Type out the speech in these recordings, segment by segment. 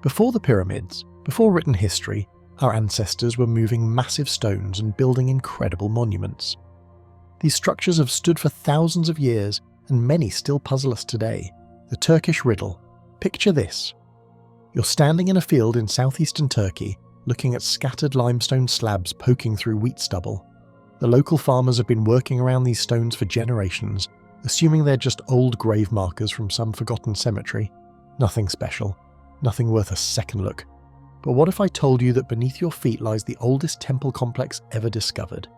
Before the pyramids, before written history, our ancestors were moving massive stones and building incredible monuments. These structures have stood for thousands of years, and many still puzzle us today. The Turkish riddle. Picture this. You're standing in a field in southeastern Turkey, looking at scattered limestone slabs poking through wheat stubble. The local farmers have been working around these stones for generations, assuming they're just old grave markers from some forgotten cemetery. Nothing special. Nothing worth a second look. But what if I told you that beneath your feet lies the oldest temple complex ever discovered?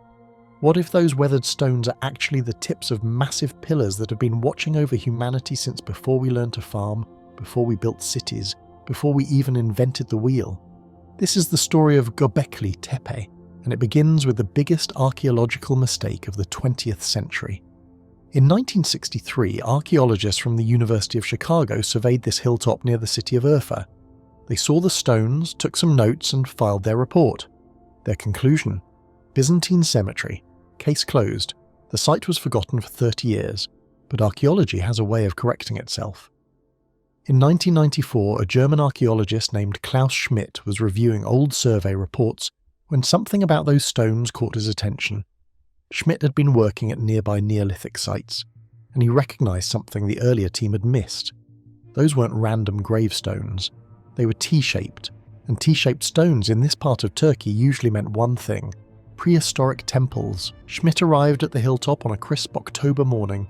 What if those weathered stones are actually the tips of massive pillars that have been watching over humanity since before we learned to farm, before we built cities, before we even invented the wheel? This is the story of Göbekli Tepe, and it begins with the biggest archaeological mistake of the 20th century. In 1963, archaeologists from the University of Chicago surveyed this hilltop near the city of Urfa. They saw the stones, took some notes, and filed their report. Their conclusion: Byzantine cemetery. Case closed. The site was forgotten for 30 years, but archaeology has a way of correcting itself. In 1994, a German archaeologist named Klaus Schmidt was reviewing old survey reports when something about those stones caught his attention. Schmidt had been working at nearby Neolithic sites, and he recognised something the earlier team had missed. Those weren't random gravestones. They were T-shaped, and T-shaped stones in this part of Turkey usually meant one thing: prehistoric temples. Schmidt arrived at the hilltop on a crisp October morning.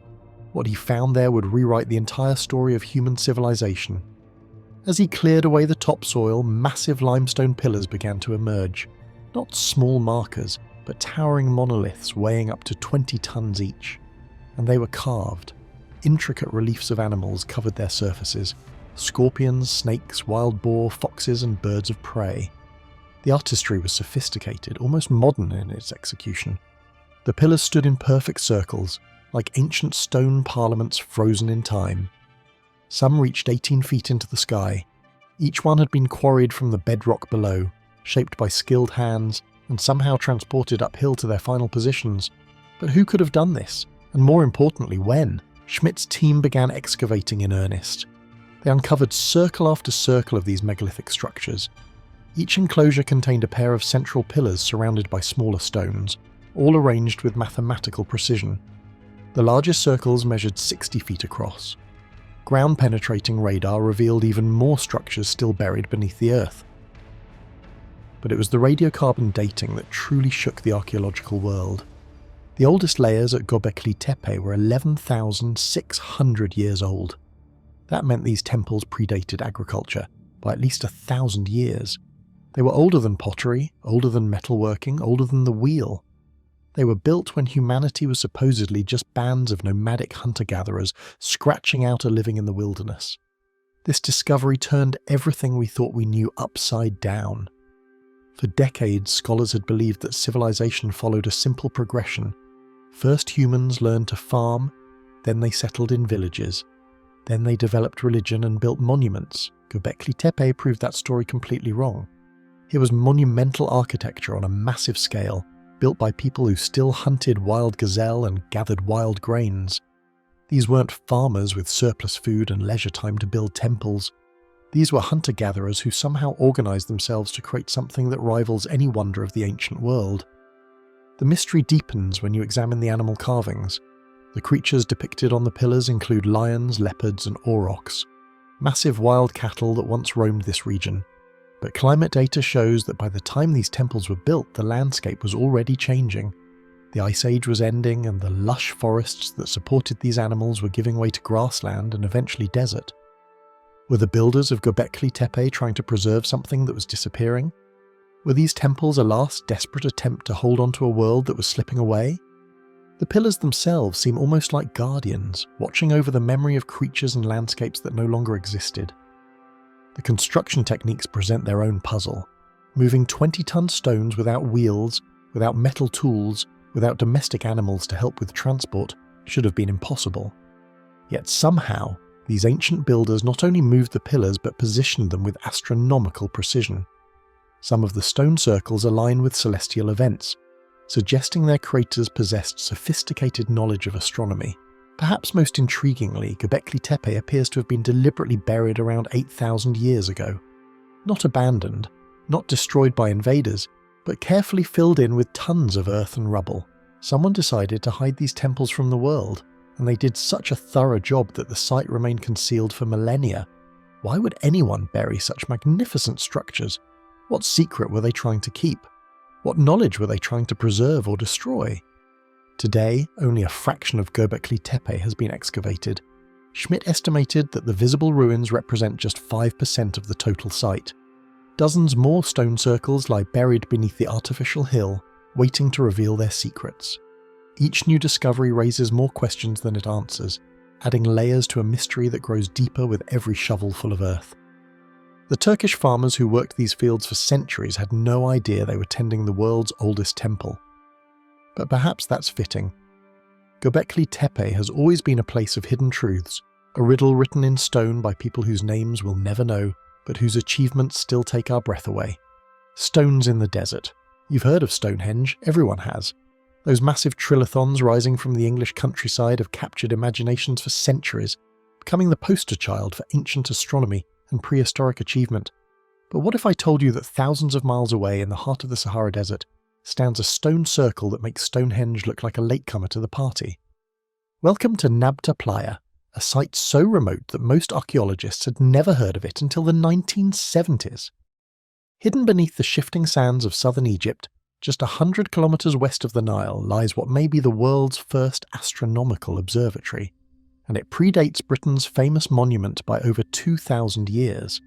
What he found there would rewrite the entire story of human civilization. As he cleared away the topsoil, massive limestone pillars began to emerge. Not small markers, but towering monoliths weighing up to 20 tons each. And they were carved. Intricate reliefs of animals covered their surfaces: scorpions, snakes, wild boar, foxes, and birds of prey. The artistry was sophisticated, almost modern in its execution. The pillars stood in perfect circles, like ancient stone parliaments frozen in time. Some reached 18 feet into the sky. Each one had been quarried from the bedrock below, shaped by skilled hands, and somehow transported uphill to their final positions. But who could have done this? And more importantly, when? Schmidt's team began excavating in earnest. They uncovered circle after circle of these megalithic structures. Each enclosure contained a pair of central pillars surrounded by smaller stones, all arranged with mathematical precision. The largest circles measured 60 feet across. Ground-penetrating radar revealed even more structures still buried beneath the earth. But it was the radiocarbon dating that truly shook the archaeological world. The oldest layers at Göbekli Tepe were 11,600 years old. That meant these temples predated agriculture by at least 1,000 years. They were older than pottery, older than metalworking, older than the wheel. They were built when humanity was supposedly just bands of nomadic hunter-gatherers scratching out a living in the wilderness. This discovery turned everything we thought we knew upside down. For decades, scholars had believed that civilization followed a simple progression. First humans learned to farm, then they settled in villages. Then they developed religion and built monuments. Göbekli Tepe proved that story completely wrong. It was monumental architecture on a massive scale, built by people who still hunted wild gazelle and gathered wild grains. These weren't farmers with surplus food and leisure time to build temples. These were hunter-gatherers who somehow organized themselves to create something that rivals any wonder of the ancient world. The mystery deepens when you examine the animal carvings. The creatures depicted on the pillars include lions, leopards, and aurochs, massive wild cattle that once roamed this region. But climate data shows that by the time these temples were built, the landscape was already changing. The Ice Age was ending, and the lush forests that supported these animals were giving way to grassland and eventually desert. Were the builders of Göbekli Tepe trying to preserve something that was disappearing? Were these temples a last desperate attempt to hold on to a world that was slipping away? The pillars themselves seem almost like guardians, watching over the memory of creatures and landscapes that no longer existed. The construction techniques present their own puzzle. Moving 20-ton stones without wheels, without metal tools, without domestic animals to help with transport should have been impossible. Yet somehow, these ancient builders not only moved the pillars but positioned them with astronomical precision. Some of the stone circles align with celestial events, suggesting their creators possessed sophisticated knowledge of astronomy. Perhaps most intriguingly, Göbekli Tepe appears to have been deliberately buried around 8,000 years ago. Not abandoned, not destroyed by invaders, but carefully filled in with tons of earth and rubble. Someone decided to hide these temples from the world, and they did such a thorough job that the site remained concealed for millennia. Why would anyone bury such magnificent structures? What secret were they trying to keep? What knowledge were they trying to preserve or destroy? Today, only a fraction of Göbekli Tepe has been excavated. Schmidt estimated that the visible ruins represent just 5% of the total site. Dozens more stone circles lie buried beneath the artificial hill, waiting to reveal their secrets. Each new discovery raises more questions than it answers, adding layers to a mystery that grows deeper with every shovel full of earth. The Turkish farmers who worked these fields for centuries had no idea they were tending the world's oldest temple. But perhaps that's fitting. Göbekli Tepe has always been a place of hidden truths, a riddle written in stone by people whose names we'll never know, but whose achievements still take our breath away. Stones in the desert. You've heard of Stonehenge, everyone has. Those massive trilithons rising from the English countryside have captured imaginations for centuries, becoming the poster child for ancient astronomy and prehistoric achievement. But what if I told you that thousands of miles away in the heart of the Sahara Desert stands a stone circle that makes Stonehenge look like a latecomer to the party? Welcome to Nabta Playa, a site so remote that most archaeologists had never heard of it until the 1970s. Hidden beneath the shifting sands of southern Egypt, just 100 kilometers west of the Nile, lies what may be the world's first astronomical observatory, and it predates Britain's famous monument by over 2,000 years.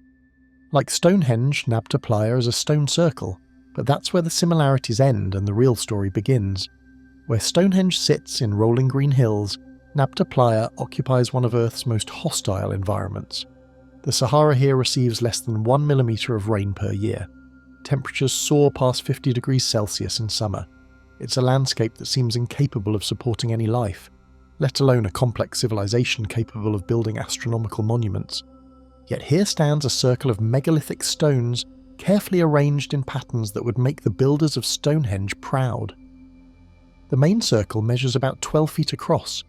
Like Stonehenge, Nabta Playa is a stone circle, but that's where the similarities end and the real story begins. Where Stonehenge sits in rolling green hills, Nabta Playa occupies one of Earth's most hostile environments. The Sahara here receives less than 1 millimetre of rain per year. Temperatures soar past 50 degrees Celsius in summer. It's a landscape that seems incapable of supporting any life, let alone a complex civilization capable of building astronomical monuments. Yet here stands a circle of megalithic stones carefully arranged in patterns that would make the builders of Stonehenge proud. The main circle measures about 12 feet across,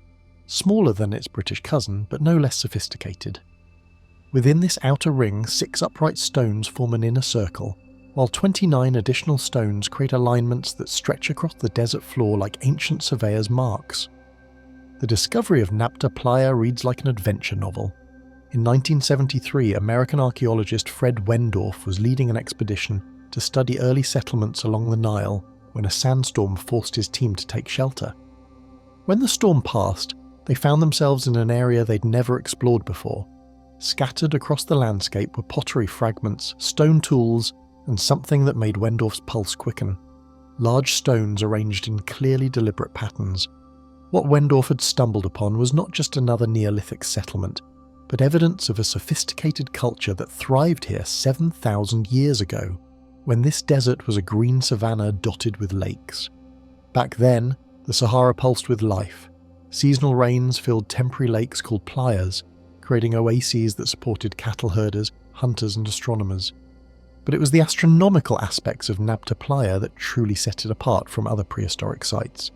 smaller than its British cousin, but no less sophisticated. Within this outer ring, 6 upright stones form an inner circle, while 29 additional stones create alignments that stretch across the desert floor like ancient surveyors' marks. The discovery of Nabta Playa reads like an adventure novel. In 1973, American archaeologist Fred Wendorf was leading an expedition to study early settlements along the Nile when a sandstorm forced his team to take shelter. When the storm passed, they found themselves in an area they'd never explored before. Scattered across the landscape were pottery fragments, stone tools, and something that made Wendorf's pulse quicken. Large stones arranged in clearly deliberate patterns. What Wendorf had stumbled upon was not just another Neolithic settlement, but evidence of a sophisticated culture that thrived here 7,000 years ago, when this desert was a green savanna dotted with lakes. Back then, the Sahara pulsed with life. Seasonal rains filled temporary lakes called playas, creating oases that supported cattle herders, hunters and astronomers. But it was the astronomical aspects of Nabta Playa that truly set it apart from other prehistoric sites.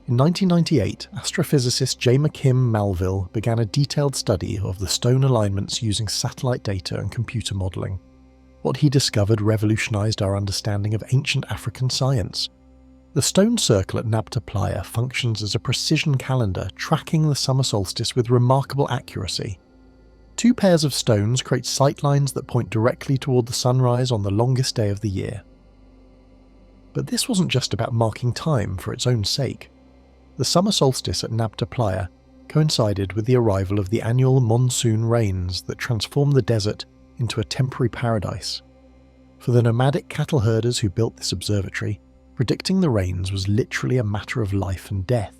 In 1998, astrophysicist J. McKim Malville began a detailed study of the stone alignments using satellite data and computer modelling. What he discovered revolutionised our understanding of ancient African science. The stone circle at Nabta Playa functions as a precision calendar tracking the summer solstice with remarkable accuracy. 2 pairs of stones create sightlines that point directly toward the sunrise on the longest day of the year. But this wasn't just about marking time for its own sake. The summer solstice at Nabta Playa coincided with the arrival of the annual monsoon rains that transformed the desert into a temporary paradise. For the nomadic cattle herders who built this observatory, predicting the rains was literally a matter of life and death.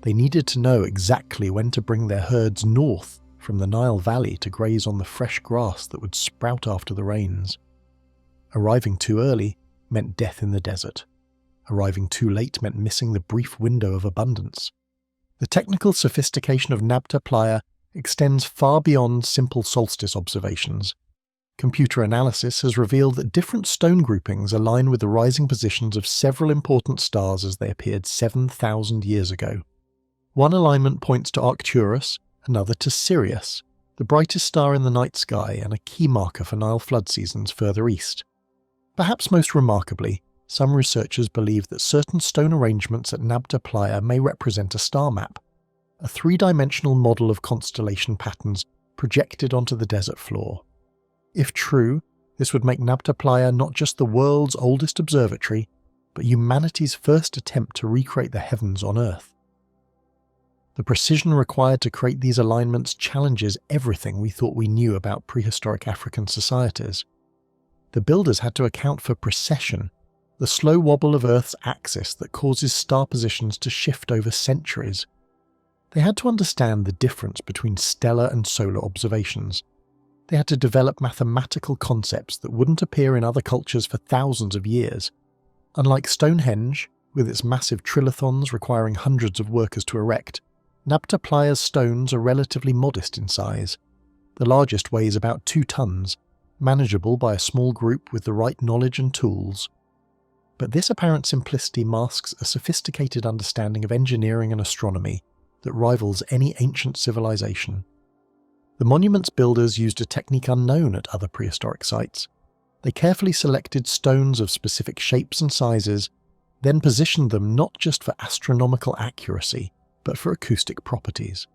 They needed to know exactly when to bring their herds north from the Nile Valley to graze on the fresh grass that would sprout after the rains. Arriving too early meant death in the desert. Arriving too late meant missing the brief window of abundance. The technical sophistication of Nabta Playa extends far beyond simple solstice observations. Computer analysis has revealed that different stone groupings align with the rising positions of several important stars as they appeared 7,000 years ago. One alignment points to Arcturus, another to Sirius, the brightest star in the night sky and a key marker for Nile flood seasons further east. Perhaps most remarkably, some researchers believe that certain stone arrangements at Nabta Playa may represent a star map, a three-dimensional model of constellation patterns projected onto the desert floor. If true, this would make Nabta Playa not just the world's oldest observatory, but humanity's first attempt to recreate the heavens on Earth. The precision required to create these alignments challenges everything we thought we knew about prehistoric African societies. The builders had to account for precession, the slow wobble of Earth's axis that causes star positions to shift over centuries. They had to understand the difference between stellar and solar observations. They had to develop mathematical concepts that wouldn't appear in other cultures for thousands of years. Unlike Stonehenge, with its massive trilithons requiring hundreds of workers to erect, Nabta Playa's stones are relatively modest in size. The largest weighs about 2 tons, manageable by a small group with the right knowledge and tools. But this apparent simplicity masks a sophisticated understanding of engineering and astronomy that rivals any ancient civilization. The monument's builders used a technique unknown at other prehistoric sites. They carefully selected stones of specific shapes and sizes, then positioned them not just for astronomical accuracy, but for acoustic properties.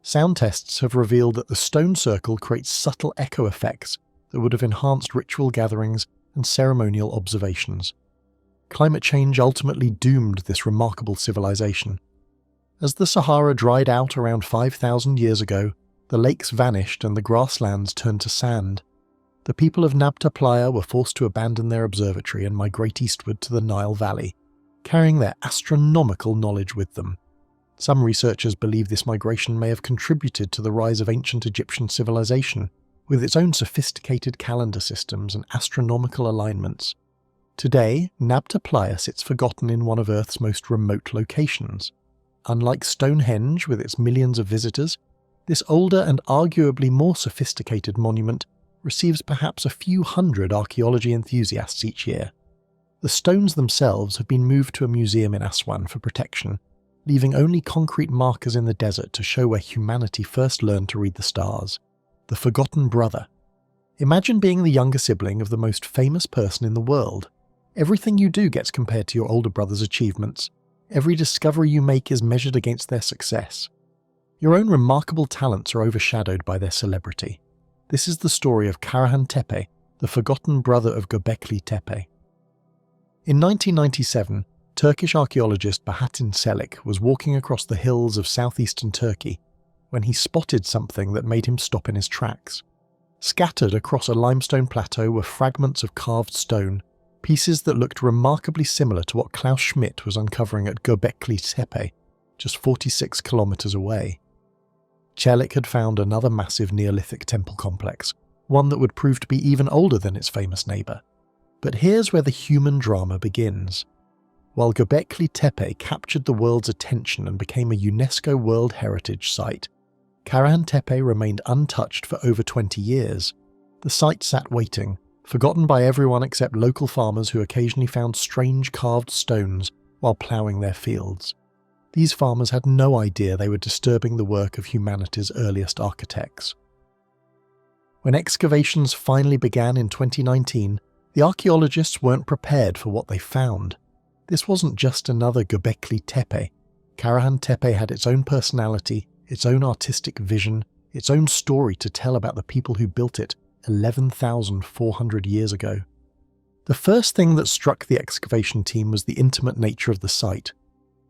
Sound tests have revealed that the stone circle creates subtle echo effects that would have enhanced ritual gatherings and ceremonial observations. Climate change ultimately doomed this remarkable civilization. As the Sahara dried out around 5,000 years ago, the lakes vanished and the grasslands turned to sand. The people of Nabta Playa were forced to abandon their observatory and migrate eastward to the Nile Valley, carrying their astronomical knowledge with them. Some researchers believe this migration may have contributed to the rise of ancient Egyptian civilization, with its own sophisticated calendar systems and astronomical alignments. Today, Nabta Playa sits forgotten in one of Earth's most remote locations. Unlike Stonehenge with its millions of visitors, this older and arguably more sophisticated monument receives perhaps a few hundred archaeology enthusiasts each year. The stones themselves have been moved to a museum in Aswan for protection, leaving only concrete markers in the desert to show where humanity first learned to read the stars. The forgotten brother. Imagine being the younger sibling of the most famous person in the world. Everything you do gets compared to your older brother's achievements. Every discovery you make is measured against their success. Your own remarkable talents are overshadowed by their celebrity. This is the story of Karahan Tepe, the forgotten brother of Göbekli Tepe. In 1997, Turkish archaeologist Bahattin Selik was walking across the hills of southeastern Turkey when he spotted something that made him stop in his tracks. Scattered across a limestone plateau were fragments of carved stone, pieces that looked remarkably similar to what Klaus Schmidt was uncovering at Göbekli Tepe, just 46 kilometers away. Çelik had found another massive Neolithic temple complex, one that would prove to be even older than its famous neighbour. But here's where the human drama begins. While Göbekli Tepe captured the world's attention and became a UNESCO World Heritage Site, Karahan Tepe remained untouched for over 20 years. The site sat waiting, forgotten by everyone except local farmers who occasionally found strange carved stones while ploughing their fields. These farmers had no idea they were disturbing the work of humanity's earliest architects. When excavations finally began in 2019, the archaeologists weren't prepared for what they found. This wasn't just another Göbekli Tepe. Karahan Tepe had its own personality, its own artistic vision, its own story to tell about the people who built it 11,400 years ago. The first thing that struck the excavation team was the intimate nature of the site.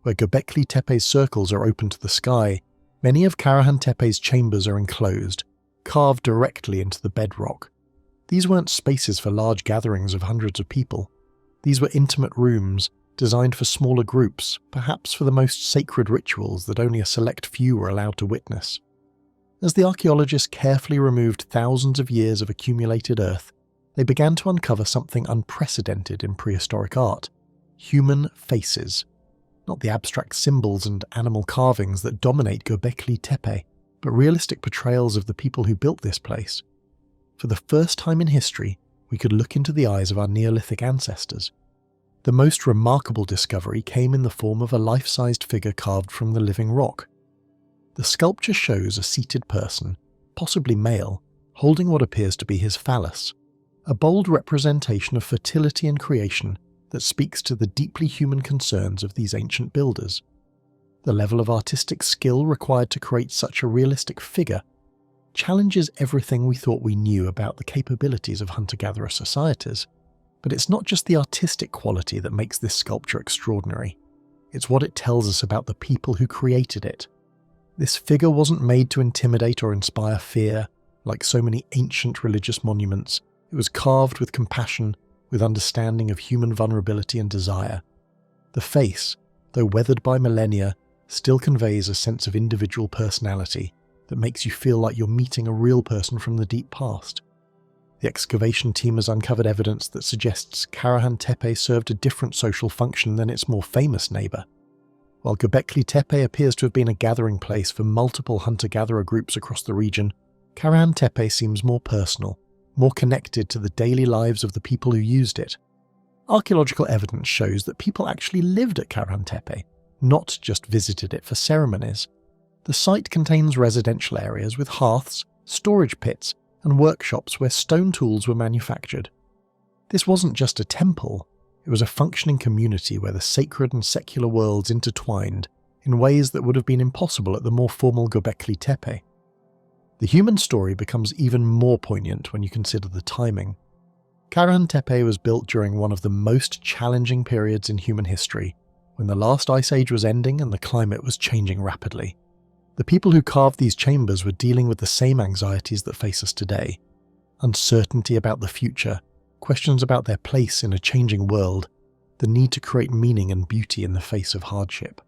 Where Göbekli Tepe's circles are open to the sky, many of Karahan Tepe's chambers are enclosed, carved directly into the bedrock. These weren't spaces for large gatherings of hundreds of people. These were intimate rooms, designed for smaller groups, perhaps for the most sacred rituals that only a select few were allowed to witness. As the archaeologists carefully removed thousands of years of accumulated earth, they began to uncover something unprecedented in prehistoric art: human faces. Not the abstract symbols and animal carvings that dominate Göbekli Tepe, but realistic portrayals of the people who built this place. For the first time in history, we could look into the eyes of our Neolithic ancestors. The most remarkable discovery came in the form of a life-sized figure carved from the living rock. The sculpture shows a seated person, possibly male, holding what appears to be his phallus, a bold representation of fertility and creation that speaks to the deeply human concerns of these ancient builders. The level of artistic skill required to create such a realistic figure challenges everything we thought we knew about the capabilities of hunter-gatherer societies. But it's not just the artistic quality that makes this sculpture extraordinary. It's what it tells us about the people who created it. This figure wasn't made to intimidate or inspire fear, like so many ancient religious monuments. It was carved with compassion, with understanding of human vulnerability and desire. The face, though weathered by millennia, still conveys a sense of individual personality that makes you feel like you're meeting a real person from the deep past. The excavation team has uncovered evidence that suggests Karahan Tepe served a different social function than its more famous neighbour. While Göbekli Tepe appears to have been a gathering place for multiple hunter-gatherer groups across the region, Karahan Tepe seems more personal, more connected to the daily lives of the people who used it. Archaeological evidence shows that people actually lived at Karahan Tepe, not just visited it for ceremonies. The site contains residential areas with hearths, storage pits, and workshops where stone tools were manufactured. This wasn't just a temple, it was a functioning community where the sacred and secular worlds intertwined in ways that would have been impossible at the more formal Göbekli Tepe. The human story becomes even more poignant when you consider the timing. Karahan Tepe was built during one of the most challenging periods in human history, when the last ice age was ending and the climate was changing rapidly. The people who carved these chambers were dealing with the same anxieties that face us today. Uncertainty about the future, questions about their place in a changing world, the need to create meaning and beauty in the face of hardship.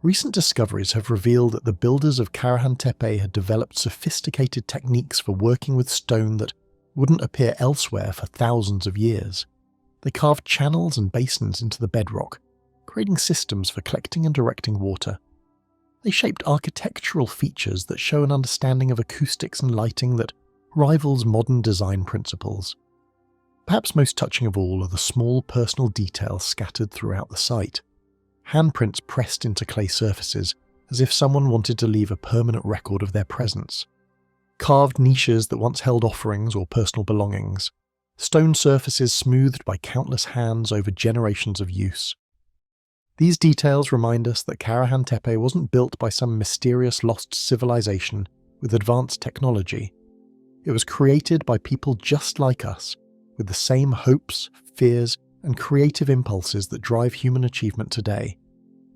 Recent discoveries have revealed that the builders of Karahan Tepe had developed sophisticated techniques for working with stone that wouldn't appear elsewhere for thousands of years. They carved channels and basins into the bedrock, creating systems for collecting and directing water. They shaped architectural features that show an understanding of acoustics and lighting that rivals modern design principles. Perhaps most touching of all are the small personal details scattered throughout the site. Handprints pressed into clay surfaces, as if someone wanted to leave a permanent record of their presence. Carved niches that once held offerings or personal belongings. Stone surfaces smoothed by countless hands over generations of use. These details remind us that Karahan Tepe wasn't built by some mysterious lost civilization with advanced technology. It was created by people just like us, with the same hopes, fears, and creative impulses that drive human achievement today.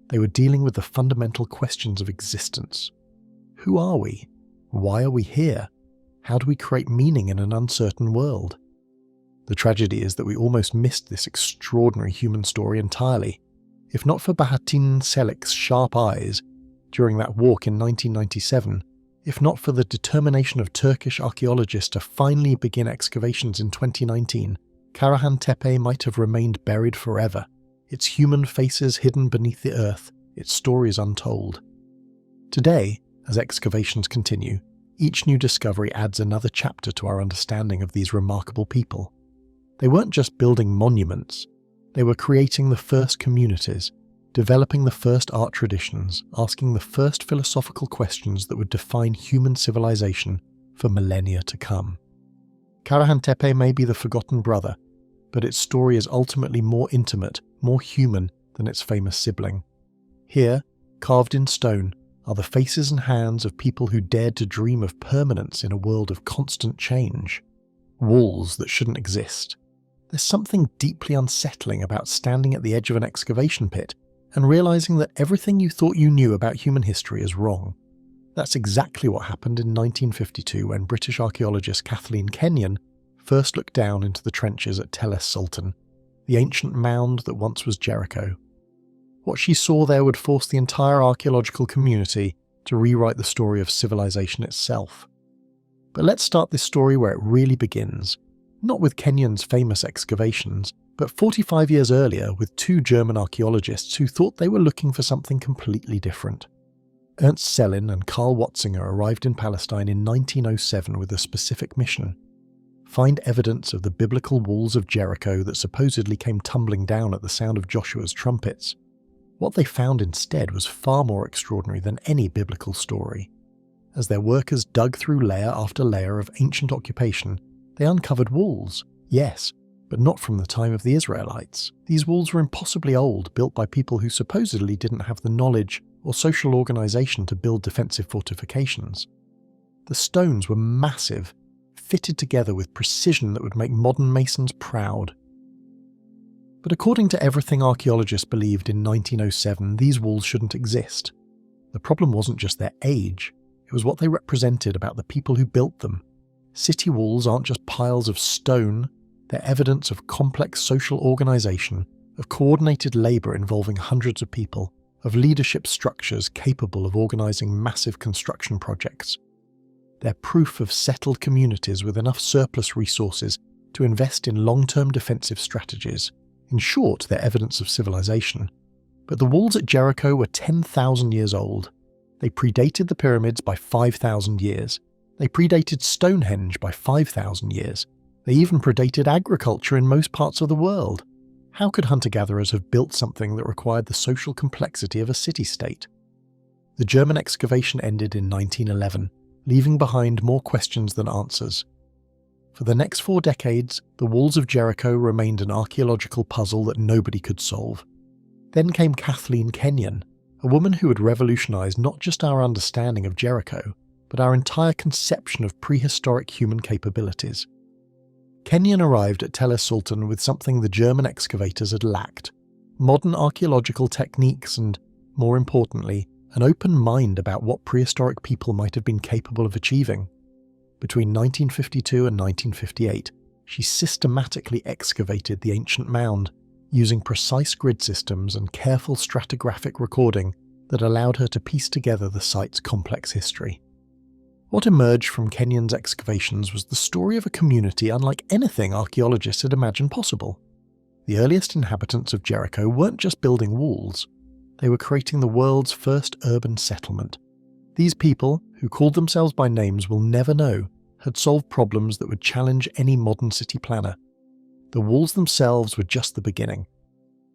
They were dealing with the fundamental questions of existence. Who are we? Why are we here? How do we create meaning in an uncertain world? The tragedy is that we almost missed this extraordinary human story entirely. If not for Bahattin Selik's sharp eyes during that walk in 1997, if not for the determination of Turkish archaeologists to finally begin excavations in 2019, Karahan Tepe might have remained buried forever, its human faces hidden beneath the earth, its stories untold. Today, as excavations continue, each new discovery adds another chapter to our understanding of these remarkable people. They weren't just building monuments. They were creating the first communities, developing the first art traditions, asking the first philosophical questions that would define human civilization for millennia to come. Karahan Tepe may be the forgotten brother, but its story is ultimately more intimate, more human than its famous sibling. Here, carved in stone, are the faces and hands of people who dared to dream of permanence in a world of constant change. Walls that shouldn't exist. There's something deeply unsettling about standing at the edge of an excavation pit and realizing that everything you thought you knew about human history is wrong. That's exactly what happened in 1952 when British archaeologist Kathleen Kenyon first looked down into the trenches at Tel es Sultan, the ancient mound that once was Jericho. What she saw there would force the entire archaeological community to rewrite the story of civilization itself. But let's start this story where it really begins. Not with Kenyon's famous excavations, but 45 years earlier with two German archaeologists who thought they were looking for something completely different. Ernst Sellin and Karl Watzinger arrived in Palestine in 1907 with a specific mission: find evidence of the biblical walls of Jericho that supposedly came tumbling down at the sound of Joshua's trumpets. What they found instead was far more extraordinary than any biblical story. As their workers dug through layer after layer of ancient occupation, they uncovered walls, yes, but not from the time of the Israelites. These walls were impossibly old, built by people who supposedly didn't have the knowledge or social organization to build defensive fortifications. The stones were massive, fitted together with precision that would make modern masons proud. But according to everything archaeologists believed in 1907, these walls shouldn't exist. The problem wasn't just their age, it was what they represented about the people who built them. City walls aren't just piles of stone, they're evidence of complex social organisation, of coordinated labour involving hundreds of people, of leadership structures capable of organising massive construction projects. They're proof of settled communities with enough surplus resources to invest in long-term defensive strategies. In short, they're evidence of civilization. But the walls at Jericho were 10,000 years old. They predated the pyramids by 5,000 years. They predated Stonehenge by 5,000 years. They even predated agriculture in most parts of the world. How could hunter-gatherers have built something that required the social complexity of a city-state? The German excavation ended in 1911, leaving behind more questions than answers. For the next 4 decades, the walls of Jericho remained an archaeological puzzle that nobody could solve. Then came Kathleen Kenyon, a woman who would revolutionize not just our understanding of Jericho, but our entire conception of prehistoric human capabilities. Kenyon arrived at Tel es-Sultan with something the German excavators had lacked: modern archaeological techniques and, more importantly, an open mind about what prehistoric people might have been capable of achieving. Between 1952 and 1958, she systematically excavated the ancient mound, using precise grid systems and careful stratigraphic recording that allowed her to piece together the site's complex history. What emerged from Kenyon's excavations was the story of a community unlike anything archaeologists had imagined possible. The earliest inhabitants of Jericho weren't just building walls, they were creating the world's first urban settlement. These people, who called themselves by names we'll never know, had solved problems that would challenge any modern city planner. The walls themselves were just the beginning.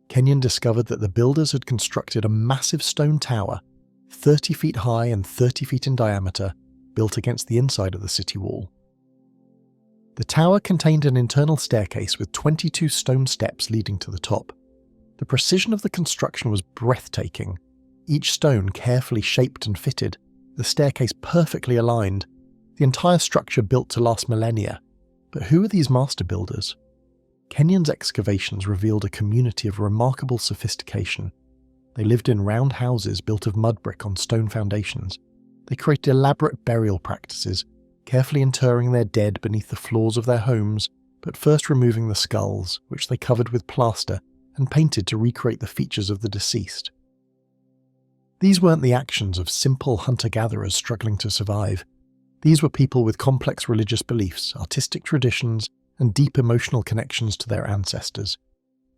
Kenyon discovered that the builders had constructed a massive stone tower, 30 feet high and 30 feet in diameter, built against the inside of the city wall. The tower contained an internal staircase with 22 stone steps leading to the top. The precision of the construction was breathtaking, each stone carefully shaped and fitted, the staircase perfectly aligned, the entire structure built to last millennia. But who are these master builders? Kenyon's excavations revealed a community of remarkable sophistication. They lived in round houses built of mud brick on stone foundations. They created elaborate burial practices, carefully interring their dead beneath the floors of their homes, but first removing the skulls, which they covered with plaster and painted to recreate the features of the deceased. These weren't the actions of simple hunter-gatherers struggling to survive. These were people with complex religious beliefs, artistic traditions, and deep emotional connections to their ancestors.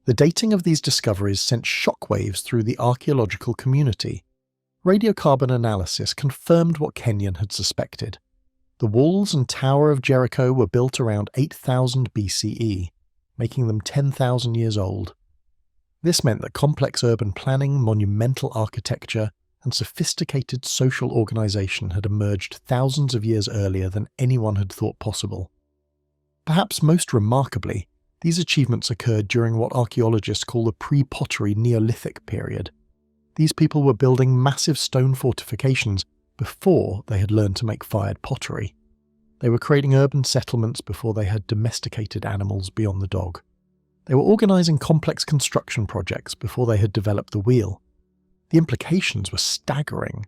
The dating of these discoveries sent shockwaves through the archaeological community. Radiocarbon analysis confirmed what Kenyon had suspected. The walls and Tower of Jericho were built around 8000 BCE, making them 10,000 years old. This meant that complex urban planning, monumental architecture, and sophisticated social organisation had emerged thousands of years earlier than anyone had thought possible. Perhaps most remarkably, these achievements occurred during what archaeologists call the pre-pottery Neolithic period. These people were building massive stone fortifications before they had learned to make fired pottery. They were creating urban settlements before they had domesticated animals beyond the dog. They were organising complex construction projects before they had developed the wheel. The implications were staggering.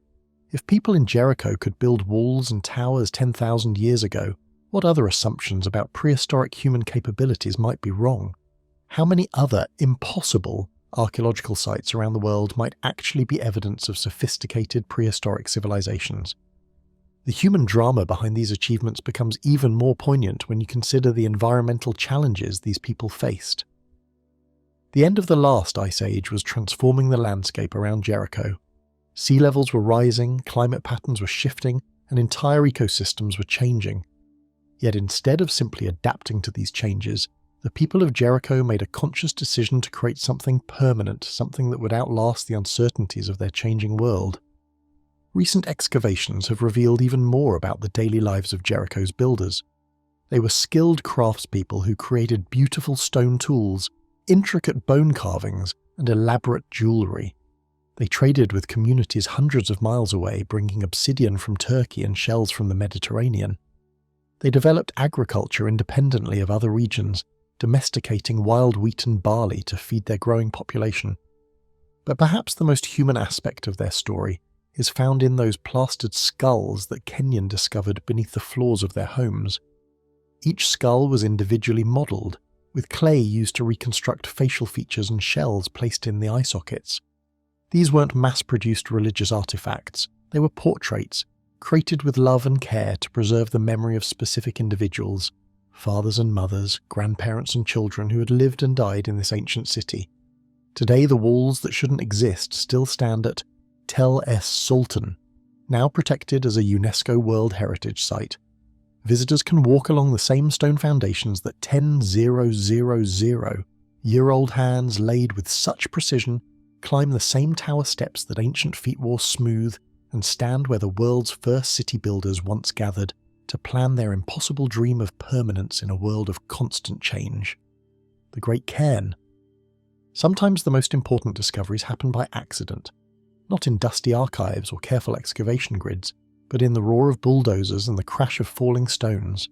If people in Jericho could build walls and towers 10,000 years ago, what other assumptions about prehistoric human capabilities might be wrong? How many other impossible archaeological sites around the world might actually be evidence of sophisticated prehistoric civilizations? The human drama behind these achievements becomes even more poignant when you consider the environmental challenges these people faced. The end of the last ice age was transforming the landscape around Jericho. Sea levels were rising, climate patterns were shifting, and entire ecosystems were changing. Yet instead of simply adapting to these changes, the people of Jericho made a conscious decision to create something permanent, something that would outlast the uncertainties of their changing world. recent excavations have revealed even more about the daily lives of Jericho's builders. They were skilled craftspeople who created beautiful stone tools, intricate bone carvings, and elaborate jewellery. They traded with communities hundreds of miles away, bringing obsidian from Turkey and shells from the Mediterranean. They developed agriculture independently of other regions, domesticating wild wheat and barley to feed their growing population. But perhaps the most human aspect of their story is found in those plastered skulls that Kenyon discovered beneath the floors of their homes. Each skull was individually modelled, with clay used to reconstruct facial features and shells placed in the eye sockets. These weren't mass-produced religious artifacts, they were portraits, created with love and care to preserve the memory of specific individuals, fathers and mothers, grandparents and children who had lived and died in this ancient city. Today the walls that shouldn't exist still stand at Tel Es Sultan, now protected as a UNESCO World Heritage Site. Visitors can walk along the same stone foundations that 10,000-year-old hands laid with such precision climb the same tower steps that ancient feet wore smooth, and stand where the world's first city builders once gathered to plan their impossible dream of permanence in a world of constant change. The Great Cairn. Sometimes the most important discoveries happen by accident, not in dusty archives or careful excavation grids, but in the roar of bulldozers and the crash of falling stones.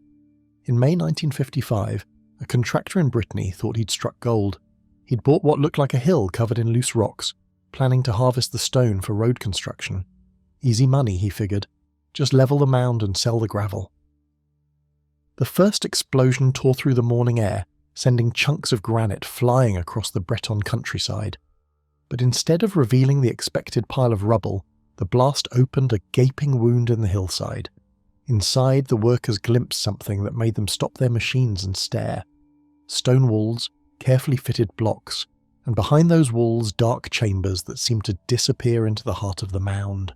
In May 1955, a contractor in Brittany thought he'd struck gold. He'd bought what looked like a hill covered in loose rocks, planning to harvest the stone for road construction. Easy money, he figured. Just level the mound and sell the gravel. The first explosion tore through the morning air, sending chunks of granite flying across the Breton countryside. But instead of revealing the expected pile of rubble, the blast opened a gaping wound in the hillside. Inside, the workers glimpsed something that made them stop their machines and stare. Stone walls, carefully fitted blocks, and behind those walls dark chambers that seemed to disappear into the heart of the mound.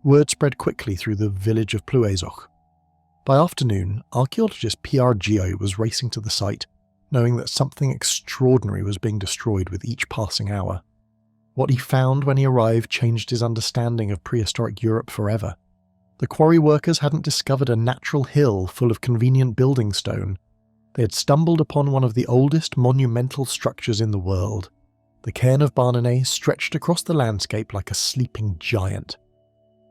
Word spread quickly through the village of Pluezoch. By afternoon, archaeologist Pierre Gio was racing to the site, knowing that something extraordinary was being destroyed with each passing hour. What he found when he arrived changed his understanding of prehistoric Europe forever. The quarry workers hadn't discovered a natural hill full of convenient building stone. They had stumbled upon one of the oldest monumental structures in the world. The cairn of Barnenay stretched across the landscape like a sleeping giant.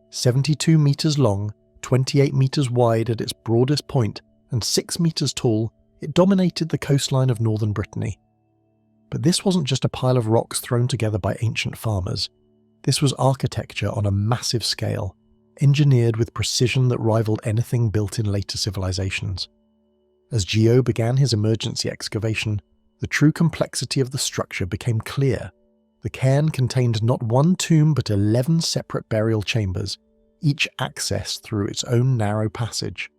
72 metres long, 28 metres wide at its broadest point, and 6 metres tall, it dominated the coastline of northern Brittany. But this wasn't just a pile of rocks thrown together by ancient farmers. This was architecture on a massive scale, engineered with precision that rivaled anything built in later civilizations. As Gio began his emergency excavation, the true complexity of the structure became clear. The cairn contained not one tomb but 11 separate burial chambers, each accessed through its own narrow passage.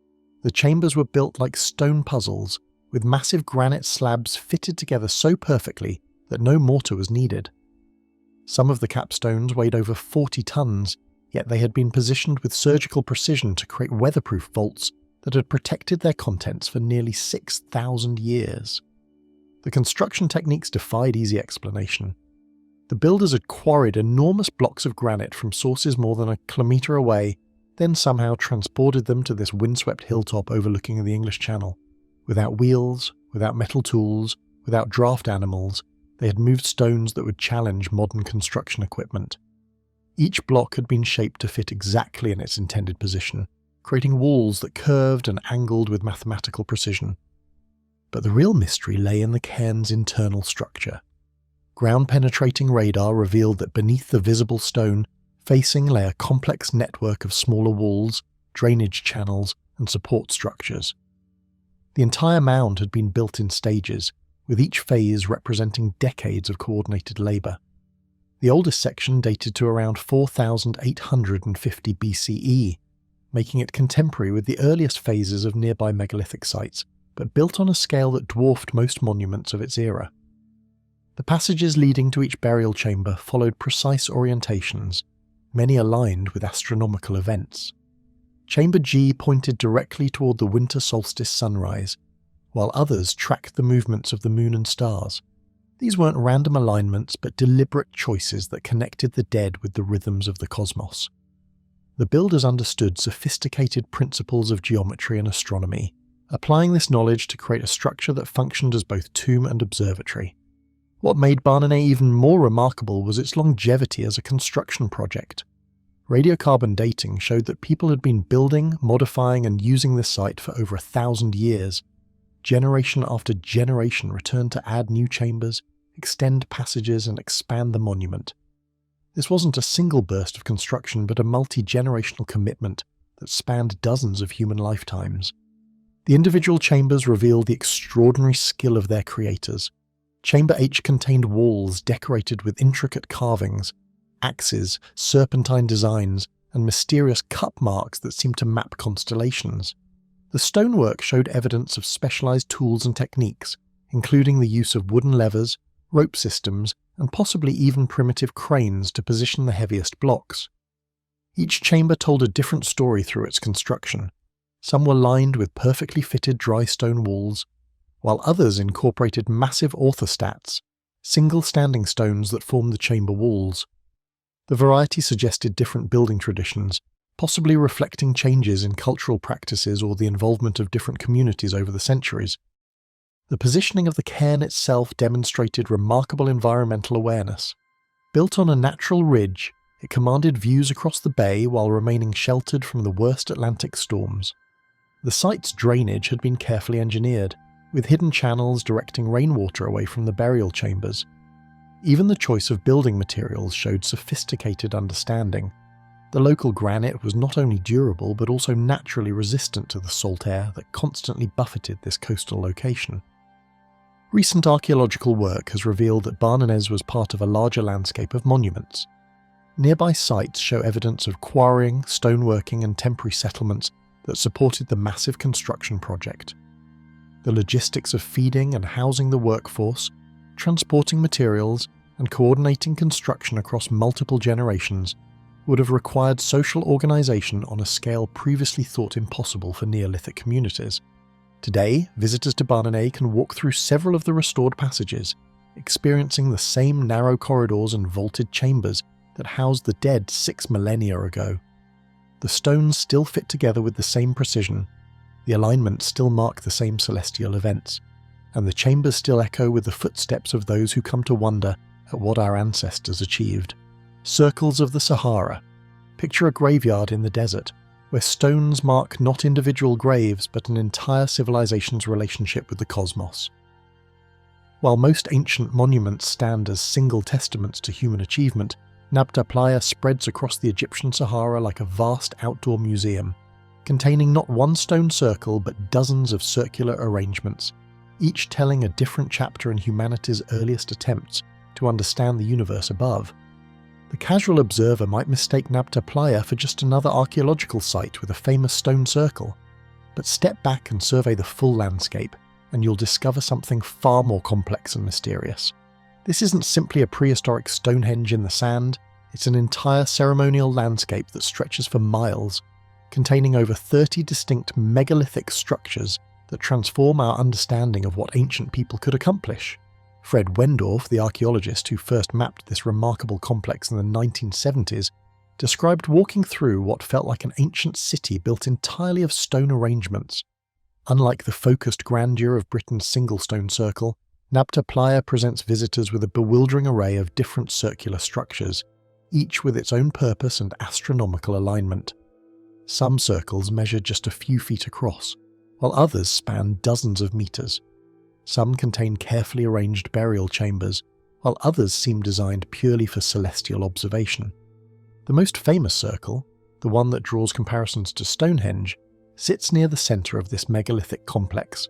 The chambers were built like stone puzzles, with massive granite slabs fitted together so perfectly that no mortar was needed. Some of the capstones weighed over 40 tons, yet they had been positioned with surgical precision to create weatherproof vaults that had protected their contents for nearly 6,000 years. The construction techniques defied easy explanation. The builders had quarried enormous blocks of granite from sources more than a kilometre away, then somehow transported them to this windswept hilltop overlooking the English Channel. Without wheels, without metal tools, without draft animals, they had moved stones that would challenge modern construction equipment. Each block had been shaped to fit exactly in its intended position, creating walls that curved and angled with mathematical precision. But the real mystery lay in the cairn's internal structure. Ground-penetrating radar revealed that beneath the visible stone, facing lay a complex network of smaller walls, drainage channels, and support structures. The entire mound had been built in stages, with each phase representing decades of coordinated labour. The oldest section dated to around 4,850 BCE, making it contemporary with the earliest phases of nearby megalithic sites, but built on a scale that dwarfed most monuments of its era. The passages leading to each burial chamber followed precise orientations, many aligned with astronomical events. Chamber G pointed directly toward the winter solstice sunrise, while others tracked the movements of the moon and stars. These weren't random alignments, but deliberate choices that connected the dead with the rhythms of the cosmos. The builders understood sophisticated principles of geometry and astronomy, applying this knowledge to create a structure that functioned as both tomb and observatory. What made Barnenay even more remarkable was its longevity as a construction project. Radiocarbon dating showed that people had been building, modifying and using this site for over 1,000 years. Generation after generation returned to add new chambers, extend passages and expand the monument. This wasn't a single burst of construction but a multi-generational commitment that spanned dozens of human lifetimes. The individual chambers revealed the extraordinary skill of their creators. Chamber H contained walls decorated with intricate carvings, axes, serpentine designs, and mysterious cup marks that seemed to map constellations. The stonework showed evidence of specialized tools and techniques, including the use of wooden levers, rope systems, and possibly even primitive cranes to position the heaviest blocks. Each chamber told a different story through its construction. Some were lined with perfectly fitted dry stone walls, while others incorporated massive orthostats, single standing stones that formed the chamber walls. The variety suggested different building traditions, possibly reflecting changes in cultural practices or the involvement of different communities over the centuries. The positioning of the cairn itself demonstrated remarkable environmental awareness. Built on a natural ridge, it commanded views across the bay while remaining sheltered from the worst Atlantic storms. The site's drainage had been carefully engineered, with hidden channels directing rainwater away from the burial chambers. Even the choice of building materials showed sophisticated understanding. The local granite was not only durable but also naturally resistant to the salt air that constantly buffeted this coastal location. Recent archaeological work has revealed that Barnenay was part of a larger landscape of monuments. Nearby sites show evidence of quarrying, stoneworking and temporary settlements that supported the massive construction project. The logistics of feeding and housing the workforce, transporting materials, and coordinating construction across multiple generations would have required social organization on a scale previously thought impossible for Neolithic communities. Today, visitors to Barnenay can walk through several of the restored passages, experiencing the same narrow corridors and vaulted chambers that housed the dead 6 millennia ago. The stones still fit together with the same precision, the alignments still mark the same celestial events, and the chambers still echo with the footsteps of those who come to wonder at what our ancestors achieved. Circles of the Sahara. Picture a graveyard in the desert, where stones mark not individual graves but an entire civilization's relationship with the cosmos. While most ancient monuments stand as single testaments to human achievement, Nabta Playa spreads across the Egyptian Sahara like a vast outdoor museum, containing not one stone circle but dozens of circular arrangements, each telling a different chapter in humanity's earliest attempts to understand the universe above. The casual observer might mistake Nabta Playa for just another archaeological site with a famous stone circle, but step back and survey the full landscape, and you'll discover something far more complex and mysterious. This isn't simply a prehistoric Stonehenge in the sand, it's an entire ceremonial landscape that stretches for miles, containing over 30 distinct megalithic structures that transform our understanding of what ancient people could accomplish. Fred Wendorf, the archaeologist who first mapped this remarkable complex in the 1970s, described walking through what felt like an ancient city built entirely of stone arrangements. Unlike the focused grandeur of Britain's single stone circle, Nabta Playa presents visitors with a bewildering array of different circular structures, each with its own purpose and astronomical alignment. Some circles measure just a few feet across, while others span dozens of meters. Some contain carefully arranged burial chambers, while others seem designed purely for celestial observation. The most famous circle, the one that draws comparisons to Stonehenge, sits near the centre of this megalithic complex.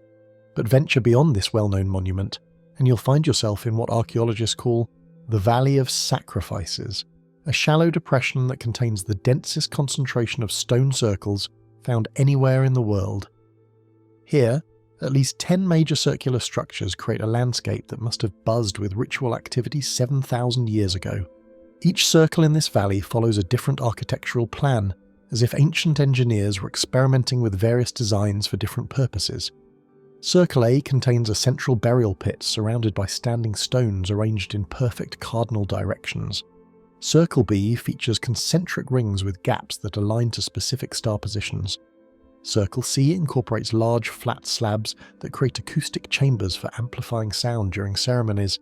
But venture beyond this well-known monument, and you'll find yourself in what archaeologists call the Valley of Sacrifices, a shallow depression that contains the densest concentration of stone circles found anywhere in the world. Here, at least 10 major circular structures create a landscape that must have buzzed with ritual activity 7,000 years ago. Each circle in this valley follows a different architectural plan, as if ancient engineers were experimenting with various designs for different purposes. Circle A contains a central burial pit surrounded by standing stones arranged in perfect cardinal directions. Circle B features concentric rings with gaps that align to specific star positions. Circle C incorporates large flat slabs that create acoustic chambers for amplifying sound during ceremonies.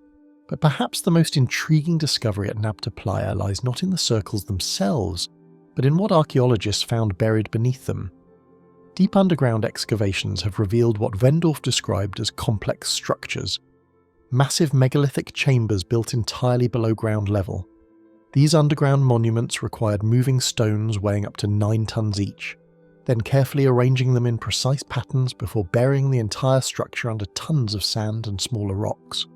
But perhaps the most intriguing discovery at Nabta Playa lies not in the circles themselves, but in what archaeologists found buried beneath them. Deep underground excavations have revealed what Wendorf described as complex structures, massive megalithic chambers built entirely below ground level. These underground monuments required moving stones weighing up to 9 tons each, then carefully arranging them in precise patterns before burying the entire structure under tons of sand and smaller rocks.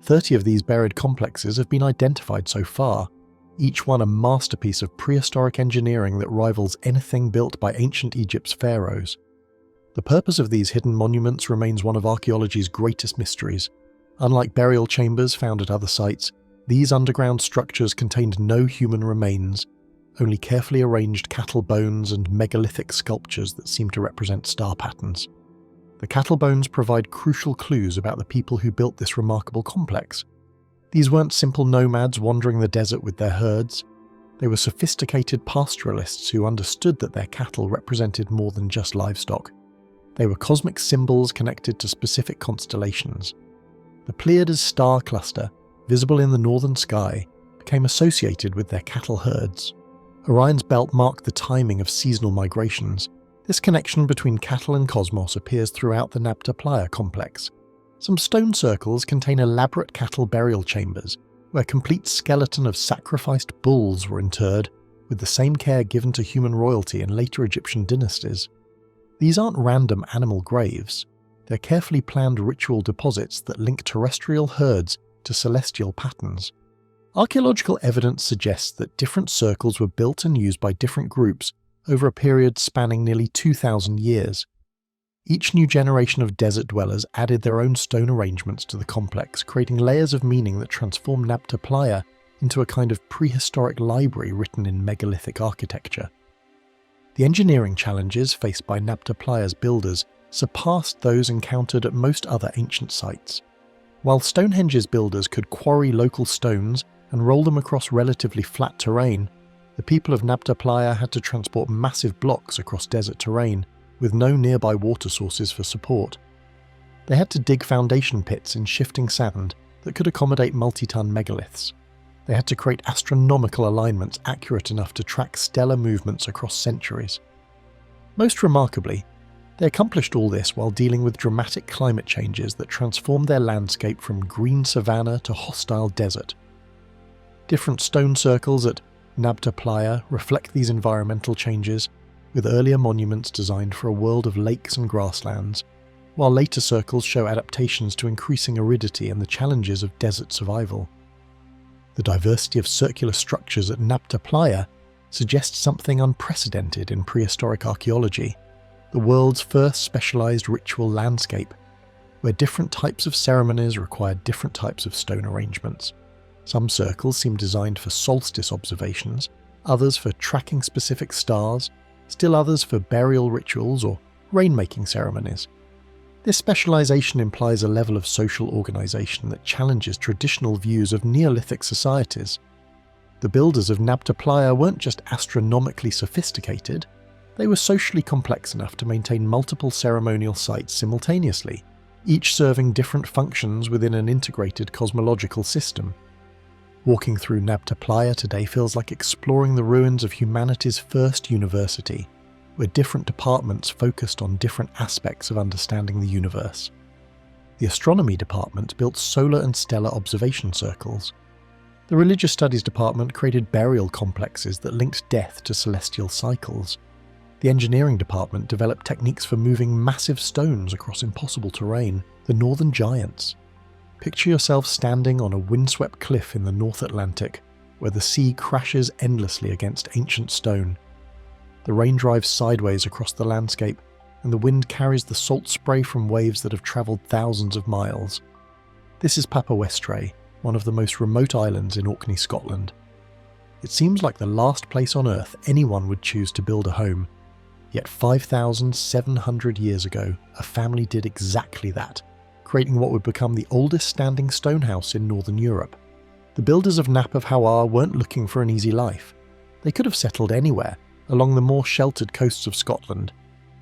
30 of these buried complexes have been identified so far, each one a masterpiece of prehistoric engineering that rivals anything built by ancient Egypt's pharaohs. The purpose of these hidden monuments remains one of archaeology's greatest mysteries. Unlike burial chambers found at other sites, these underground structures contained no human remains, only carefully arranged cattle bones and megalithic sculptures that seem to represent star patterns. The cattle bones provide crucial clues about the people who built this remarkable complex. These weren't simple nomads wandering the desert with their herds. They were sophisticated pastoralists who understood that their cattle represented more than just livestock. They were cosmic symbols connected to specific constellations. The Pleiades star cluster, visible in the northern sky, became associated with their cattle herds. Orion's belt marked the timing of seasonal migrations. This connection between cattle and cosmos appears throughout the Nabta Playa complex. Some stone circles contain elaborate cattle burial chambers, where complete skeleton of sacrificed bulls were interred, with the same care given to human royalty in later Egyptian dynasties. These aren't random animal graves. They're carefully planned ritual deposits that link terrestrial herds to celestial patterns. Archaeological evidence suggests that different circles were built and used by different groups over a period spanning nearly 2,000 years. Each new generation of desert dwellers added their own stone arrangements to the complex, creating layers of meaning that transform Nabta Playa into a kind of prehistoric library written in megalithic architecture. The engineering challenges faced by Nabta Playa's builders surpassed those encountered at most other ancient sites. While Stonehenge's builders could quarry local stones and roll them across relatively flat terrain, the people of Nabta Playa had to transport massive blocks across desert terrain, with no nearby water sources for support. They had to dig foundation pits in shifting sand that could accommodate multi-ton megaliths. They had to create astronomical alignments accurate enough to track stellar movements across centuries. Most remarkably, they accomplished all this while dealing with dramatic climate changes that transformed their landscape from green savanna to hostile desert. Different stone circles at Nabta Playa reflect these environmental changes, with earlier monuments designed for a world of lakes and grasslands, while later circles show adaptations to increasing aridity and the challenges of desert survival. The diversity of circular structures at Nabta Playa suggests something unprecedented in prehistoric archaeology, the world's first specialized ritual landscape, where different types of ceremonies required different types of stone arrangements. Some circles seem designed for solstice observations, others for tracking specific stars, still others for burial rituals or rainmaking ceremonies. This specialization implies a level of social organization that challenges traditional views of Neolithic societies. The builders of Nabta Playa weren't just astronomically sophisticated, they were socially complex enough to maintain multiple ceremonial sites simultaneously, each serving different functions within an integrated cosmological system. Walking through Nabta Playa today feels like exploring the ruins of humanity's first university, where different departments focused on different aspects of understanding the universe. The astronomy department built solar and stellar observation circles. The religious studies department created burial complexes that linked death to celestial cycles. The engineering department developed techniques for moving massive stones across impossible terrain, the Northern Giants. Picture yourself standing on a windswept cliff in the North Atlantic, where the sea crashes endlessly against ancient stone. The rain drives sideways across the landscape, and the wind carries the salt spray from waves that have travelled thousands of miles. This is Papa Westray, one of the most remote islands in Orkney, Scotland. It seems like the last place on Earth anyone would choose to build a home. Yet 5,700 years ago, a family did exactly that, creating what would become the oldest standing stone house in Northern Europe. The The builders of Nap of Hawar weren't looking for an easy life. They could have settled anywhere, along the more sheltered coasts of Scotland,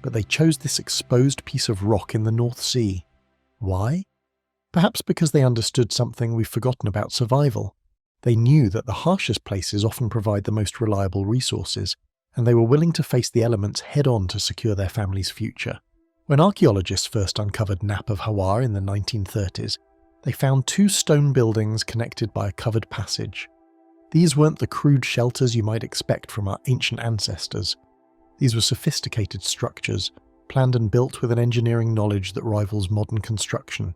but they chose this exposed piece of rock in the North Sea. Why? Perhaps because they understood something we've forgotten about survival. They knew that the harshest places often provide the most reliable resources, and they were willing to face the elements head-on to secure their family's future. When archaeologists first uncovered Nap of Hawar in the 1930s, they found 2 stone buildings connected by a covered passage. These weren't the crude shelters you might expect from our ancient ancestors. These were sophisticated structures, planned and built with an engineering knowledge that rivals modern construction.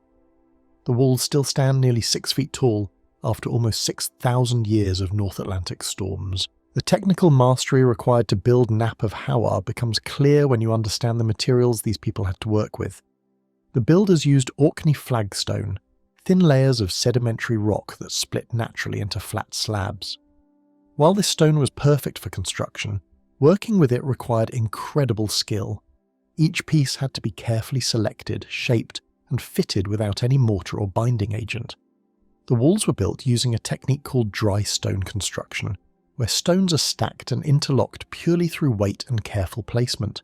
The walls still stand nearly 6 feet tall after almost 6,000 years of North Atlantic storms. The technical mastery required to build Nap of Hawar becomes clear when you understand the materials these people had to work with. The builders used Orkney flagstone, thin layers of sedimentary rock that split naturally into flat slabs. While this stone was perfect for construction, working with it required incredible skill. Each piece had to be carefully selected, shaped, and fitted without any mortar or binding agent. The walls were built using a technique called dry stone construction, where stones are stacked and interlocked purely through weight and careful placement.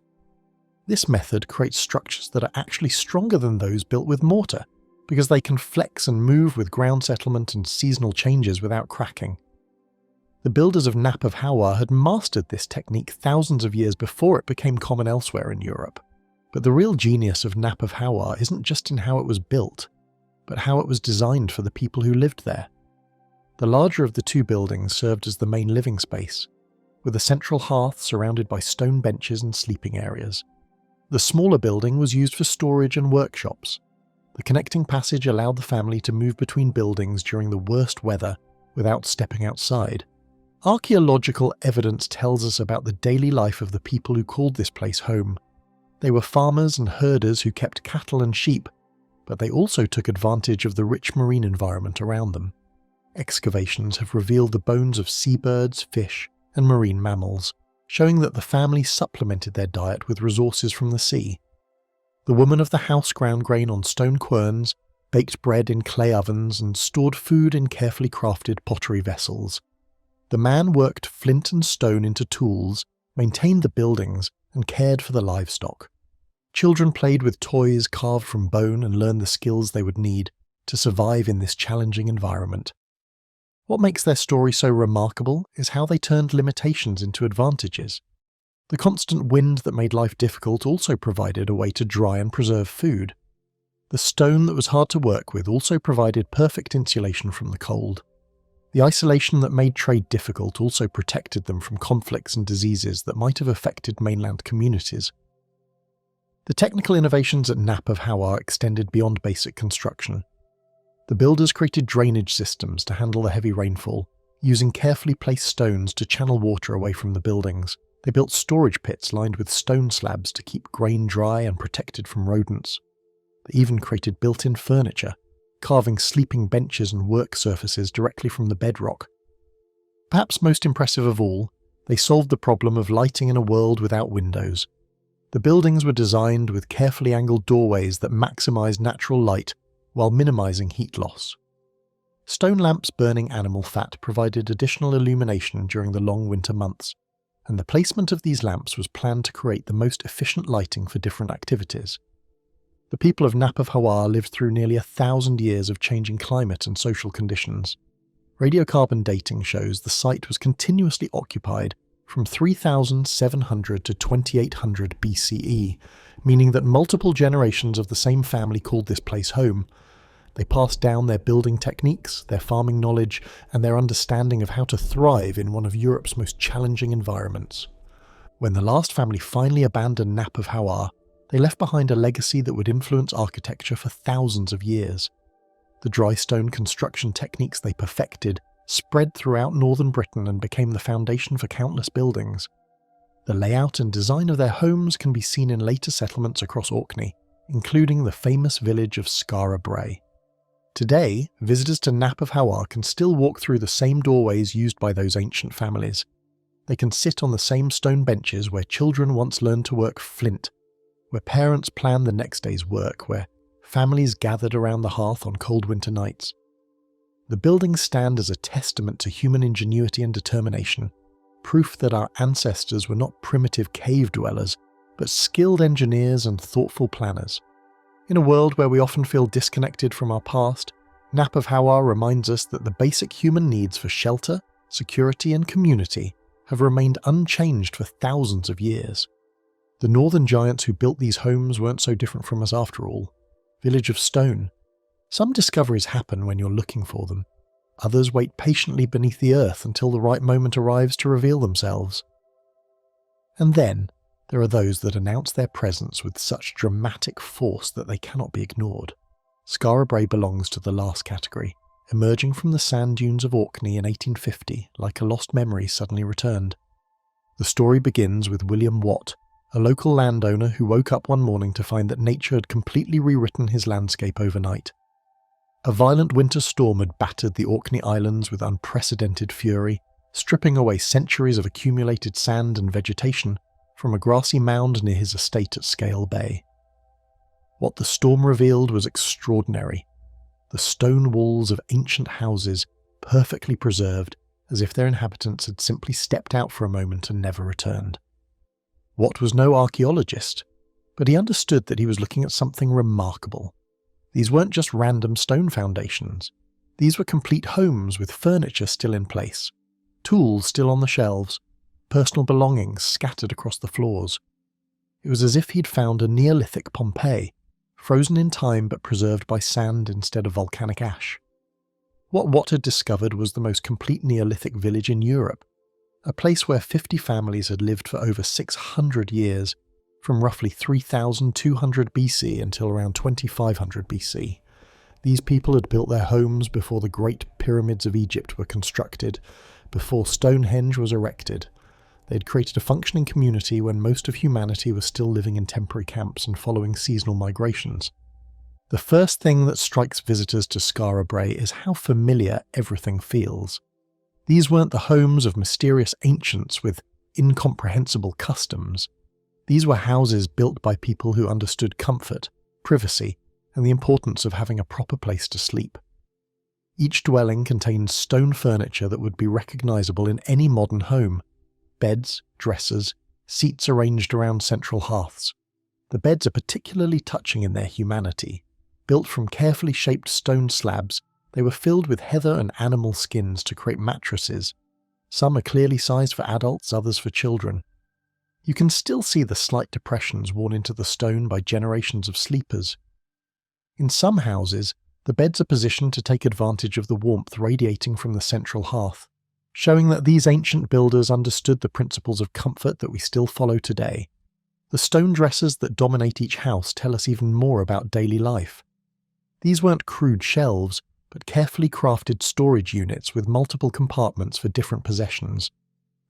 This method creates structures that are actually stronger than those built with mortar, because they can flex and move with ground settlement and seasonal changes without cracking. The builders of Nap of Hawar had mastered this technique thousands of years before it became common elsewhere in Europe. But the real genius of Nap of Hawar isn't just in how it was built, but how it was designed for the people who lived there. The larger of the 2 buildings served as the main living space, with a central hearth surrounded by stone benches and sleeping areas. The smaller building was used for storage and workshops. The connecting passage allowed the family to move between buildings during the worst weather without stepping outside. Archaeological evidence tells us about the daily life of the people who called this place home. They were farmers and herders who kept cattle and sheep, but they also took advantage of the rich marine environment around them. Excavations have revealed the bones of seabirds, fish, and marine mammals, showing that the family supplemented their diet with resources from the sea. The woman of the house ground grain on stone querns, baked bread in clay ovens, and stored food in carefully crafted pottery vessels. The man worked flint and stone into tools, maintained the buildings, and cared for the livestock. Children played with toys carved from bone and learned the skills they would need to survive in this challenging environment. What makes their story so remarkable is how they turned limitations into advantages. The constant wind that made life difficult also provided a way to dry and preserve food. The stone that was hard to work with also provided perfect insulation from the cold. The isolation that made trade difficult also protected them from conflicts and diseases that might have affected mainland communities. The technical innovations at Nap of Hawar extended beyond basic construction. The builders created drainage systems to handle the heavy rainfall, using carefully placed stones to channel water away from the buildings. They built storage pits lined with stone slabs to keep grain dry and protected from rodents. They even created built-in furniture, carving sleeping benches and work surfaces directly from the bedrock. Perhaps most impressive of all, they solved the problem of lighting in a world without windows. The buildings were designed with carefully angled doorways that maximized natural light while minimizing heat loss. Stone lamps burning animal fat provided additional illumination during the long winter months, and the placement of these lamps was planned to create the most efficient lighting for different activities. The people of Nap of Hawar lived through nearly 1,000 years of changing climate and social conditions. Radiocarbon dating shows the site was continuously occupied from 3,700 to 2,800 BCE, meaning that multiple generations of the same family called this place home. They passed down their building techniques, their farming knowledge, and their understanding of how to thrive in one of Europe's most challenging environments. When the last family finally abandoned Nap of Hawar, they left behind a legacy that would influence architecture for thousands of years. The dry stone construction techniques they perfected spread throughout northern Britain and became the foundation for countless buildings. The layout and design of their homes can be seen in later settlements across Orkney, including the famous village of Sahara. Today, visitors to Nap of Hawar can still walk through the same doorways used by those ancient families. They can sit on the same stone benches where children once learned to work flint, where parents planned the next day's work, where families gathered around the hearth on cold winter nights. The buildings stand as a testament to human ingenuity and determination, proof that our ancestors were not primitive cave dwellers, but skilled engineers and thoughtful planners. In a world where we often feel disconnected from our past, Nap of Hawar reminds us that the basic human needs for shelter, security and community have remained unchanged for thousands of years. The northern giants who built these homes weren't so different from us after all. Village of stone. Some discoveries happen when you're looking for them. Others wait patiently beneath the earth until the right moment arrives to reveal themselves. And then, there are those that announce their presence with such dramatic force that they cannot be ignored. Skara Brae belongs to the last category, emerging from the sand dunes of Orkney in 1850 like a lost memory suddenly returned. The story begins with William Watt, a local landowner who woke up one morning to find that nature had completely rewritten his landscape overnight. A violent winter storm had battered the Orkney Islands with unprecedented fury, stripping away centuries of accumulated sand and vegetation from a grassy mound near his estate at Scale Bay. What the storm revealed was extraordinary. The stone walls of ancient houses, perfectly preserved, as if their inhabitants had simply stepped out for a moment and never returned. Watt was no archaeologist, but he understood that he was looking at something remarkable. These weren't just random stone foundations. These were complete homes with furniture still in place, tools still on the shelves, personal belongings scattered across the floors. It was as if he'd found a Neolithic Pompeii, frozen in time but preserved by sand instead of volcanic ash. What Watt had discovered was the most complete Neolithic village in Europe, a place where 50 families had lived for over 600 years, from roughly 3200 BC until around 2500 BC. These people had built their homes before the Great Pyramids of Egypt were constructed, before Stonehenge was erected. They had created a functioning community when most of humanity was still living in temporary camps and following seasonal migrations. The first thing that strikes visitors to Skara Brae is how familiar everything feels. These weren't the homes of mysterious ancients with incomprehensible customs. These were houses built by people who understood comfort, privacy, and the importance of having a proper place to sleep. Each dwelling contained stone furniture that would be recognizable in any modern home. Beds, dressers, seats arranged around central hearths. The beds are particularly touching in their humanity. Built from carefully shaped stone slabs, they were filled with heather and animal skins to create mattresses. Some are clearly sized for adults, others for children. You can still see the slight depressions worn into the stone by generations of sleepers. In some houses, the beds are positioned to take advantage of the warmth radiating from the central hearth, showing that these ancient builders understood the principles of comfort that we still follow today. The stone dressers that dominate each house tell us even more about daily life. These weren't crude shelves, but carefully crafted storage units with multiple compartments for different possessions.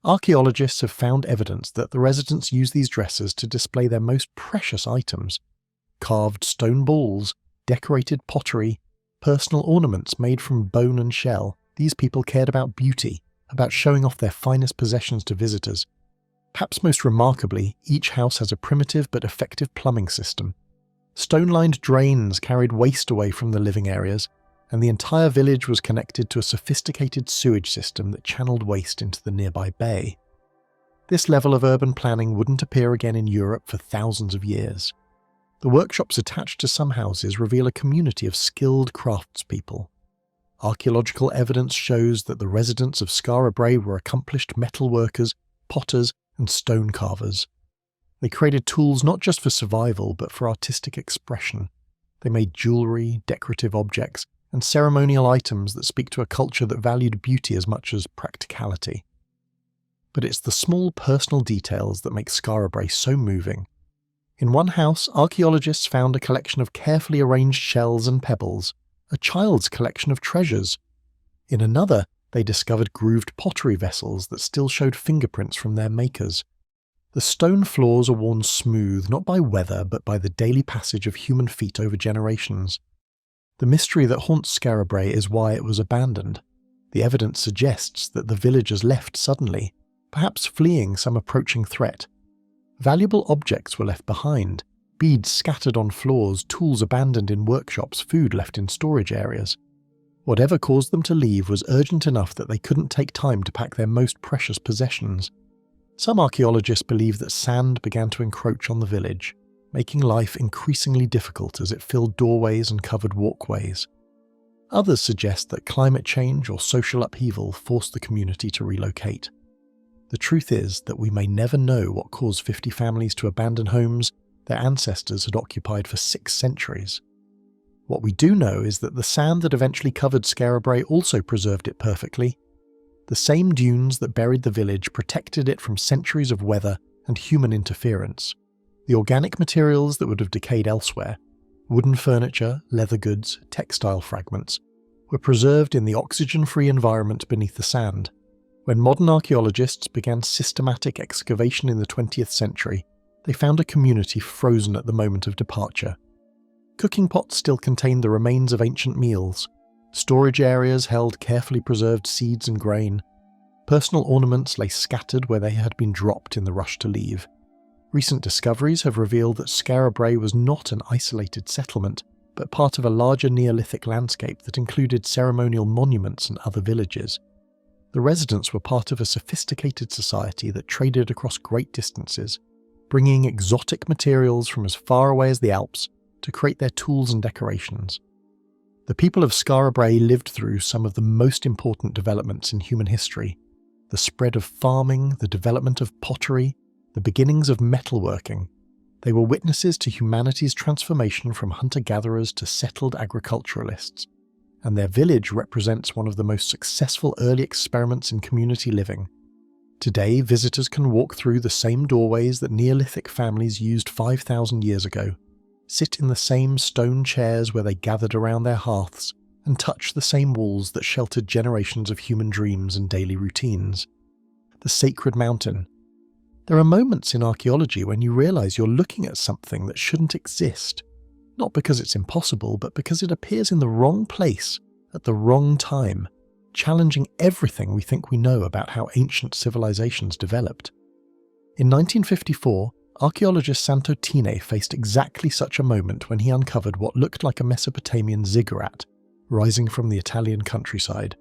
Archaeologists have found evidence that the residents used these dressers to display their most precious items: carved stone balls, decorated pottery, personal ornaments made from bone and shell. These people cared about beauty, about showing off their finest possessions to visitors. Perhaps most remarkably, each house has a primitive but effective plumbing system. Stone-lined drains carried waste away from the living areas, and the entire village was connected to a sophisticated sewage system that channeled waste into the nearby bay. This level of urban planning wouldn't appear again in Europe for thousands of years. The workshops attached to some houses reveal a community of skilled craftspeople. Archaeological evidence shows that the residents of Skara Brae were accomplished metal workers, potters, and stone carvers. They created tools not just for survival, but for artistic expression. They made jewellery, decorative objects, and ceremonial items that speak to a culture that valued beauty as much as practicality. But it's the small personal details that make Skara Brae so moving. In one house, archaeologists found a collection of carefully arranged shells and pebbles, a child's collection of treasures. In another, they discovered grooved pottery vessels that still showed fingerprints from their makers. The stone floors are worn smooth not by weather but by the daily passage of human feet over generations. The mystery that haunts Skara Brae is why it was abandoned. The evidence suggests that the villagers left suddenly, perhaps fleeing some approaching threat. Valuable objects were left behind, beads scattered on floors, tools abandoned in workshops, food left in storage areas. Whatever caused them to leave was urgent enough that they couldn't take time to pack their most precious possessions. Some archaeologists believe that sand began to encroach on the village, making life increasingly difficult as it filled doorways and covered walkways. Others suggest that climate change or social upheaval forced the community to relocate. The truth is that we may never know what caused 50 families to abandon homes their ancestors had occupied for 6 centuries. What we do know is that the sand that eventually covered Skara Brae also preserved it perfectly. The same dunes that buried the village protected it from centuries of weather and human interference. The organic materials that would have decayed elsewhere, wooden furniture, leather goods, textile fragments, were preserved in the oxygen-free environment beneath the sand. When modern archaeologists began systematic excavation in the 20th century, they found a community frozen at the moment of departure. Cooking pots still contained the remains of ancient meals. Storage areas held carefully preserved seeds and grain. Personal ornaments lay scattered where they had been dropped in the rush to leave. Recent discoveries have revealed that Skara Brae was not an isolated settlement, but part of a larger Neolithic landscape that included ceremonial monuments and other villages. The residents were part of a sophisticated society that traded across great distances, bringing exotic materials from as far away as the Alps to create their tools and decorations. The people of Skara Brae lived through some of the most important developments in human history: the spread of farming, the development of pottery, the beginnings of metalworking. They were witnesses to humanity's transformation from hunter-gatherers to settled agriculturalists, and their village represents one of the most successful early experiments in community living. Today, visitors can walk through the same doorways that Neolithic families used 5,000 years ago, sit in the same stone chairs where they gathered around their hearths, and touch the same walls that sheltered generations of human dreams and daily routines. The sacred mountain. There are moments in archaeology when you realise you're looking at something that shouldn't exist, not because it's impossible, but because it appears in the wrong place at the wrong time, challenging everything we think we know about how ancient civilizations developed. In 1954, archaeologist Santo Tine faced exactly such a moment when he uncovered what looked like a Mesopotamian ziggurat rising from the Italian countryside.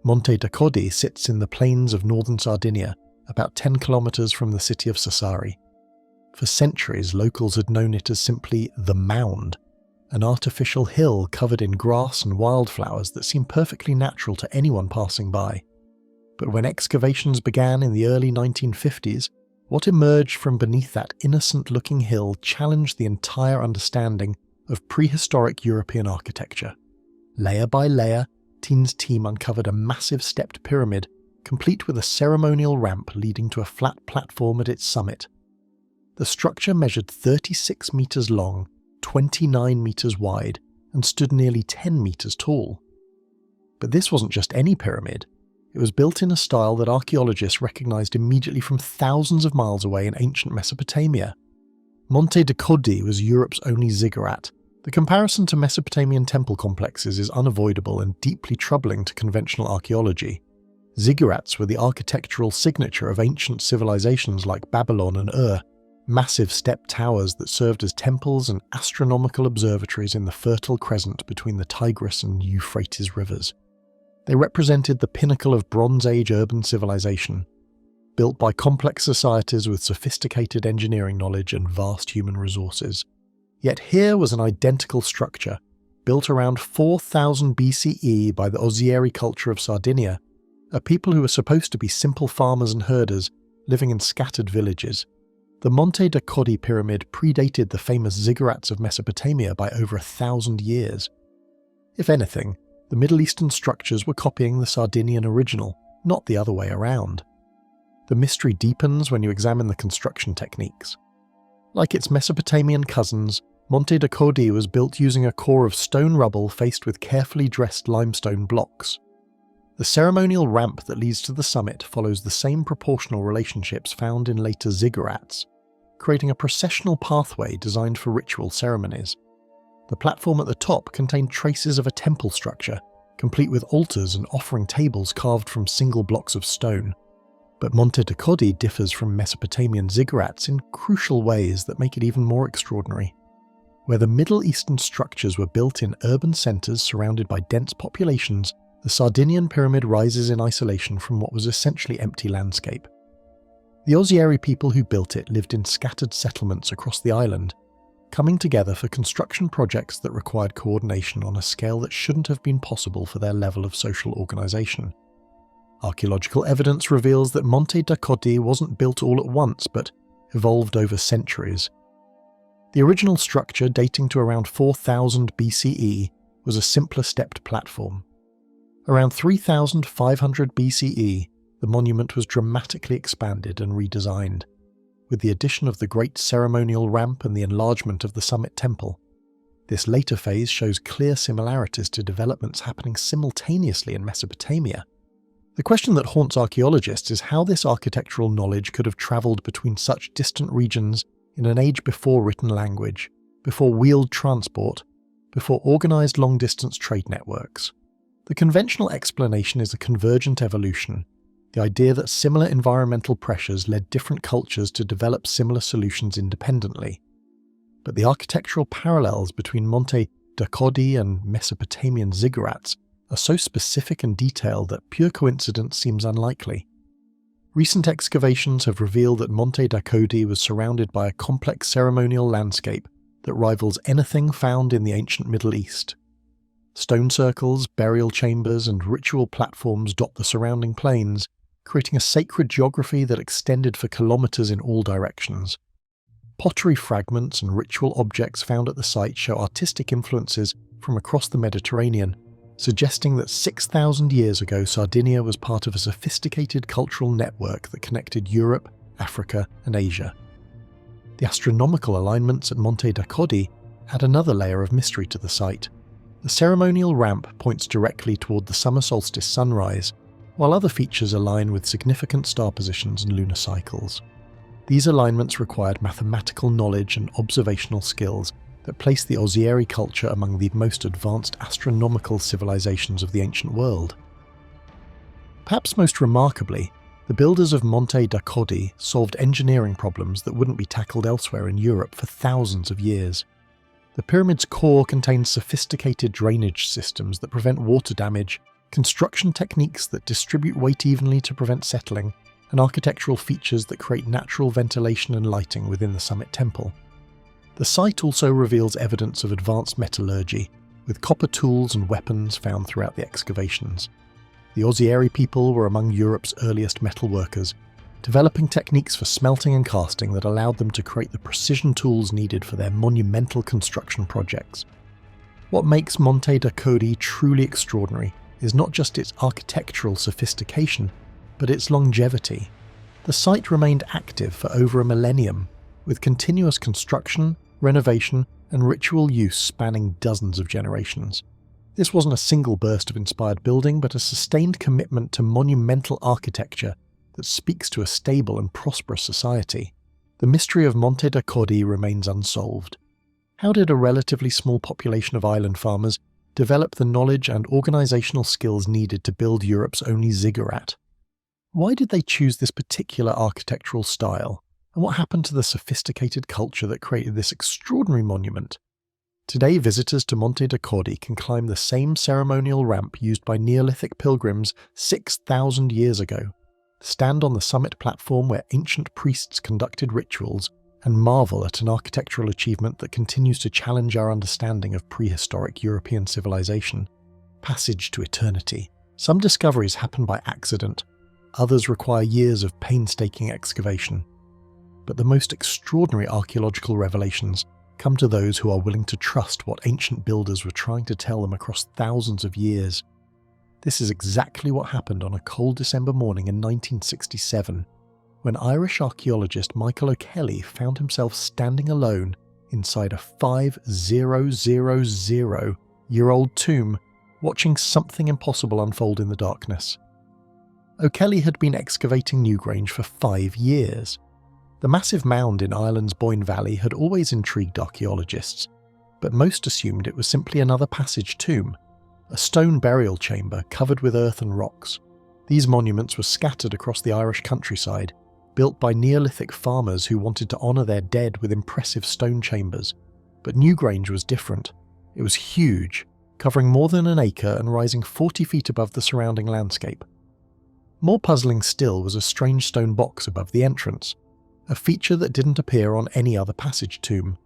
Monte da Codi sits in the plains of northern Sardinia, about 10 kilometers from the city of Sassari. For centuries, locals had known it as simply the Mound, an artificial hill covered in grass and wildflowers that seemed perfectly natural to anyone passing by. But when excavations began in the early 1950s, what emerged from beneath that innocent-looking hill challenged the entire understanding of prehistoric European architecture. Layer by layer, Tine's team uncovered a massive stepped pyramid, complete with a ceremonial ramp leading to a flat platform at its summit. The structure measured 36 meters long, 29 meters wide, and stood nearly 10 meters tall. But this wasn't just any pyramid. It was built in a style that archaeologists recognized immediately from thousands of miles away in ancient Mesopotamia. Monte da Codi was Europe's only ziggurat. The comparison to Mesopotamian temple complexes is unavoidable and deeply troubling to conventional archaeology. Ziggurats were the architectural signature of ancient civilizations like Babylon and Ur, massive step towers that served as temples and astronomical observatories in the Fertile Crescent between the Tigris and Euphrates rivers. They represented the pinnacle of Bronze Age urban civilization, built by complex societies with sophisticated engineering knowledge and vast human resources. Yet here was an identical structure, built around 4000 BCE by the Ozieri culture of Sardinia, a people who were supposed to be simple farmers and herders living in scattered villages. The Monte da Codi pyramid predated the famous ziggurats of Mesopotamia by over 1,000 years. If anything, the Middle Eastern structures were copying the Sardinian original, not the other way around. The mystery deepens when you examine the construction techniques. Like its Mesopotamian cousins, Monte da Codi was built using a core of stone rubble faced with carefully dressed limestone blocks. The ceremonial ramp that leads to the summit follows the same proportional relationships found in later ziggurats, creating a processional pathway designed for ritual ceremonies. The platform at the top contained traces of a temple structure, complete with altars and offering tables carved from single blocks of stone. But Monte da Codi differs from Mesopotamian ziggurats in crucial ways that make it even more extraordinary. Where the Middle Eastern structures were built in urban centres surrounded by dense populations, the Sardinian pyramid rises in isolation from what was essentially empty landscape. The Ozieri people who built it lived in scattered settlements across the island, coming together for construction projects that required coordination on a scale that shouldn't have been possible for their level of social organisation. Archaeological evidence reveals that Monte da Codi wasn't built all at once, but evolved over centuries. The original structure, dating to around 4000 BCE, was a simpler stepped platform. Around 3500 BCE, the monument was dramatically expanded and redesigned, with the addition of the great ceremonial ramp and the enlargement of the summit temple. This later phase shows clear similarities to developments happening simultaneously in Mesopotamia. The question that haunts archaeologists is how this architectural knowledge could have travelled between such distant regions in an age before written language, before wheeled transport, before organised long-distance trade networks. The conventional explanation is a convergent evolution, the idea that similar environmental pressures led different cultures to develop similar solutions independently. But the architectural parallels between Monte da Codi and Mesopotamian ziggurats are so specific and detailed that pure coincidence seems unlikely. Recent excavations have revealed that Monte da Codi was surrounded by a complex ceremonial landscape that rivals anything found in the ancient Middle East. Stone circles, burial chambers, and ritual platforms dot the surrounding plains, creating a sacred geography that extended for kilometres in all directions. Pottery fragments and ritual objects found at the site show artistic influences from across the Mediterranean, suggesting that 6,000 years ago Sardinia was part of a sophisticated cultural network that connected Europe, Africa, and Asia. The astronomical alignments at Monte da Codi add another layer of mystery to the site. The ceremonial ramp points directly toward the summer solstice sunrise, while other features align with significant star positions and lunar cycles. These alignments required mathematical knowledge and observational skills that place the Ozieri culture among the most advanced astronomical civilizations of the ancient world. Perhaps most remarkably, the builders of Monte da Codi solved engineering problems that wouldn't be tackled elsewhere in Europe for thousands of years. The pyramid's core contains sophisticated drainage systems that prevent water damage, construction techniques that distribute weight evenly to prevent settling, and architectural features that create natural ventilation and lighting within the summit temple. The site also reveals evidence of advanced metallurgy, with copper tools and weapons found throughout the excavations. The Ozieri people were among Europe's earliest metalworkers, developing techniques for smelting and casting that allowed them to create the precision tools needed for their monumental construction projects. What makes Monte da Codi truly extraordinary is not just its architectural sophistication, but its longevity. The site remained active for over a millennium, with continuous construction, renovation, and ritual use spanning dozens of generations. This wasn't a single burst of inspired building, but a sustained commitment to monumental architecture that speaks to a stable and prosperous society. The mystery of Monte da Codi remains unsolved. How did a relatively small population of island farmers develop the knowledge and organisational skills needed to build Europe's only ziggurat? Why did they choose this particular architectural style? And what happened to the sophisticated culture that created this extraordinary monument? Today, visitors to Monte da Codi can climb the same ceremonial ramp used by Neolithic pilgrims 6,000 years ago, stand on the summit platform where ancient priests conducted rituals, and marvel at an architectural achievement that continues to challenge our understanding of prehistoric European civilization. Passage to eternity. Some discoveries happen by accident, others require years of painstaking excavation. But the most extraordinary archaeological revelations come to those who are willing to trust what ancient builders were trying to tell them across thousands of years. This is exactly what happened on a cold December morning in 1967, when Irish archaeologist Michael O'Kelly found himself standing alone inside a 5,000-year-old tomb, watching something impossible unfold in the darkness. O'Kelly had been excavating Newgrange for 5 years. The massive mound in Ireland's Boyne Valley had always intrigued archaeologists, but most assumed it was simply another passage tomb, a stone burial chamber covered with earth and rocks. These monuments were scattered across the Irish countryside, built by Neolithic farmers who wanted to honour their dead with impressive stone chambers. But Newgrange was different. It was huge, covering more than an acre and rising 40 feet above the surrounding landscape. More puzzling still was a strange stone box above the entrance, a feature that didn't appear on any other passage tomb.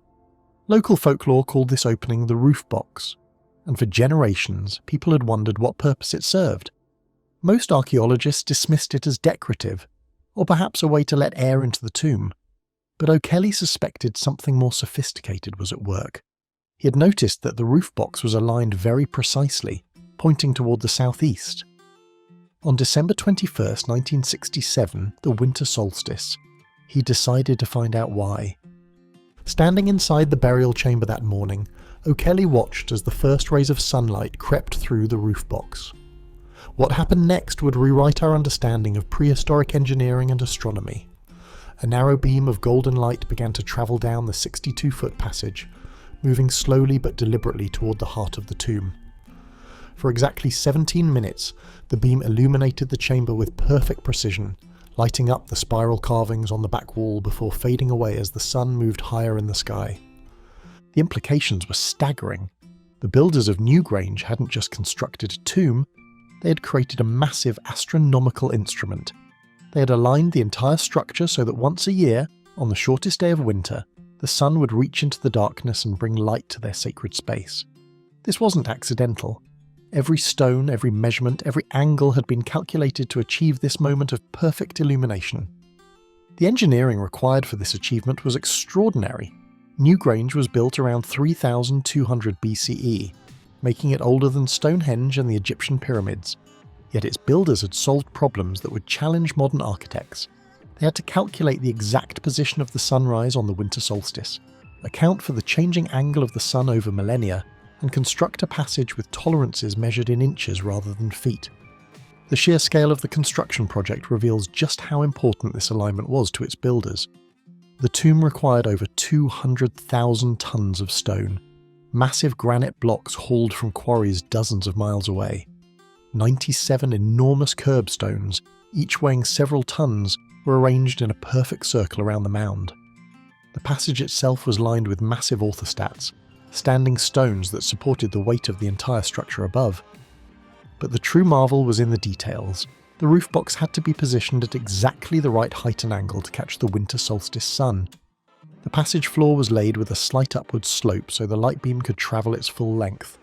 Local folklore called this opening the roof box, and for generations people had wondered what purpose it served. Most archaeologists dismissed it as decorative, or perhaps a way to let air into the tomb. But O'Kelly suspected something more sophisticated was at work. He had noticed that the roof box was aligned very precisely, pointing toward the southeast. On December 21st, 1967, the winter solstice, he decided to find out why. Standing inside the burial chamber that morning, O'Kelly watched as the first rays of sunlight crept through the roof box. What happened next would rewrite our understanding of prehistoric engineering and astronomy. A narrow beam of golden light began to travel down the 62-foot passage, moving slowly but deliberately toward the heart of the tomb. For exactly 17 minutes, the beam illuminated the chamber with perfect precision, lighting up the spiral carvings on the back wall before fading away as the sun moved higher in the sky. The implications were staggering. The builders of Newgrange hadn't just constructed a tomb, they had created a massive astronomical instrument. They had aligned the entire structure so that once a year, on the shortest day of winter, the sun would reach into the darkness and bring light to their sacred space. This wasn't accidental. Every stone, every measurement, every angle had been calculated to achieve this moment of perfect illumination. The engineering required for this achievement was extraordinary. Newgrange was built around 3200 BCE, making it older than Stonehenge and the Egyptian pyramids. Yet its builders had solved problems that would challenge modern architects. They had to calculate the exact position of the sunrise on the winter solstice, account for the changing angle of the sun over millennia, and construct a passage with tolerances measured in inches rather than feet. The sheer scale of the construction project reveals just how important this alignment was to its builders. The tomb required over 200,000 tons of stone, massive granite blocks hauled from quarries dozens of miles away. 97 enormous curbstones, each weighing several tons, were arranged in a perfect circle around the mound. The passage itself was lined with massive orthostats, standing stones that supported the weight of the entire structure above. But the true marvel was in the details. The roof box had to be positioned at exactly the right height and angle to catch the winter solstice sun. The passage floor was laid with a slight upward slope so the light beam could travel its full length.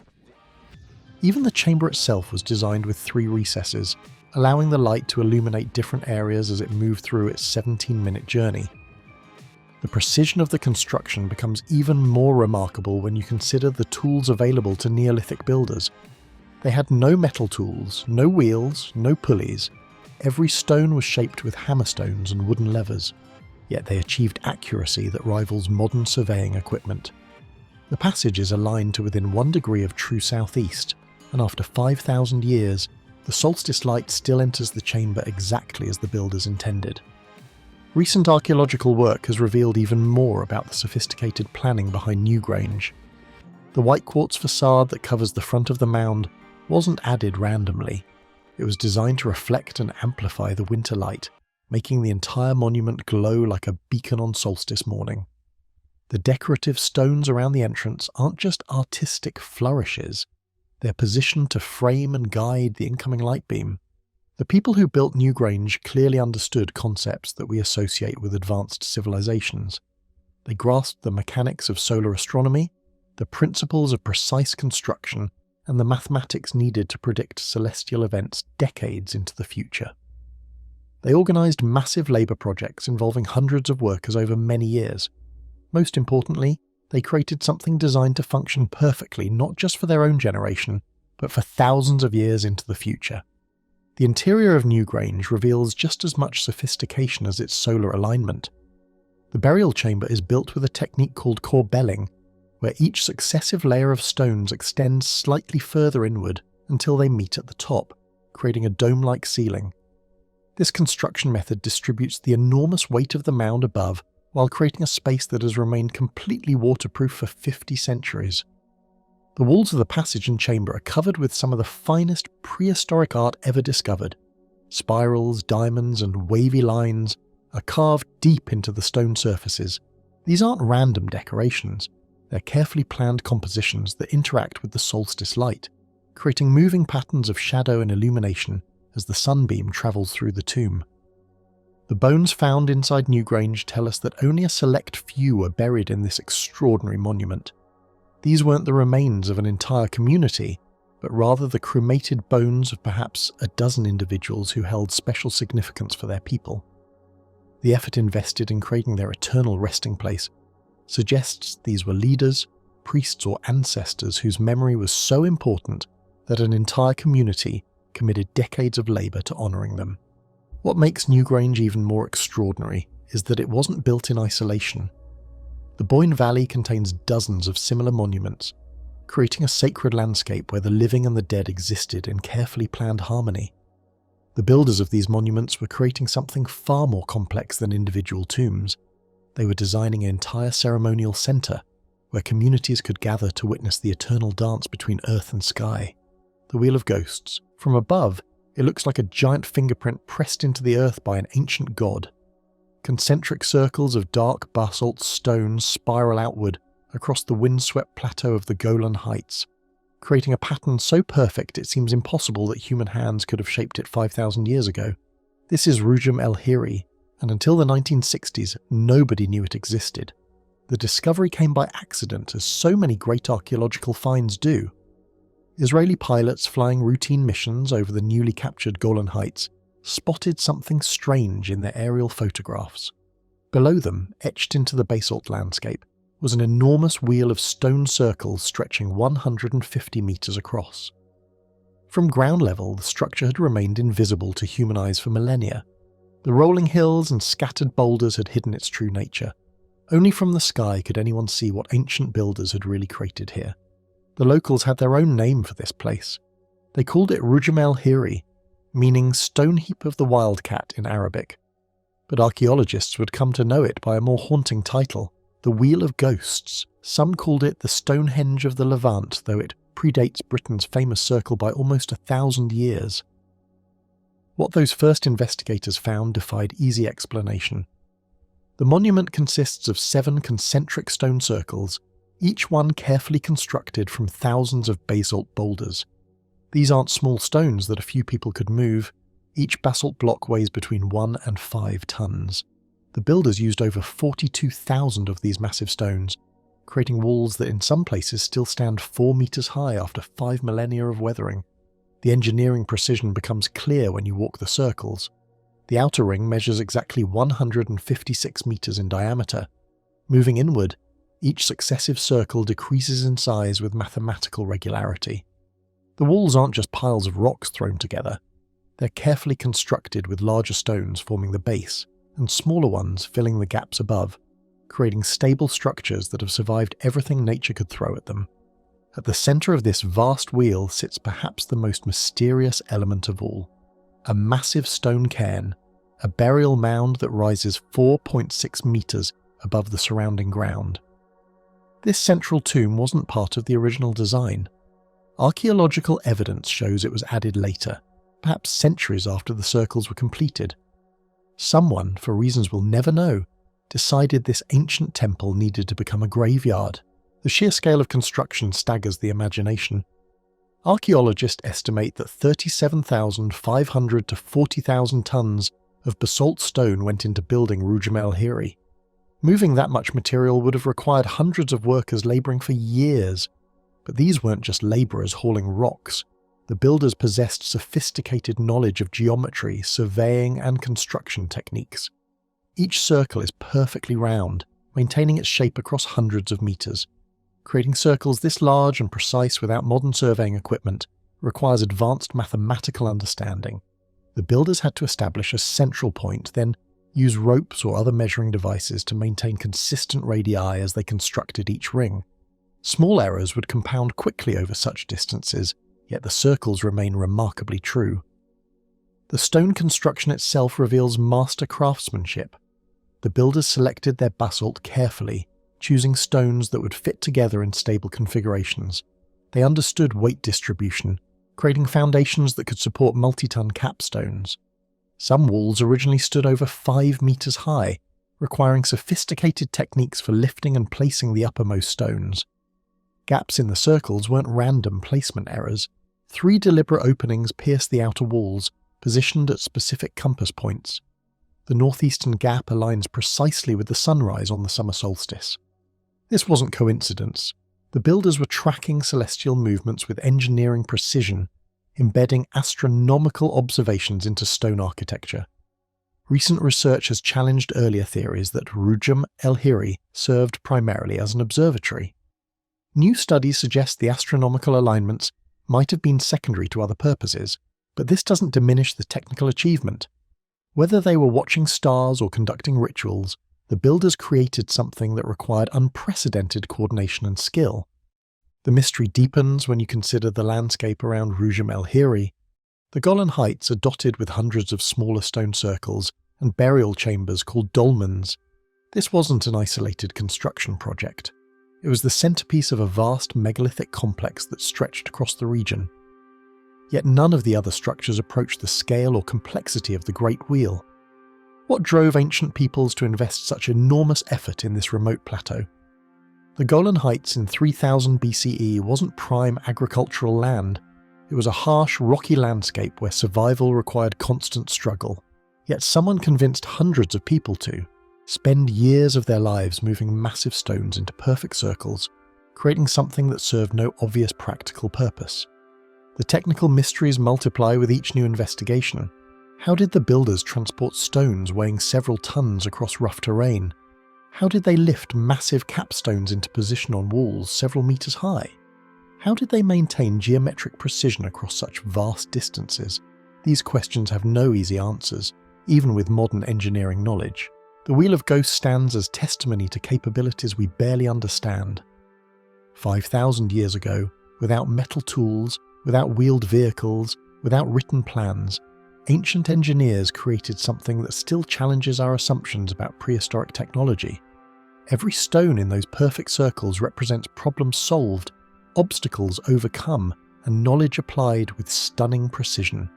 Even the chamber itself was designed with 3 recesses, allowing the light to illuminate different areas as it moved through its 17-minute journey. The precision of the construction becomes even more remarkable when you consider the tools available to Neolithic builders. They had no metal tools, no wheels, no pulleys. Every stone was shaped with hammerstones and wooden levers, yet they achieved accuracy that rivals modern surveying equipment. The passage is aligned to within 1 degree of true southeast, and after 5,000 years, the solstice light still enters the chamber exactly as the builders intended. Recent archaeological work has revealed even more about the sophisticated planning behind Newgrange. The white quartz facade that covers the front of the mound wasn't added randomly. It was designed to reflect and amplify the winter light, making the entire monument glow like a beacon on solstice morning. The decorative stones around the entrance aren't just artistic flourishes, they're positioned to frame and guide the incoming light beam. The people who built Newgrange clearly understood concepts that we associate with advanced civilizations. They grasped the mechanics of solar astronomy, the principles of precise construction, and the mathematics needed to predict celestial events decades into the future. They organized massive labor projects involving hundreds of workers over many years. Most importantly, they created something designed to function perfectly not just for their own generation, but for thousands of years into the future. The interior of Newgrange reveals just as much sophistication as its solar alignment. The burial chamber is built with a technique called corbelling, where each successive layer of stones extends slightly further inward until they meet at the top, creating a dome-like ceiling. This construction method distributes the enormous weight of the mound above while creating a space that has remained completely waterproof for 50 centuries. The walls of the passage and chamber are covered with some of the finest prehistoric art ever discovered. Spirals, diamonds, and wavy lines are carved deep into the stone surfaces. These aren't random decorations. They're carefully planned compositions that interact with the solstice light, creating moving patterns of shadow and illumination as the sunbeam travels through the tomb. The bones found inside Newgrange tell us that only a select few were buried in this extraordinary monument. These weren't the remains of an entire community, but rather the cremated bones of perhaps a dozen individuals who held special significance for their people. The effort invested in creating their eternal resting place suggests these were leaders, priests or ancestors whose memory was so important that an entire community committed decades of labour to honouring them. What makes Newgrange even more extraordinary is that it wasn't built in isolation. The Boyne Valley contains dozens of similar monuments, creating a sacred landscape where the living and the dead existed in carefully planned harmony. The builders of these monuments were creating something far more complex than individual tombs. They were designing an entire ceremonial centre where communities could gather to witness the eternal dance between earth and sky. The Wheel of Ghosts. From above, it looks like a giant fingerprint pressed into the earth by an ancient god. Concentric circles of dark basalt stone spiral outward across the windswept plateau of the Golan Heights, creating a pattern so perfect it seems impossible that human hands could have shaped it 5,000 years ago. This is Rujum El Hiri, and until the 1960s, nobody knew it existed. The discovery came by accident, as so many great archaeological finds do. Israeli pilots flying routine missions over the newly captured Golan Heights spotted something strange in their aerial photographs. Below them, etched into the basalt landscape, was an enormous wheel of stone circles stretching 150 metres across. From ground level, the structure had remained invisible to human eyes for millennia. The rolling hills and scattered boulders had hidden its true nature. Only from the sky could anyone see what ancient builders had really created here. The locals had their own name for this place. They called it Rujum El Hiri, meaning stone heap of the wildcat in Arabic. But archaeologists would come to know it by a more haunting title, the Wheel of Ghosts. Some called it the Stonehenge of the Levant, though it predates Britain's famous circle by almost 1,000 years. What those first investigators found defied easy explanation. The monument consists of 7 concentric stone circles, each one carefully constructed from thousands of basalt boulders. These aren't small stones that a few people could move. Each basalt block weighs between 1 and 5 tons. The builders used over 42,000 of these massive stones, creating walls that in some places still stand 4 metres high after 5 millennia of weathering. The engineering precision becomes clear when you walk the circles. The outer ring measures exactly 156 metres in diameter. Moving inward, each successive circle decreases in size with mathematical regularity. The walls aren't just piles of rocks thrown together. They're carefully constructed with larger stones forming the base and smaller ones filling the gaps above, creating stable structures that have survived everything nature could throw at them. At the centre of this vast wheel sits perhaps the most mysterious element of all, a massive stone cairn, a burial mound that rises 4.6 metres above the surrounding ground. This central tomb wasn't part of the original design. Archaeological evidence shows it was added later, perhaps centuries after the circles were completed. Someone, for reasons we'll never know, decided this ancient temple needed to become a graveyard. The sheer scale of construction staggers the imagination. Archaeologists estimate that 37,500 to 40,000 tons of basalt stone went into building Rujum El Hiri. Moving that much material would have required hundreds of workers labouring for years. But these weren't just labourers hauling rocks. The builders possessed sophisticated knowledge of geometry, surveying and construction techniques. Each circle is perfectly round, maintaining its shape across hundreds of metres. Creating circles this large and precise without modern surveying equipment requires advanced mathematical understanding. The builders had to establish a central point, then use ropes or other measuring devices to maintain consistent radii as they constructed each ring. Small errors would compound quickly over such distances, yet the circles remain remarkably true. The stone construction itself reveals master craftsmanship. The builders selected their basalt carefully, choosing stones that would fit together in stable configurations. They understood weight distribution, creating foundations that could support multi-ton capstones. Some walls originally stood over 5 metres high, requiring sophisticated techniques for lifting and placing the uppermost stones. Gaps in the circles weren't random placement errors. 3 deliberate openings pierced the outer walls, positioned at specific compass points. The northeastern gap aligns precisely with the sunrise on the summer solstice. This wasn't coincidence. The builders were tracking celestial movements with engineering precision, embedding astronomical observations into stone architecture. Recent research has challenged earlier theories that Rujum el-Hiri served primarily as an observatory. New studies suggest the astronomical alignments might have been secondary to other purposes, but this doesn't diminish the technical achievement. Whether they were watching stars or conducting rituals, the builders created something that required unprecedented coordination and skill. The mystery deepens when you consider the landscape around Rujum el-Hiri. The Golan Heights are dotted with hundreds of smaller stone circles and burial chambers called dolmens. This wasn't an isolated construction project. It was the centerpiece of a vast megalithic complex that stretched across the region. Yet none of the other structures approached the scale or complexity of the Great Wheel. What drove ancient peoples to invest such enormous effort in this remote plateau? The Golan Heights in 3000 BCE wasn't prime agricultural land. It was a harsh, rocky landscape where survival required constant struggle. Yet someone convinced hundreds of people to spend years of their lives moving massive stones into perfect circles, creating something that served no obvious practical purpose. The technical mysteries multiply with each new investigation. How did the builders transport stones weighing several tons across rough terrain? How did they lift massive capstones into position on walls several meters high? How did they maintain geometric precision across such vast distances? These questions have no easy answers, even with modern engineering knowledge. The Wheel of Ghosts stands as testimony to capabilities we barely understand. 5,000 years ago, without metal tools, without wheeled vehicles, without written plans, ancient engineers created something that still challenges our assumptions about prehistoric technology. Every stone in those perfect circles represents problems solved, obstacles overcome, and knowledge applied with stunning precision.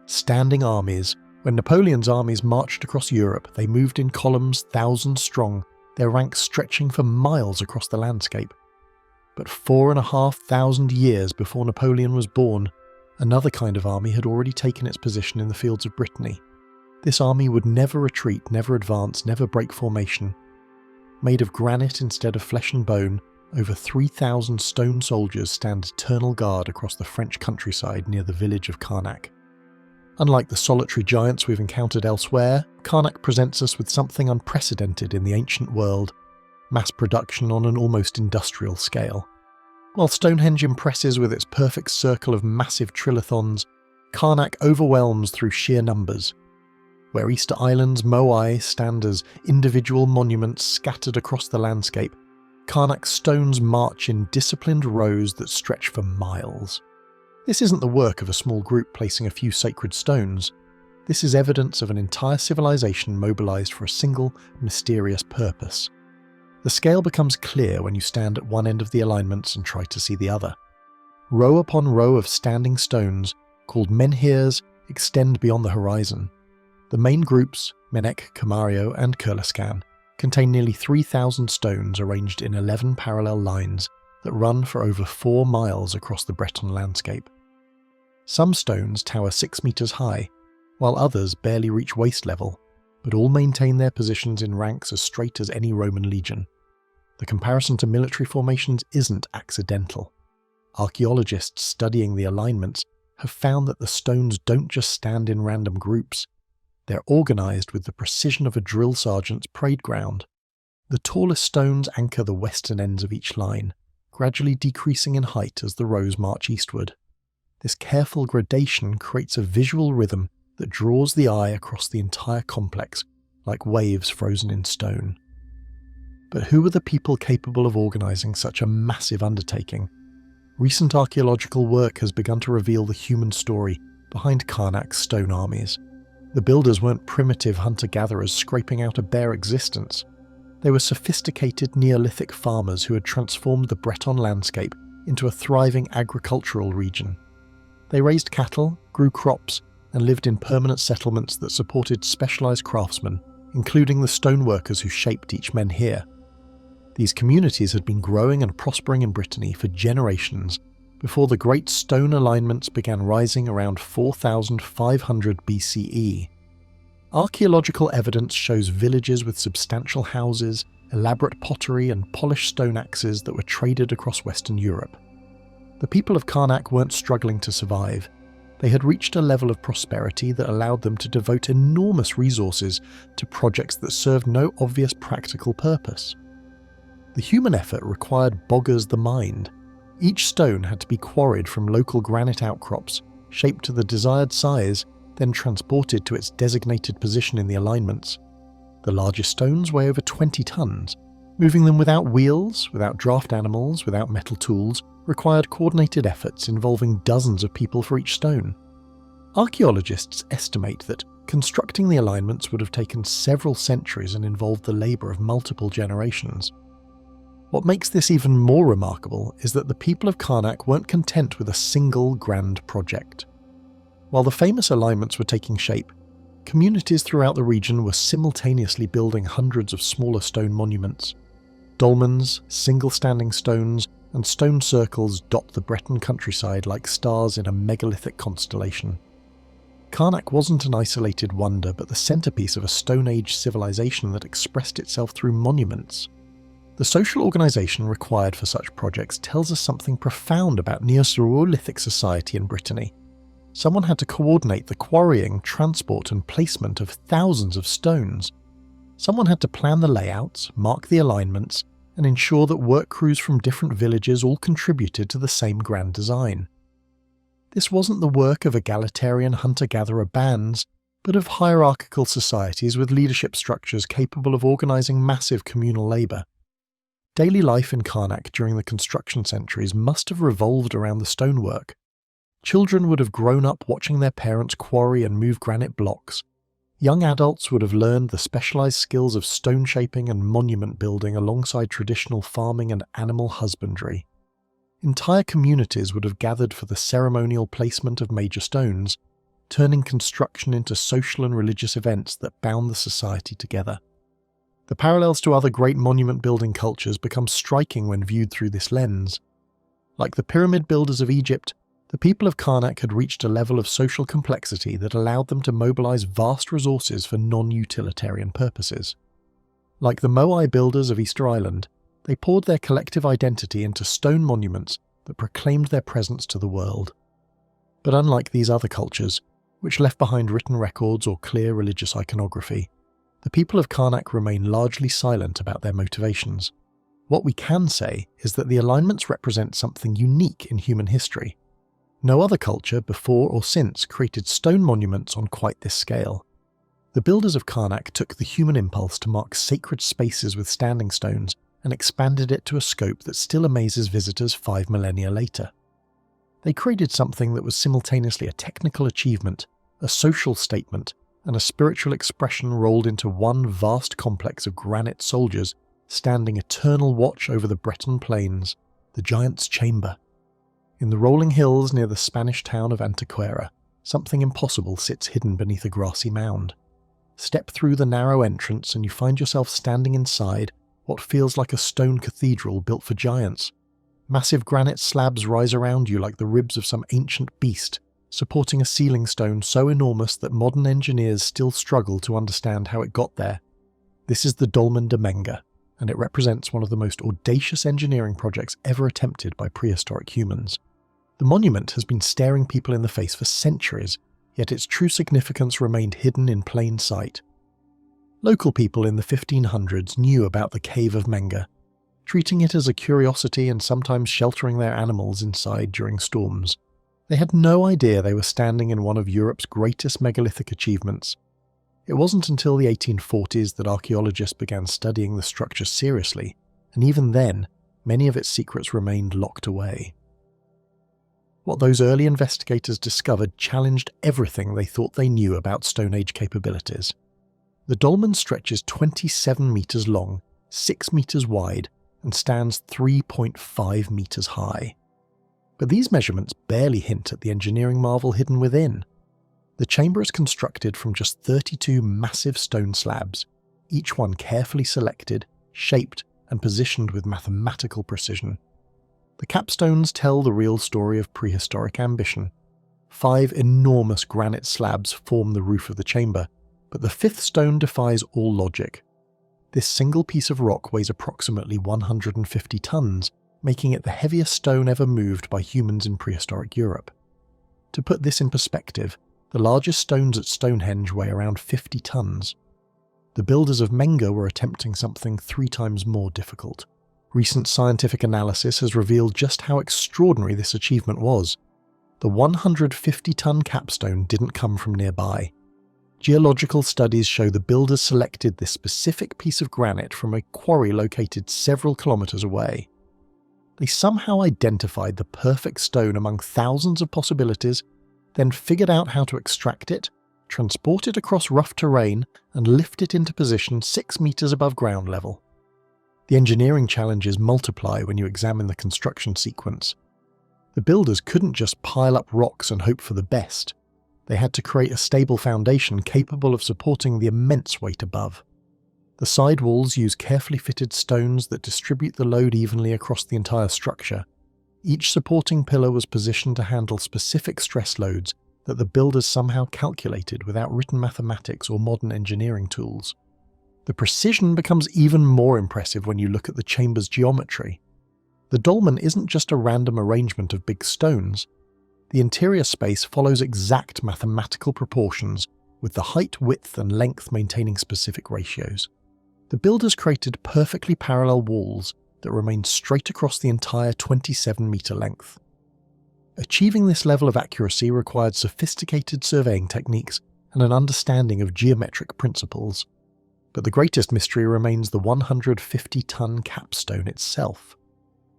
Standing armies. When Napoleon's armies marched across Europe, they moved in columns thousands strong, their ranks stretching for miles across the landscape. But 4,500 years before Napoleon was born, another kind of army had already taken its position in the fields of Brittany. This army would never retreat, never advance, never break formation. Made of granite instead of flesh and bone, over 3,000 stone soldiers stand eternal guard across the French countryside near the village of Karnak. Unlike the solitary giants we've encountered elsewhere, Karnak presents us with something unprecedented in the ancient world: mass production on an almost industrial scale. While Stonehenge impresses with its perfect circle of massive trilithons, Karnak overwhelms through sheer numbers. Where Easter Island's moai stand as individual monuments scattered across the landscape, Karnak's stones march in disciplined rows that stretch for miles. This isn't the work of a small group placing a few sacred stones. This is evidence of an entire civilization mobilized for a single, mysterious purpose. The scale becomes clear when you stand at one end of the alignments and try to see the other. Row upon row of standing stones, called menhirs, extend beyond the horizon. The main groups, Menek, Kamario, and Kurlaskan, contain nearly 3,000 stones arranged in 11 parallel lines that run for over 4 miles across the Breton landscape. Some stones tower 6 meters high, while others barely reach waist level, but all maintain their positions in ranks as straight as any Roman legion. The comparison to military formations isn't accidental. Archaeologists studying the alignments have found that the stones don't just stand in random groups. They're organized with the precision of a drill sergeant's parade ground. The tallest stones anchor the western ends of each line, gradually decreasing in height as the rows march eastward. This careful gradation creates a visual rhythm that draws the eye across the entire complex, like waves frozen in stone. But who are the people capable of organizing such a massive undertaking? Recent archaeological work has begun to reveal the human story behind Karnak's stone armies. The builders weren't primitive hunter-gatherers scraping out a bare existence. They were sophisticated Neolithic farmers who had transformed the Breton landscape into a thriving agricultural region. They raised cattle, grew crops, and lived in permanent settlements that supported specialized craftsmen including the stoneworkers who shaped each menhir. These communities had been growing and prospering in Brittany for generations before the great stone alignments began rising around 4500 BCE. Archaeological evidence shows villages with substantial houses, elaborate pottery and polished stone axes that were traded across Western Europe. The people of Karnak weren't struggling to survive. They had reached a level of prosperity that allowed them to devote enormous resources to projects that served no obvious practical purpose. The human effort required boggers the mind. Each stone had to be quarried from local granite outcrops, shaped to the desired size, then transported to its designated position in the alignments. The largest stones weigh over 20 tons. Moving them without wheels, without draft animals, without metal tools, required coordinated efforts involving dozens of people for each stone. Archaeologists estimate that constructing the alignments would have taken several centuries and involved the labour of multiple generations. What makes this even more remarkable is that the people of Karnak weren't content with a single grand project. While the famous alignments were taking shape, communities throughout the region were simultaneously building hundreds of smaller stone monuments. Dolmens, single-standing stones, and stone circles dot the Breton countryside like stars in a megalithic constellation. Karnak wasn't an isolated wonder, but the centerpiece of a Stone Age civilization that expressed itself through monuments. The social organization required for such projects tells us something profound about Neolithic society in Brittany. Someone had to coordinate the quarrying, transport and placement of thousands of stones. Someone had to plan the layouts, mark the alignments, and ensure that work crews from different villages all contributed to the same grand design. This wasn't the work of egalitarian hunter-gatherer bands, but of hierarchical societies with leadership structures capable of organising massive communal labour. Daily life in Karnak during the construction centuries must have revolved around the stonework. Children would have grown up watching their parents quarry and move granite blocks. Young adults would have learned the specialised skills of stone shaping and monument building alongside traditional farming and animal husbandry. Entire communities would have gathered for the ceremonial placement of major stones, turning construction into social and religious events that bound the society together. The parallels to other great monument-building cultures become striking when viewed through this lens. Like the pyramid builders of Egypt, the people of Karnak had reached a level of social complexity that allowed them to mobilise vast resources for non-utilitarian purposes. Like the Moai builders of Easter Island, they poured their collective identity into stone monuments that proclaimed their presence to the world. But unlike these other cultures, which left behind written records or clear religious iconography, the people of Karnak remain largely silent about their motivations. What we can say is that the alignments represent something unique in human history. No other culture before or since created stone monuments on quite this scale. The builders of Karnak took the human impulse to mark sacred spaces with standing stones and expanded it to a scope that still amazes visitors 5 millennia later. They created something that was simultaneously a technical achievement, a social statement, and a spiritual expression rolled into one vast complex of granite soldiers standing eternal watch over the Breton plains, the Giant's Chamber. In the rolling hills near the Spanish town of Antequera, something impossible sits hidden beneath a grassy mound. Step through the narrow entrance and you find yourself standing inside what feels like a stone cathedral built for giants. Massive granite slabs rise around you like the ribs of some ancient beast, supporting a ceiling stone so enormous that modern engineers still struggle to understand how it got there. This is the Dolmen de Menga, and it represents one of the most audacious engineering projects ever attempted by prehistoric humans. The monument has been staring people in the face for centuries, yet its true significance remained hidden in plain sight. Local people in the 1500s knew about the Cave of Menga, treating it as a curiosity and sometimes sheltering their animals inside during storms. They had no idea they were standing in one of Europe's greatest megalithic achievements. It wasn't until the 1840s that archaeologists began studying the structure seriously, and even then, many of its secrets remained locked away. What those early investigators discovered challenged everything they thought they knew about Stone Age capabilities. The dolmen stretches 27 metres long, 6 metres wide, and stands 3.5 metres high. But these measurements barely hint at the engineering marvel hidden within. The chamber is constructed from just 32 massive stone slabs, each one carefully selected, shaped, and positioned with mathematical precision. The capstones tell the real story of prehistoric ambition. 5 enormous granite slabs form the roof of the chamber, but the 5th stone defies all logic. This single piece of rock weighs approximately 150 tons, making it the heaviest stone ever moved by humans in prehistoric Europe. To put this in perspective, the largest stones at Stonehenge weigh around 50 tons. The builders of Menga were attempting something 3 times more difficult. Recent scientific analysis has revealed just how extraordinary this achievement was. The 150-ton capstone didn't come from nearby. Geological studies show the builders selected this specific piece of granite from a quarry located several kilometers away. They somehow identified the perfect stone among thousands of possibilities, then figured out how to extract it, transport it across rough terrain, and lift it into position 6 meters above ground level. The engineering challenges multiply when you examine the construction sequence. The builders couldn't just pile up rocks and hope for the best. They had to create a stable foundation capable of supporting the immense weight above. The side walls use carefully fitted stones that distribute the load evenly across the entire structure. Each supporting pillar was positioned to handle specific stress loads that the builders somehow calculated without written mathematics or modern engineering tools. The precision becomes even more impressive when you look at the chamber's geometry. The dolmen isn't just a random arrangement of big stones. The interior space follows exact mathematical proportions, with the height, width, and length maintaining specific ratios. The builders created perfectly parallel walls that remained straight across the entire 27-meter length. Achieving this level of accuracy required sophisticated surveying techniques and an understanding of geometric principles. But the greatest mystery remains the 150-ton capstone itself.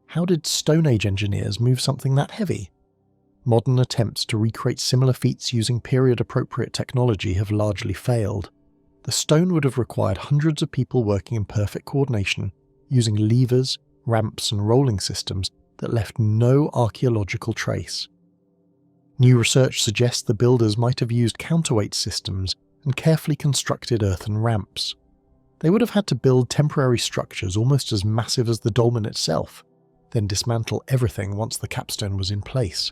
How did Stone Age engineers move something that heavy? Modern attempts to recreate similar feats using period-appropriate technology have largely failed. The stone would have required hundreds of people working in perfect coordination, using levers, ramps, and rolling systems that left no archaeological trace. New research suggests the builders might have used counterweight systems and carefully constructed earthen ramps. They would have had to build temporary structures almost as massive as the dolmen itself, then dismantle everything once the capstone was in place.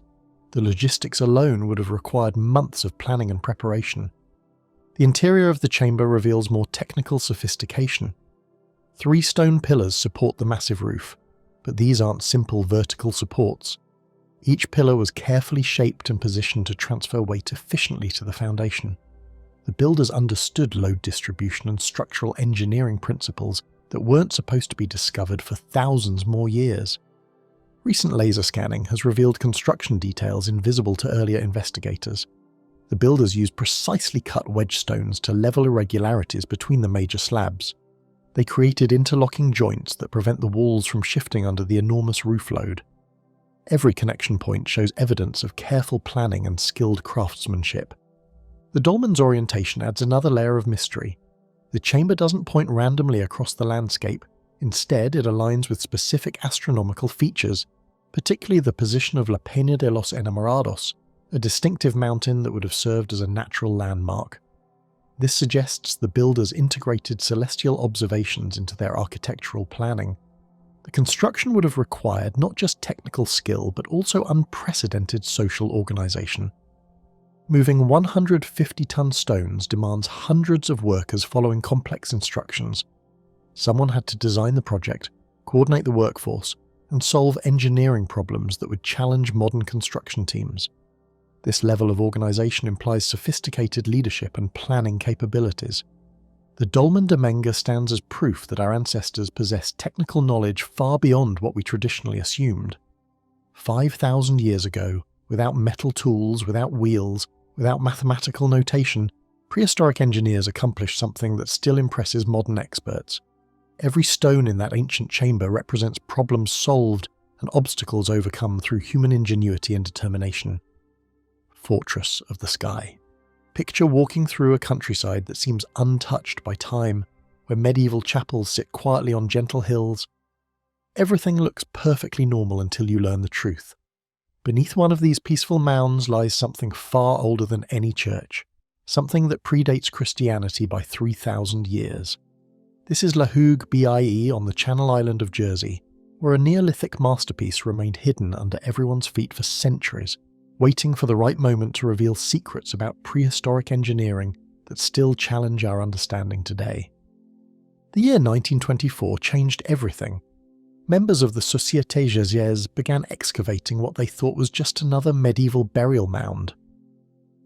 The logistics alone would have required months of planning and preparation. The interior of the chamber reveals more technical sophistication. 3 stone pillars support the massive roof, but these aren't simple vertical supports. Each pillar was carefully shaped and positioned to transfer weight efficiently to the foundation. The builders understood load distribution and structural engineering principles that weren't supposed to be discovered for thousands more years. Recent laser scanning has revealed construction details invisible to earlier investigators. The builders used precisely cut wedge stones to level irregularities between the major slabs. They created interlocking joints that prevent the walls from shifting under the enormous roof load. Every connection point shows evidence of careful planning and skilled craftsmanship. The dolmen's orientation adds another layer of mystery. The chamber doesn't point randomly across the landscape. Instead, it aligns with specific astronomical features, particularly the position of La Peña de los Enamorados, a distinctive mountain that would have served as a natural landmark. This suggests the builders integrated celestial observations into their architectural planning. The construction would have required not just technical skill, but also unprecedented social organization. Moving 150-ton stones demands hundreds of workers following complex instructions. Someone had to design the project, coordinate the workforce, and solve engineering problems that would challenge modern construction teams. This level of organization implies sophisticated leadership and planning capabilities. The Dolmen de Menga stands as proof that our ancestors possessed technical knowledge far beyond what we traditionally assumed. 5,000 years ago, without metal tools, without wheels, without mathematical notation, prehistoric engineers accomplished something that still impresses modern experts. Every stone in that ancient chamber represents problems solved and obstacles overcome through human ingenuity and determination. Fortress of the Sky. Picture walking through a countryside that seems untouched by time, where medieval chapels sit quietly on gentle hills. Everything looks perfectly normal until you learn the truth. Beneath one of these peaceful mounds lies something far older than any church, something that predates Christianity by 3,000 years. This is Lahug Bie on the Channel Island of Jersey, where a Neolithic masterpiece remained hidden under everyone's feet for centuries, waiting for the right moment to reveal secrets about prehistoric engineering that still challenge our understanding today. The year 1924 changed everything. Members of the Société Géziaise began excavating what they thought was just another medieval burial mound.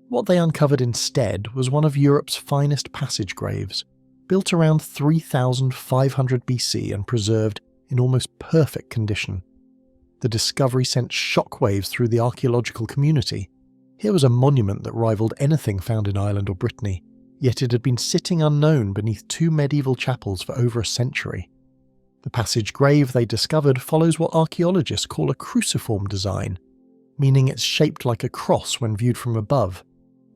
What they uncovered instead was one of Europe's finest passage graves, built around 3500 BC and preserved in almost perfect condition. The discovery sent shockwaves through the archaeological community. Here was a monument that rivaled anything found in Ireland or Brittany, yet it had been sitting unknown beneath two medieval chapels for over a century. The passage grave they discovered follows what archaeologists call a cruciform design, meaning it's shaped like a cross when viewed from above.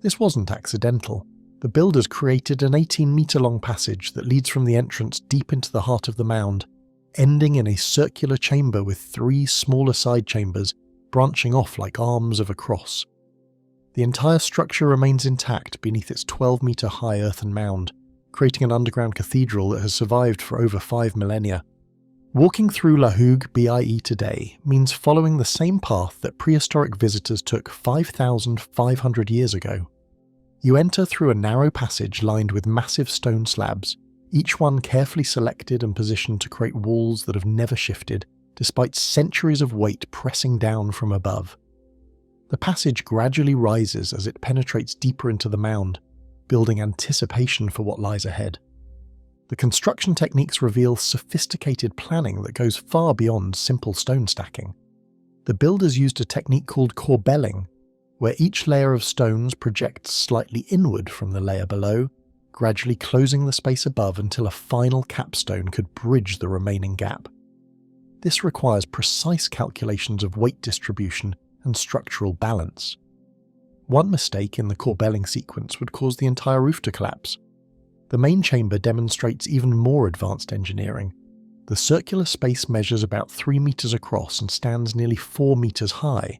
This wasn't accidental. The builders created an 18-metre-long passage that leads from the entrance deep into the heart of the mound, ending in a circular chamber with three smaller side chambers branching off like arms of a cross. The entire structure remains intact beneath its 12-metre-high earthen mound, creating an underground cathedral that has survived for over 5 millennia. Walking through Lahug Bie today means following the same path that prehistoric visitors took 5,500 years ago. You enter through a narrow passage lined with massive stone slabs, each one carefully selected and positioned to create walls that have never shifted, despite centuries of weight pressing down from above. The passage gradually rises as it penetrates deeper into the mound, building anticipation for what lies ahead. The construction techniques reveal sophisticated planning that goes far beyond simple stone stacking. The builders used a technique called corbelling, where each layer of stones projects slightly inward from the layer below, gradually closing the space above until a final capstone could bridge the remaining gap. This requires precise calculations of weight distribution and structural balance. One mistake in the corbelling sequence would cause the entire roof to collapse. The main chamber demonstrates even more advanced engineering. The circular space measures about 3 meters across and stands nearly 4 meters high.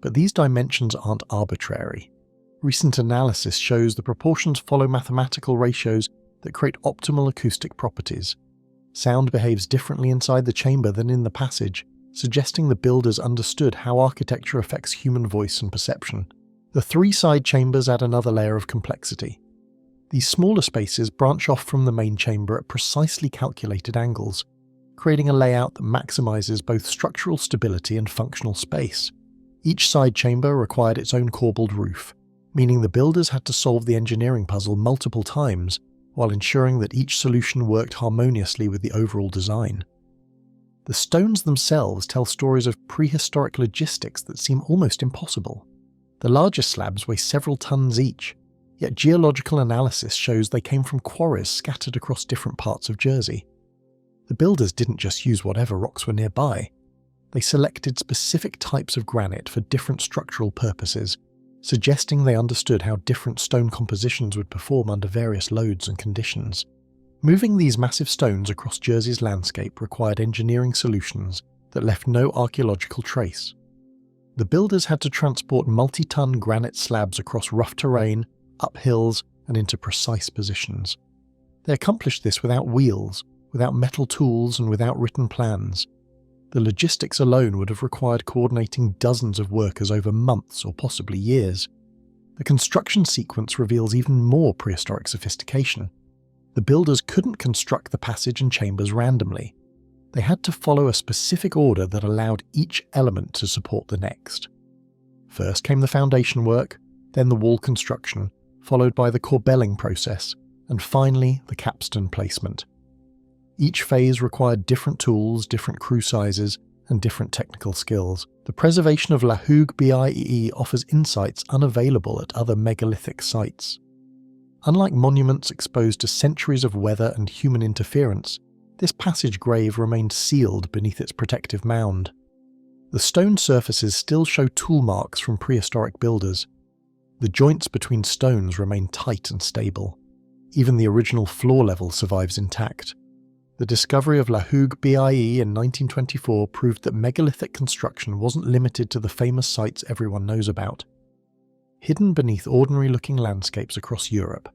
But these dimensions aren't arbitrary. Recent analysis shows the proportions follow mathematical ratios that create optimal acoustic properties. Sound behaves differently inside the chamber than in the passage, suggesting the builders understood how architecture affects human voice and perception. The three side chambers add another layer of complexity. These smaller spaces branch off from the main chamber at precisely calculated angles, creating a layout that maximizes both structural stability and functional space. Each side chamber required its own corbelled roof, meaning the builders had to solve the engineering puzzle multiple times while ensuring that each solution worked harmoniously with the overall design. The stones themselves tell stories of prehistoric logistics that seem almost impossible. The largest slabs weigh several tons each, yet geological analysis shows they came from quarries scattered across different parts of Jersey. The builders didn't just use whatever rocks were nearby. They selected specific types of granite for different structural purposes, suggesting they understood how different stone compositions would perform under various loads and conditions. Moving these massive stones across Jersey's landscape required engineering solutions that left no archaeological trace. The builders had to transport multi-ton granite slabs across rough terrain, up hills, and into precise positions. They accomplished this without wheels, without metal tools, and without written plans. The logistics alone would have required coordinating dozens of workers over months or possibly years. The construction sequence reveals even more prehistoric sophistication. The builders couldn't construct the passage and chambers randomly. They had to follow a specific order that allowed each element to support the next. First came the foundation work, then the wall construction, followed by the corbelling process, and finally the capstone placement. Each phase required different tools, different crew sizes, and different technical skills. The preservation of Lahug Bie offers insights unavailable at other megalithic sites. Unlike monuments exposed to centuries of weather and human interference, this passage grave remained sealed beneath its protective mound. The stone surfaces still show tool marks from prehistoric builders. The joints between stones remain tight and stable. Even the original floor level survives intact. The discovery of Lahug Bie in 1924 proved that megalithic construction wasn't limited to the famous sites everyone knows about. Hidden beneath ordinary-looking landscapes across Europe,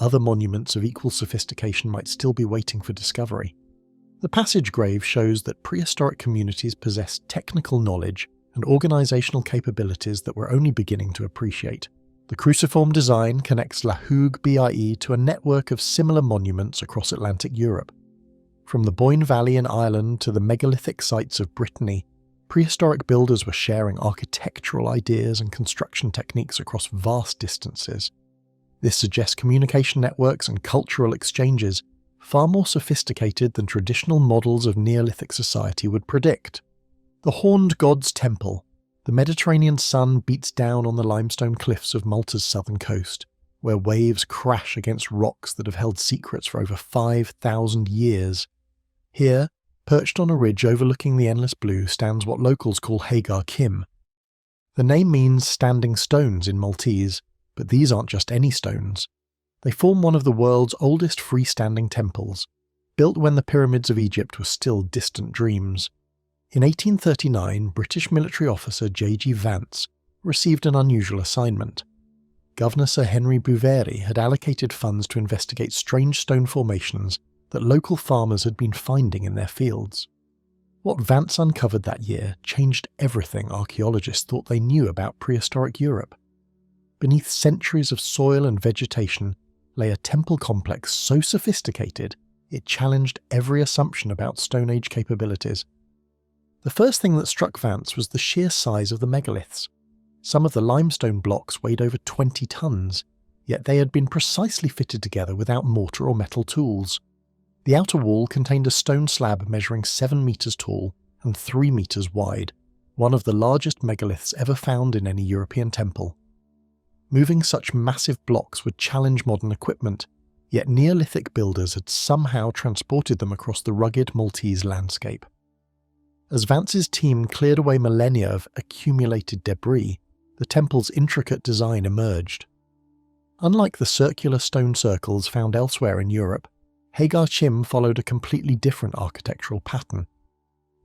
other monuments of equal sophistication might still be waiting for discovery. The passage grave shows that prehistoric communities possessed technical knowledge and organisational capabilities that we're only beginning to appreciate. The cruciform design connects La Hougue BIE to a network of similar monuments across Atlantic Europe. From the Boyne Valley in Ireland to the megalithic sites of Brittany, prehistoric builders were sharing architectural ideas and construction techniques across vast distances. This suggests communication networks and cultural exchanges far more sophisticated than traditional models of Neolithic society would predict. The Horned God's Temple. The Mediterranean sun beats down on the limestone cliffs of Malta's southern coast, where waves crash against rocks that have held secrets for over 5,000 years. Here, perched on a ridge overlooking the endless blue, stands what locals call Hagar Kim. The name means standing stones in Maltese, but these aren't just any stones. They form one of the world's oldest freestanding temples, built when the pyramids of Egypt were still distant dreams. In 1839, British military officer J.G. Vance received an unusual assignment. Governor Sir Henry Bouverie had allocated funds to investigate strange stone formations that local farmers had been finding in their fields. What Vance uncovered that year changed everything archaeologists thought they knew about prehistoric Europe. Beneath centuries of soil and vegetation lay a temple complex so sophisticated it challenged every assumption about Stone Age capabilities. The first thing that struck Vance was the sheer size of the megaliths. Some of the limestone blocks weighed over 20 tons, yet they had been precisely fitted together without mortar or metal tools. The outer wall contained a stone slab measuring 7 meters tall and 3 meters wide, one of the largest megaliths ever found in any European temple. Moving such massive blocks would challenge modern equipment, yet Neolithic builders had somehow transported them across the rugged Maltese landscape. As Vance's team cleared away millennia of accumulated debris, the temple's intricate design emerged. Unlike the circular stone circles found elsewhere in Europe, Hagar Chim followed a completely different architectural pattern.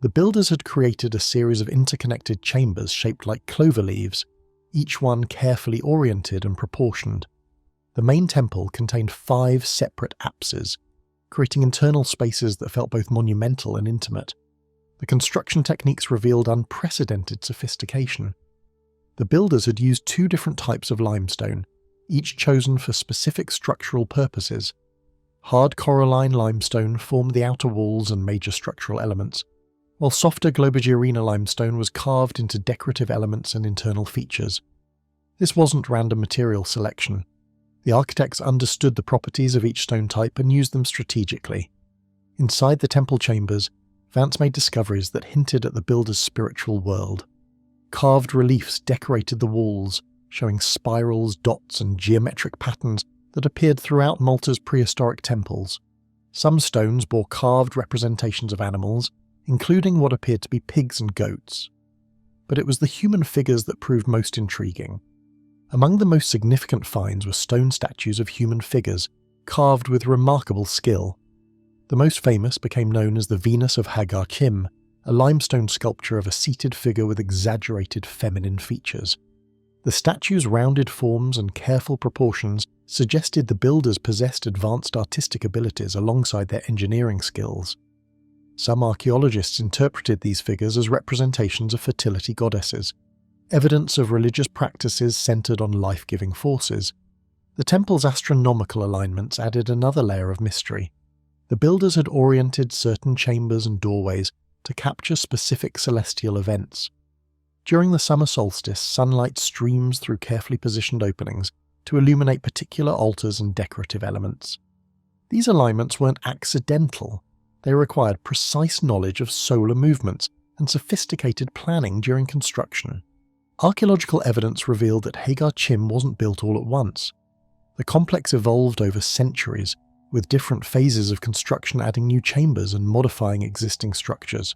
The builders had created a series of interconnected chambers shaped like clover leaves, each one carefully oriented and proportioned. The main temple contained 5 separate apses, creating internal spaces that felt both monumental and intimate. The construction techniques revealed unprecedented sophistication. The builders had used 2 different types of limestone, each chosen for specific structural purposes. Hard coralline limestone formed the outer walls and major structural elements, while softer Globigerina limestone was carved into decorative elements and internal features. This wasn't random material selection. The architects understood the properties of each stone type and used them strategically. Inside the temple chambers, Vance made discoveries that hinted at the builder's spiritual world. Carved reliefs decorated the walls, showing spirals, dots, and geometric patterns that appeared throughout Malta's prehistoric temples. Some stones bore carved representations of animals, including what appeared to be pigs and goats. But it was the human figures that proved most intriguing. Among the most significant finds were stone statues of human figures, carved with remarkable skill. The most famous became known as the Venus of Hagar Chim, a limestone sculpture of a seated figure with exaggerated feminine features. The statue's rounded forms and careful proportions suggested the builders possessed advanced artistic abilities alongside their engineering skills. Some archaeologists interpreted these figures as representations of fertility goddesses, evidence of religious practices centered on life-giving forces. The temple's astronomical alignments added another layer of mystery. The builders had oriented certain chambers and doorways to capture specific celestial events. During the summer solstice, sunlight streams through carefully positioned openings to illuminate particular altars and decorative elements. These alignments weren't accidental. They required precise knowledge of solar movements and sophisticated planning during construction. Archaeological evidence revealed that Hagar Chim wasn't built all at once. The complex evolved over centuries, with different phases of construction adding new chambers and modifying existing structures.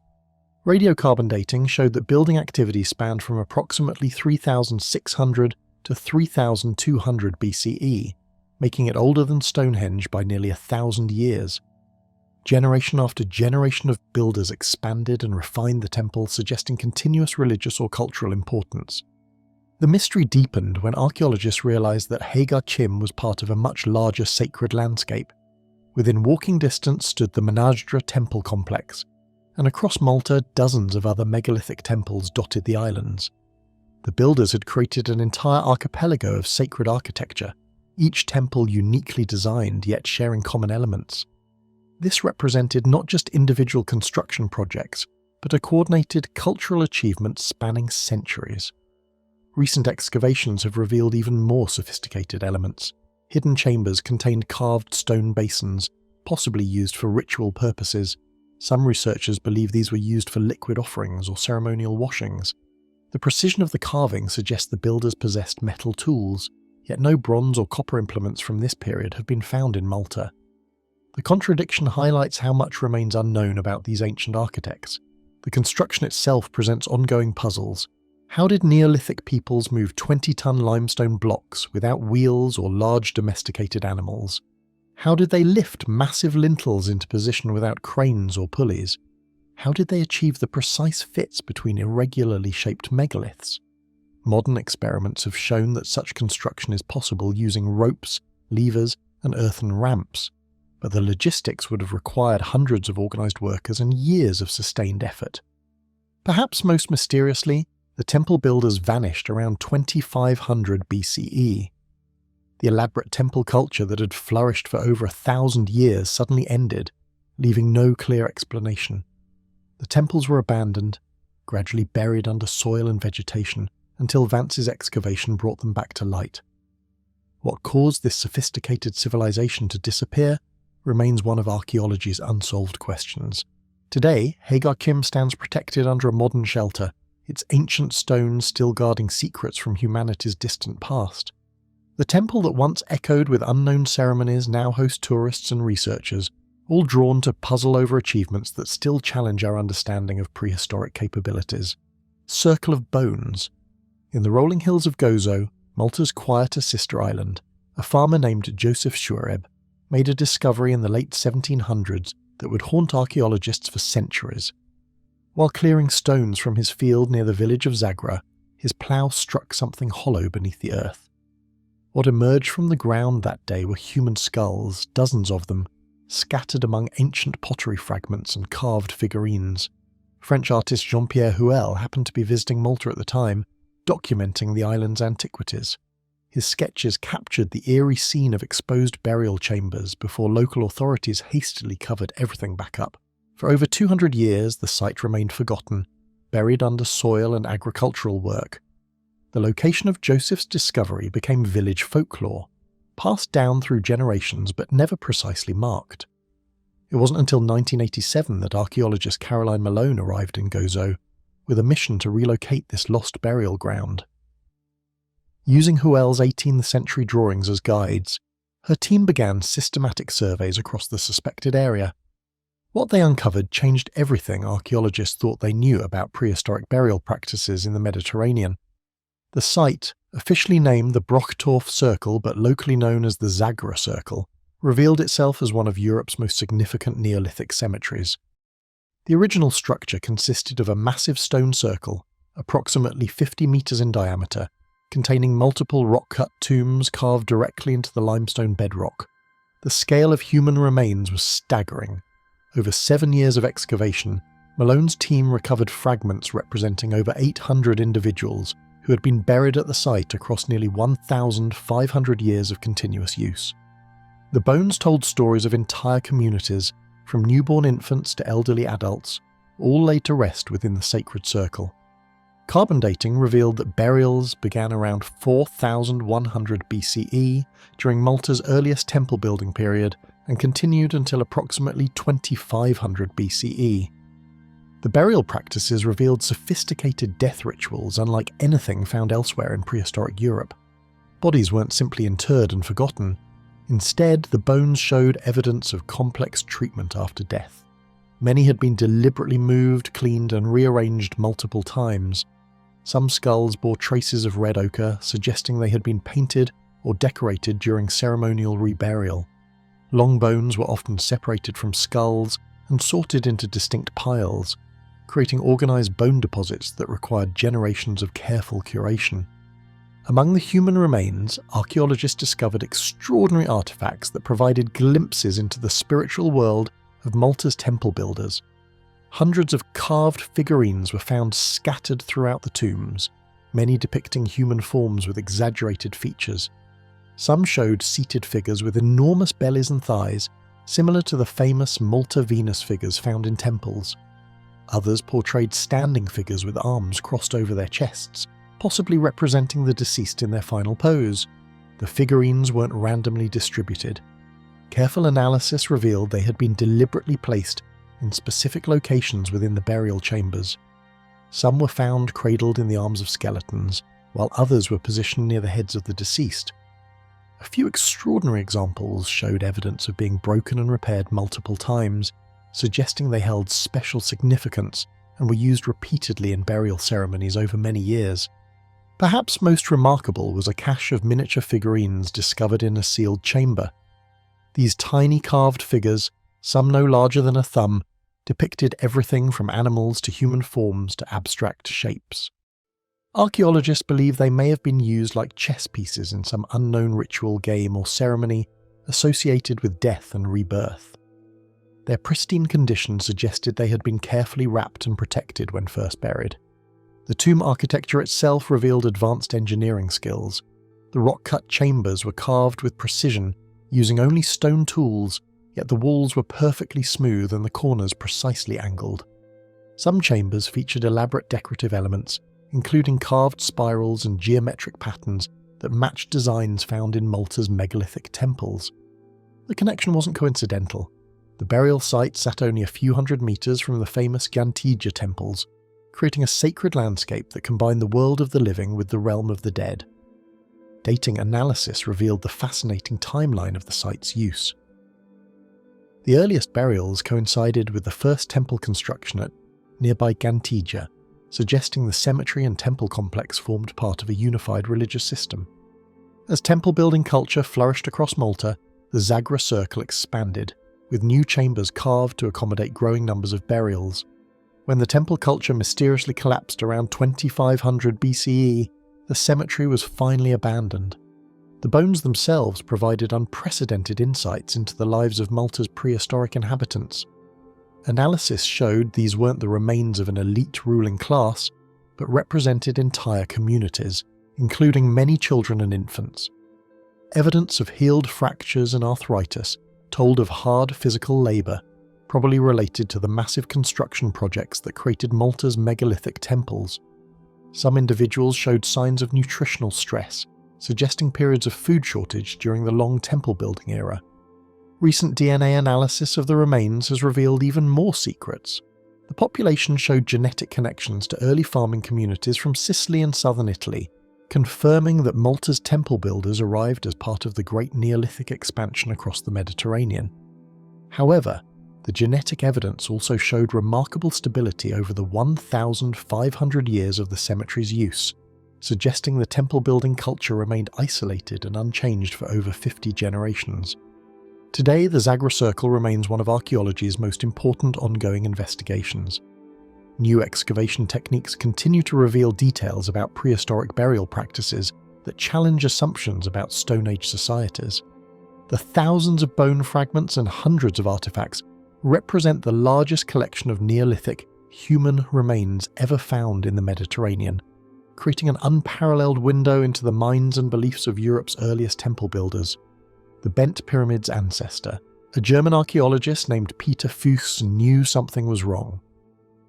Radiocarbon dating showed that building activity spanned from approximately 3,600 to 3,200 BCE, making it older than Stonehenge by nearly 1,000 years. Generation after generation of builders expanded and refined the temple, suggesting continuous religious or cultural importance. The mystery deepened when archaeologists realised that Hagar Chim was part of a much larger sacred landscape. Within walking distance stood the Menajra temple complex, and across Malta dozens of other megalithic temples dotted the islands. The builders had created an entire archipelago of sacred architecture, each temple uniquely designed yet sharing common elements. This represented not just individual construction projects, but a coordinated cultural achievement spanning centuries. Recent excavations have revealed even more sophisticated elements. Hidden chambers contained carved stone basins, possibly used for ritual purposes. Some researchers believe these were used for liquid offerings or ceremonial washings. The precision of the carving suggests the builders possessed metal tools, yet no bronze or copper implements from this period have been found in Malta. The contradiction highlights how much remains unknown about these ancient architects. The construction itself presents ongoing puzzles. How did Neolithic peoples move 20-ton limestone blocks without wheels or large domesticated animals? How did they lift massive lintels into position without cranes or pulleys? How did they achieve the precise fits between irregularly shaped megaliths? Modern experiments have shown that such construction is possible using ropes, levers, and earthen ramps, but the logistics would have required hundreds of organised workers and years of sustained effort. Perhaps most mysteriously, the temple builders vanished around 2500 BCE. The elaborate temple culture that had flourished for over 1,000 years suddenly ended, leaving no clear explanation. The temples were abandoned, gradually buried under soil and vegetation, until Vance's excavation brought them back to light. What caused this sophisticated civilization to disappear remains one of archaeology's unsolved questions. Today, Hagar Chim stands protected under a modern shelter, its ancient stones still guarding secrets from humanity's distant past. The temple that once echoed with unknown ceremonies now hosts tourists and researchers, all drawn to puzzle over achievements that still challenge our understanding of prehistoric capabilities. Circle of Bones. In the rolling hills of Gozo, Malta's quieter sister island, a farmer named Joseph Shuareb made a discovery in the late 1700s that would haunt archaeologists for centuries. While clearing stones from his field near the village of Zagra, his plough struck something hollow beneath the earth. What emerged from the ground that day were human skulls, dozens of them, scattered among ancient pottery fragments and carved figurines. French artist Jean-Pierre Huel happened to be visiting Malta at the time, documenting the island's antiquities. His sketches captured the eerie scene of exposed burial chambers before local authorities hastily covered everything back up. For over 200 years, the site remained forgotten, buried under soil and agricultural work. The location of Joseph's discovery became village folklore, passed down through generations but never precisely marked. It wasn't until 1987 that archaeologist Caroline Malone arrived in Gozo, with a mission to relocate this lost burial ground. Using Huel's 18th century drawings as guides, her team began systematic surveys across the suspected area. What they uncovered changed everything archaeologists thought they knew about prehistoric burial practices in the Mediterranean. The site, officially named the Brocktorf Circle but locally known as the Zagra Circle, revealed itself as one of Europe's most significant Neolithic cemeteries. The original structure consisted of a massive stone circle, approximately 50 metres in diameter, containing multiple rock-cut tombs carved directly into the limestone bedrock. The scale of human remains was staggering. Over 7 years of excavation, Malone's team recovered fragments representing over 800 individuals who had been buried at the site across nearly 1,500 years of continuous use. The bones told stories of entire communities, from newborn infants to elderly adults, all laid to rest within the sacred circle. Carbon dating revealed that burials began around 4,100 BCE during Malta's earliest temple building period and continued until approximately 2,500 BCE. The burial practices revealed sophisticated death rituals unlike anything found elsewhere in prehistoric Europe. Bodies weren't simply interred and forgotten. Instead, the bones showed evidence of complex treatment after death. Many had been deliberately moved, cleaned, and rearranged multiple times. Some skulls bore traces of red ochre, suggesting they had been painted or decorated during ceremonial reburial. Long bones were often separated from skulls and sorted into distinct piles, creating organised bone deposits that required generations of careful curation. Among the human remains, archaeologists discovered extraordinary artifacts that provided glimpses into the spiritual world of Malta's temple builders. Hundreds of carved figurines were found scattered throughout the tombs, many depicting human forms with exaggerated features. Some showed seated figures with enormous bellies and thighs, similar to the famous Malta Venus figures found in temples. Others portrayed standing figures with arms crossed over their chests, possibly representing the deceased in their final pose. The figurines weren't randomly distributed. Careful analysis revealed they had been deliberately placed in specific locations within the burial chambers. Some were found cradled in the arms of skeletons, while others were positioned near the heads of the deceased. A few extraordinary examples showed evidence of being broken and repaired multiple times, suggesting they held special significance and were used repeatedly in burial ceremonies over many years. Perhaps most remarkable was a cache of miniature figurines discovered in a sealed chamber. These tiny carved figures, some no larger than a thumb, depicted everything from animals to human forms to abstract shapes. Archaeologists believe they may have been used like chess pieces in some unknown ritual, game or ceremony associated with death and rebirth. Their pristine condition suggested they had been carefully wrapped and protected when first buried. The tomb architecture itself revealed advanced engineering skills. The rock-cut chambers were carved with precision, using only stone tools, yet the walls were perfectly smooth and the corners precisely angled. Some chambers featured elaborate decorative elements, including carved spirals and geometric patterns that matched designs found in Malta's megalithic temples. The connection wasn't coincidental. The burial site sat only a few hundred meters from the famous Gardians temples, creating a sacred landscape that combined the world of the living with the realm of the dead. Dating analysis revealed the fascinating timeline of the site's use. The earliest burials coincided with the first temple construction at nearby Gardians, suggesting the cemetery and temple complex formed part of a unified religious system. As temple building culture flourished across Malta, the Zagra circle expanded, with new chambers carved to accommodate growing numbers of burials. When the temple culture mysteriously collapsed around 2500 BCE, the cemetery was finally abandoned. The bones themselves provided unprecedented insights into the lives of Malta's prehistoric inhabitants. Analysis showed these weren't the remains of an elite ruling class, but represented entire communities, including many children and infants. Evidence of healed fractures and arthritis told of hard physical labour, probably related to the massive construction projects that created Malta's megalithic temples. Some individuals showed signs of nutritional stress, suggesting periods of food shortage during the long temple building era. Recent DNA analysis of the remains has revealed even more secrets. The population showed genetic connections to early farming communities from Sicily and southern Italy, confirming that Malta's temple builders arrived as part of the Great Neolithic expansion across the Mediterranean. However, the genetic evidence also showed remarkable stability over the 1,500 years of the cemetery's use, suggesting the temple building culture remained isolated and unchanged for over 50 generations. Today, the Zagra Circle remains one of archaeology's most important ongoing investigations. New excavation techniques continue to reveal details about prehistoric burial practices that challenge assumptions about Stone Age societies. The thousands of bone fragments and hundreds of artifacts represent the largest collection of Neolithic human remains ever found in the Mediterranean, creating an unparalleled window into the minds and beliefs of Europe's earliest temple builders. The bent pyramid's ancestor, a German archaeologist named Peter Fuchs, knew something was wrong.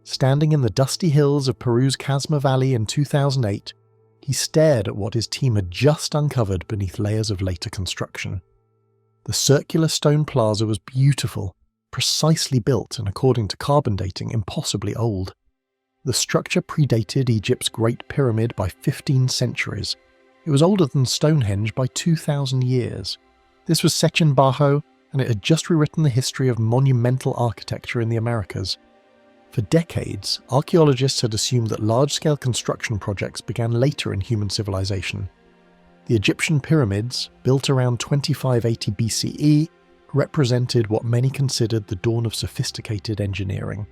Standing in the dusty hills of Peru's Casma Valley in 2008, he stared at what his team had just uncovered beneath layers of later construction. The circular stone plaza was beautiful, precisely built and, according to carbon dating, impossibly old. The structure predated Egypt's Great Pyramid by 15 centuries. It was older than Stonehenge by 2,000 years. This was Sechin Bajo, and it had just rewritten the history of monumental architecture in the Americas. For decades, archaeologists had assumed that large-scale construction projects began later in human civilization. The Egyptian pyramids, built around 2580 BCE, represented what many considered the dawn of sophisticated engineering.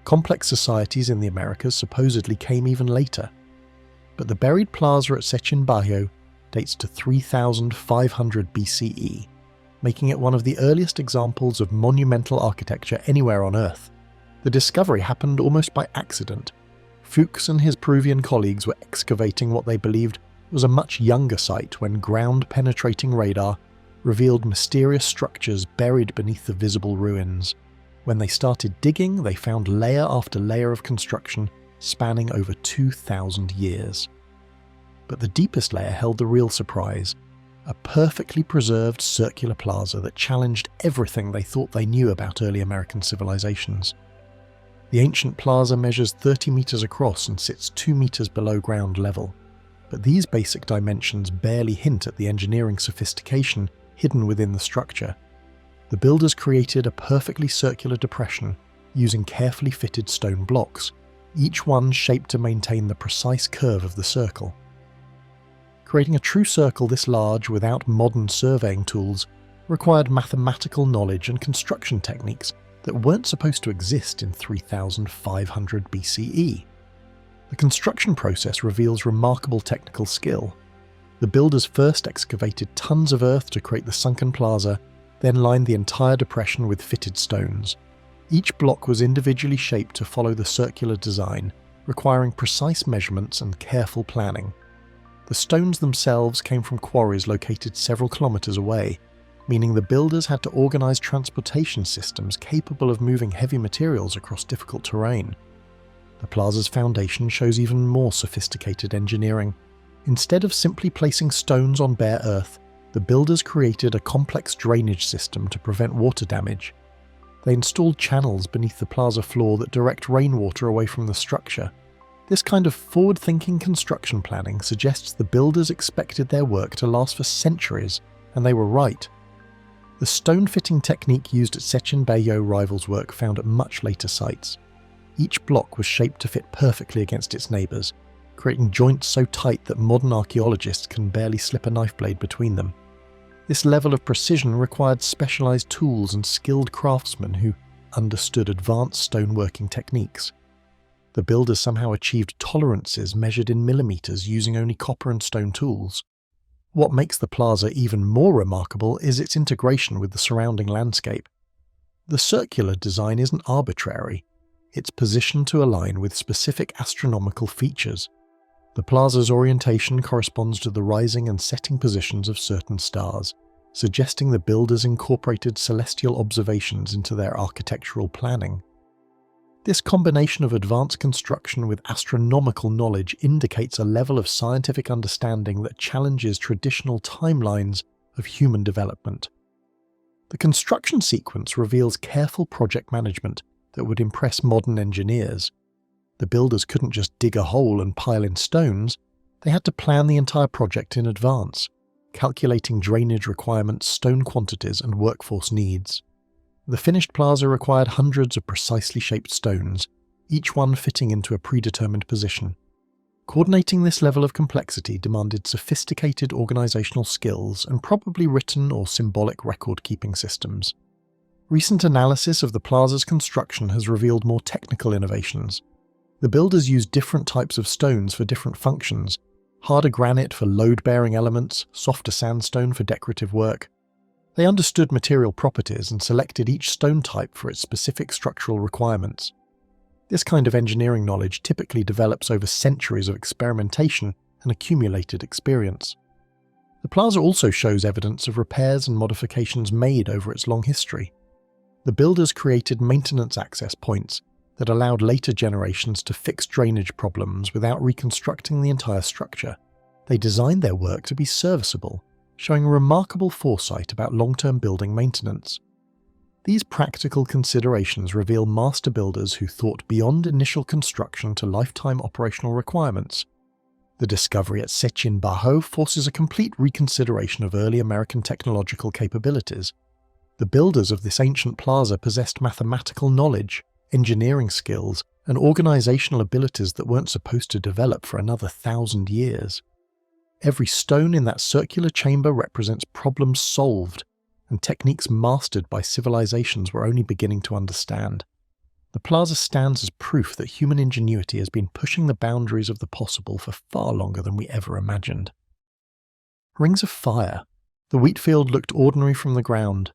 Complex societies in the Americas supposedly came even later. but the buried plaza at Sechin Bahio dates to 3500 BCE, making it one of the earliest examples of monumental architecture anywhere on Earth. The discovery happened almost by accident. Fuchs and his Peruvian colleagues were excavating what they believed was a much younger site when ground-penetrating radar revealed mysterious structures buried beneath the visible ruins. When they started digging, they found layer after layer of construction spanning over 2,000 years. But the deepest layer held the real surprise, a perfectly preserved circular plaza that challenged everything they thought they knew about early American civilizations. The ancient plaza measures 30 meters across and sits 2 meters below ground level, but these basic dimensions barely hint at the engineering sophistication hidden within the structure. The builders created a perfectly circular depression using carefully fitted stone blocks, each one shaped to maintain the precise curve of the circle. Creating a true circle this large without modern surveying tools required mathematical knowledge and construction techniques that weren't supposed to exist in 3500 BCE. The construction process reveals remarkable technical skill. The builders first excavated tons of earth to create the sunken plaza, then lined the entire depression with fitted stones. Each block was individually shaped to follow the circular design, requiring precise measurements and careful planning. The stones themselves came from quarries located several kilometers away, meaning the builders had to organize transportation systems capable of moving heavy materials across difficult terrain. The plaza's foundation shows even more sophisticated engineering. Instead of simply placing stones on bare earth, the builders created a complex drainage system to prevent water damage. They installed channels beneath the plaza floor that direct rainwater away from the structure. This kind of forward-thinking construction planning suggests the builders expected their work to last for centuries, and they were right. The stone-fitting technique used at Sechin Bahio rivals work found at much later sites. Each block was shaped to fit perfectly against its neighbours, creating joints so tight that modern archaeologists can barely slip a knife blade between them. This level of precision required specialised tools and skilled craftsmen who understood advanced stoneworking techniques. The builders somehow achieved tolerances measured in millimetres using only copper and stone tools. What makes the plaza even more remarkable is its integration with the surrounding landscape. The circular design isn't arbitrary. It's positioned to align with specific astronomical features. The plaza's orientation corresponds to the rising and setting positions of certain stars, suggesting the builders incorporated celestial observations into their architectural planning. This combination of advanced construction with astronomical knowledge indicates a level of scientific understanding that challenges traditional timelines of human development. The construction sequence reveals careful project management that would impress modern engineers. The builders couldn't just dig a hole and pile in stones, they had to plan the entire project in advance, calculating drainage requirements, stone quantities, and workforce needs. The finished plaza required hundreds of precisely shaped stones, each one fitting into a predetermined position. Coordinating this level of complexity demanded sophisticated organizational skills and probably written or symbolic record-keeping systems. Recent analysis of the plaza's construction has revealed more technical innovations. The builders used different types of stones for different functions: harder granite for load-bearing elements, softer sandstone for decorative work. They understood material properties and selected each stone type for its specific structural requirements. This kind of engineering knowledge typically develops over centuries of experimentation and accumulated experience. The plaza also shows evidence of repairs and modifications made over its long history. The builders created maintenance access points that allowed later generations to fix drainage problems without reconstructing the entire structure. They designed their work to be serviceable, showing remarkable foresight about long-term building maintenance. These practical considerations reveal master builders who thought beyond initial construction to lifetime operational requirements. The discovery at Sechin Bahio forces a complete reconsideration of early American technological capabilities. The builders of this ancient plaza possessed mathematical knowledge, engineering skills, and organizational abilities that weren't supposed to develop for another 1,000 years. Every stone in that circular chamber represents problems solved and techniques mastered by civilizations we're only beginning to understand. the plaza stands as proof that human ingenuity has been pushing the boundaries of the possible for far longer than we ever imagined. Rings of fire. The wheat field looked ordinary from the ground.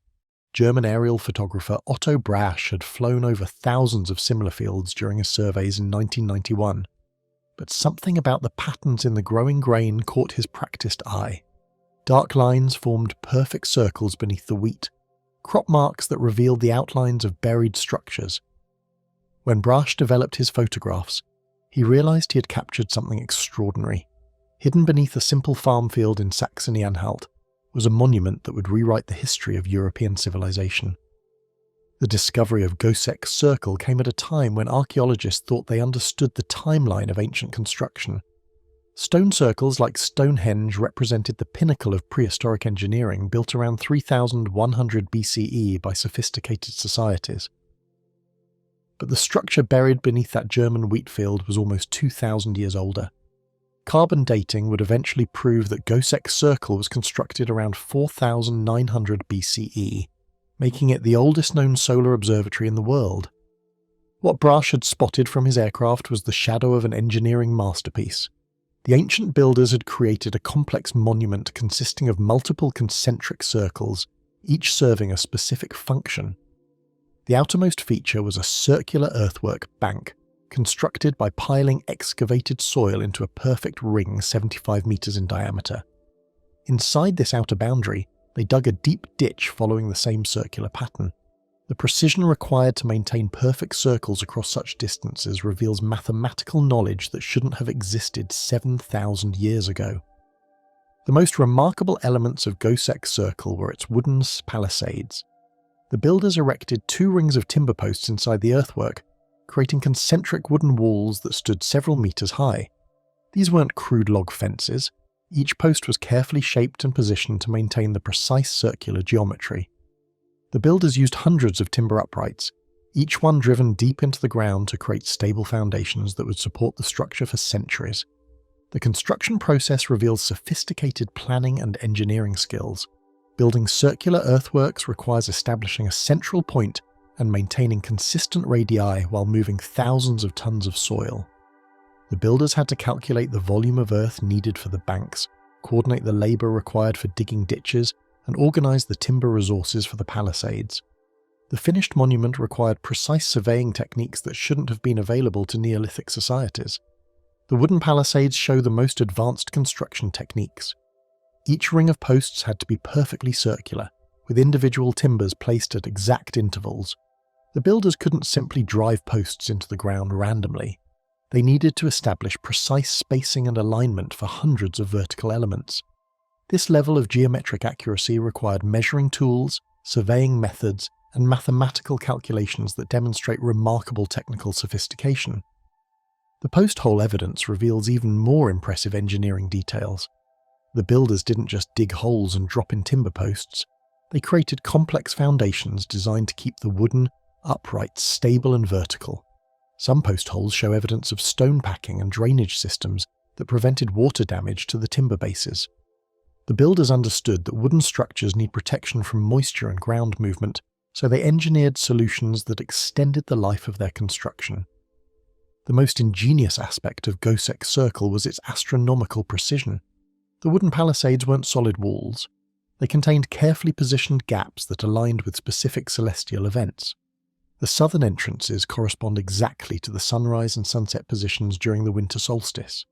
German aerial photographer Otto Brasch had flown over thousands of similar fields during his surveys in 1991. But something about the patterns in the growing grain caught his practiced eye. Dark lines formed perfect circles beneath the wheat, crop marks that revealed the outlines of buried structures. When Brasch developed his photographs, he realized he had captured something extraordinary. Hidden beneath a simple farm field in Saxony-Anhalt was a monument that would rewrite the history of European civilization. The discovery of Gosek's circle came at a time when archaeologists thought they understood the timeline of ancient construction. Stone circles like Stonehenge represented the pinnacle of prehistoric engineering built around 3100 BCE by sophisticated societies. But the structure buried beneath that German wheat field was almost 2,000 years older. Carbon dating would eventually prove that Gosek's circle was constructed around 4900 BCE, making it the oldest known solar observatory in the world. What Brasch had spotted from his aircraft was the shadow of an engineering masterpiece. The ancient builders had created a complex monument consisting of multiple concentric circles, each serving a specific function. The outermost feature was a circular earthwork bank, constructed by piling excavated soil into a perfect ring 75 meters in diameter. Inside this outer boundary, they dug a deep ditch following the same circular pattern. The precision required to maintain perfect circles across such distances reveals mathematical knowledge that shouldn't have existed 7,000 years ago. The most remarkable elements of Gosek's circle were its wooden palisades. The builders erected 2 rings of timber posts inside the earthwork, creating concentric wooden walls that stood several meters high. These weren't crude log fences. Each post was carefully shaped and positioned to maintain the precise circular geometry. The builders used hundreds of timber uprights, each one driven deep into the ground to create stable foundations that would support the structure for centuries. The construction process reveals sophisticated planning and engineering skills. Building circular earthworks requires establishing a central point and maintaining consistent radii while moving thousands of tons of soil. The builders had to calculate the volume of earth needed for the banks, coordinate the labour required for digging ditches, and organise the timber resources for the palisades. The finished monument required precise surveying techniques that shouldn't have been available to Neolithic societies. The wooden palisades show the most advanced construction techniques. Each ring of posts had to be perfectly circular, with individual timbers placed at exact intervals. The builders couldn't simply drive posts into the ground randomly. They needed to establish precise spacing and alignment for hundreds of vertical elements. This level of geometric accuracy required measuring tools, surveying methods, and mathematical calculations that demonstrate remarkable technical sophistication. The post-hole evidence reveals even more impressive engineering details. The builders didn't just dig holes and drop in timber posts. They created complex foundations designed to keep the wooden, upright, stable and vertical. Some post holes show evidence of stone packing and drainage systems that prevented water damage to the timber bases. The builders understood that wooden structures need protection from moisture and ground movement, so they engineered solutions that extended the life of their construction. The most ingenious aspect of Gosek's circle was its astronomical precision. The wooden palisades weren't solid walls. They contained carefully positioned gaps that aligned with specific celestial events. The southern entrances correspond exactly to the sunrise and sunset positions during the winter solstice.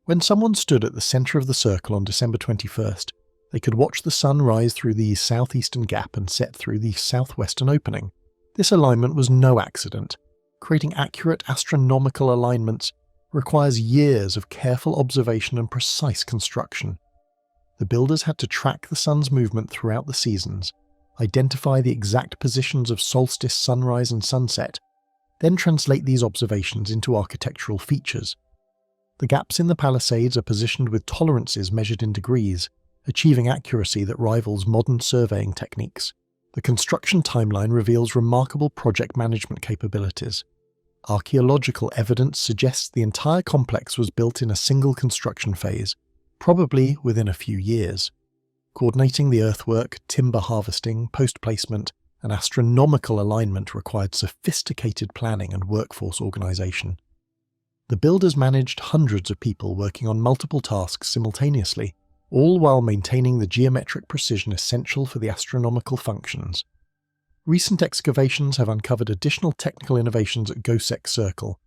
When someone stood at the centre of the circle on December 21st, they could watch the sun rise through the southeastern gap and set through the southwestern opening. This alignment was no accident. Creating accurate astronomical alignments requires years of careful observation and precise construction. The builders had to track the sun's movement throughout the seasons, identify the exact positions of solstice, sunrise and sunset, then translate these observations into architectural features. The gaps in the palisades are positioned with tolerances measured in degrees, achieving accuracy that rivals modern surveying techniques. The construction timeline reveals remarkable project management capabilities. Archaeological evidence suggests the entire complex was built in a single construction phase, probably within a few years. Coordinating the earthwork, timber harvesting, post placement, and astronomical alignment required sophisticated planning and workforce organisation. The builders managed hundreds of people working on multiple tasks simultaneously, all while maintaining the geometric precision essential for the astronomical functions. Recent excavations have uncovered additional technical innovations at Gosek Circle.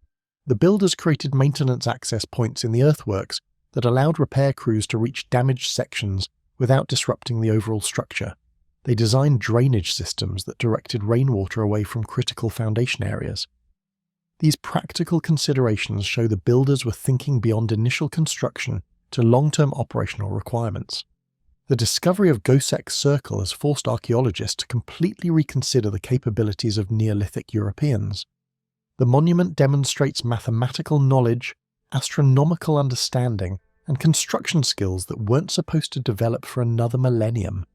The builders created maintenance access points in the earthworks that allowed repair crews to reach damaged sections without disrupting the overall structure. They designed drainage systems that directed rainwater away from critical foundation areas. These practical considerations show the builders were thinking beyond initial construction to long-term operational requirements. The discovery of Gosek Circle has forced archaeologists to completely reconsider the capabilities of Neolithic Europeans. The monument demonstrates mathematical knowledge, astronomical understanding, and construction skills that weren't supposed to develop for another millennium.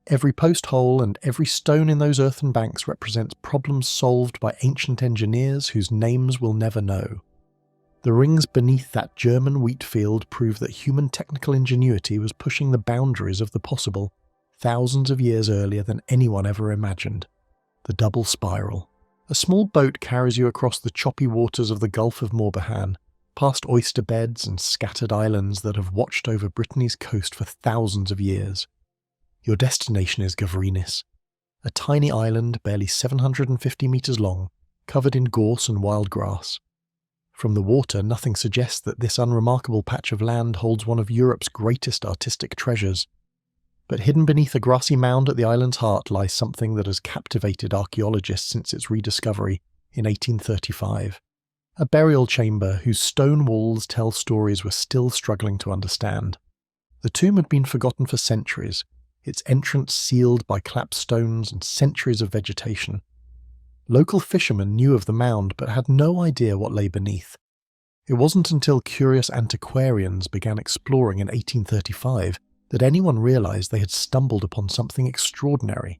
Every post hole and every stone in those earthen banks represents problems solved by ancient engineers whose names we'll never know. The rings beneath that German wheat field prove that human technical ingenuity was pushing the boundaries of the possible thousands of years earlier than anyone ever imagined. The double spiral. A small boat carries you across the choppy waters of the Gulf of Morbihan, past oyster beds and scattered islands that have watched over Brittany's coast for thousands of years. Your destination is Gavrinis, a tiny island barely 750 metres long, covered in gorse and wild grass. From the water, nothing suggests that this unremarkable patch of land holds one of Europe's greatest artistic treasures. But hidden beneath a grassy mound at the island's heart lies something that has captivated archaeologists since its rediscovery in 1835. A burial chamber whose stone walls tell stories we're still struggling to understand. The tomb had been forgotten for centuries, its entrance sealed by collapsed stones and centuries of vegetation. Local fishermen knew of the mound but had no idea what lay beneath. It wasn't until curious antiquarians began exploring in 1835 that anyone realised they had stumbled upon something extraordinary.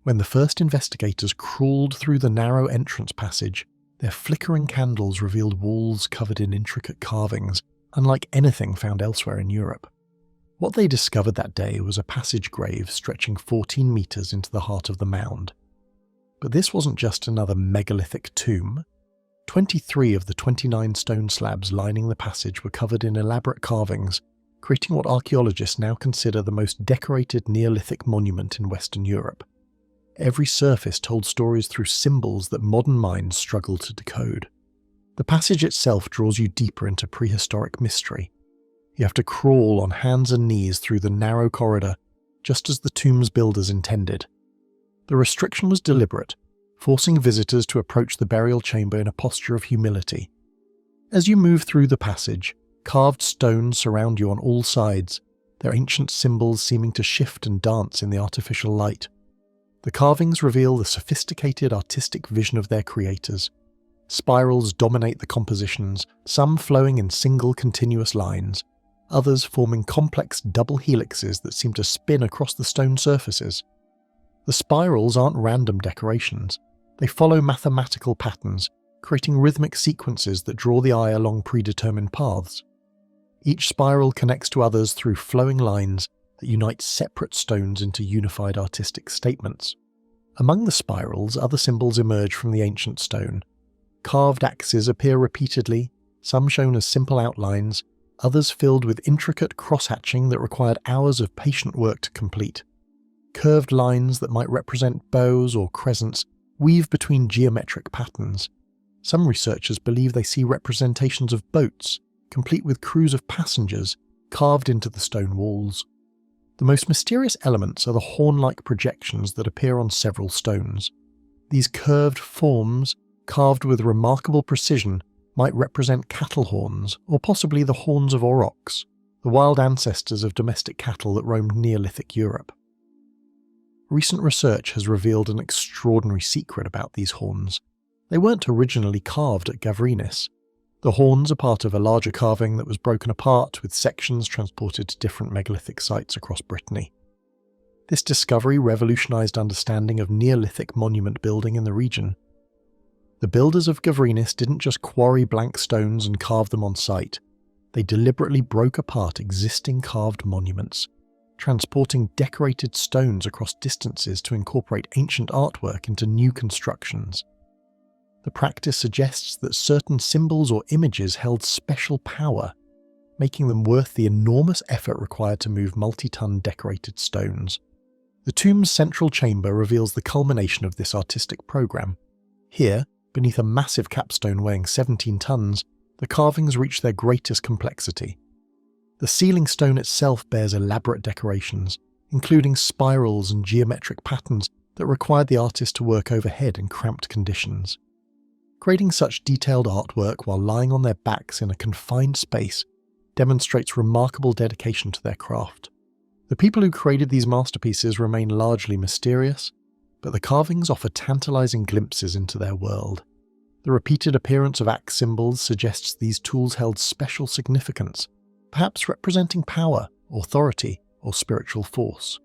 When the first investigators crawled through the narrow entrance passage, their flickering candles revealed walls covered in intricate carvings, unlike anything found elsewhere in Europe. What they discovered that day was a passage grave stretching 14 metres into the heart of the mound. But this wasn't just another megalithic tomb. 23 of the 29 stone slabs lining the passage were covered in elaborate carvings, creating what archaeologists now consider the most decorated Neolithic monument in Western Europe. Every surface told stories through symbols that modern minds struggle to decode. The passage itself draws you deeper into prehistoric mystery. You have to crawl on hands and knees through the narrow corridor, just as the tomb's builders intended. The restriction was deliberate, forcing visitors to approach the burial chamber in a posture of humility. As you move through the passage, carved stones surround you on all sides, their ancient symbols seeming to shift and dance in the artificial light. The carvings reveal the sophisticated artistic vision of their creators. Spirals dominate the compositions, some flowing in single continuous lines, others forming complex double helixes that seem to spin across the stone surfaces. The spirals aren't random decorations. They follow mathematical patterns, creating rhythmic sequences that draw the eye along predetermined paths. Each spiral connects to others through flowing lines that unite separate stones into unified artistic statements. Among the spirals, other symbols emerge from the ancient stone. Carved axes appear repeatedly, some shown as simple outlines, others filled with intricate cross-hatching that required hours of patient work to complete. Curved lines that might represent bows or crescents weave between geometric patterns. Some researchers believe they see representations of boats, complete with crews of passengers, carved into the stone walls. The most mysterious elements are the horn-like projections that appear on several stones. These curved forms, carved with remarkable precision, might represent cattle horns, or possibly the horns of aurochs, the wild ancestors of domestic cattle that roamed Neolithic Europe. Recent research has revealed an extraordinary secret about these horns. They weren't originally carved at Gavrinis. The horns are part of a larger carving that was broken apart with sections transported to different megalithic sites across Brittany. This discovery revolutionized understanding of Neolithic monument building in the region. The builders of Gavrinis didn't just quarry blank stones and carve them on site. They deliberately broke apart existing carved monuments, transporting decorated stones across distances to incorporate ancient artwork into new constructions. The practice suggests that certain symbols or images held special power, making them worth the enormous effort required to move multi-ton decorated stones. The tomb's central chamber reveals the culmination of this artistic program. Here, beneath a massive capstone weighing 17 tons, the carvings reach their greatest complexity. The ceiling stone itself bears elaborate decorations, including spirals and geometric patterns that required the artist to work overhead in cramped conditions. Creating such detailed artwork while lying on their backs in a confined space demonstrates remarkable dedication to their craft. The people who created these masterpieces remain largely mysterious, but the carvings offer tantalizing glimpses into their world. The repeated appearance of axe symbols suggests these tools held special significance, perhaps representing power, authority, or spiritual force.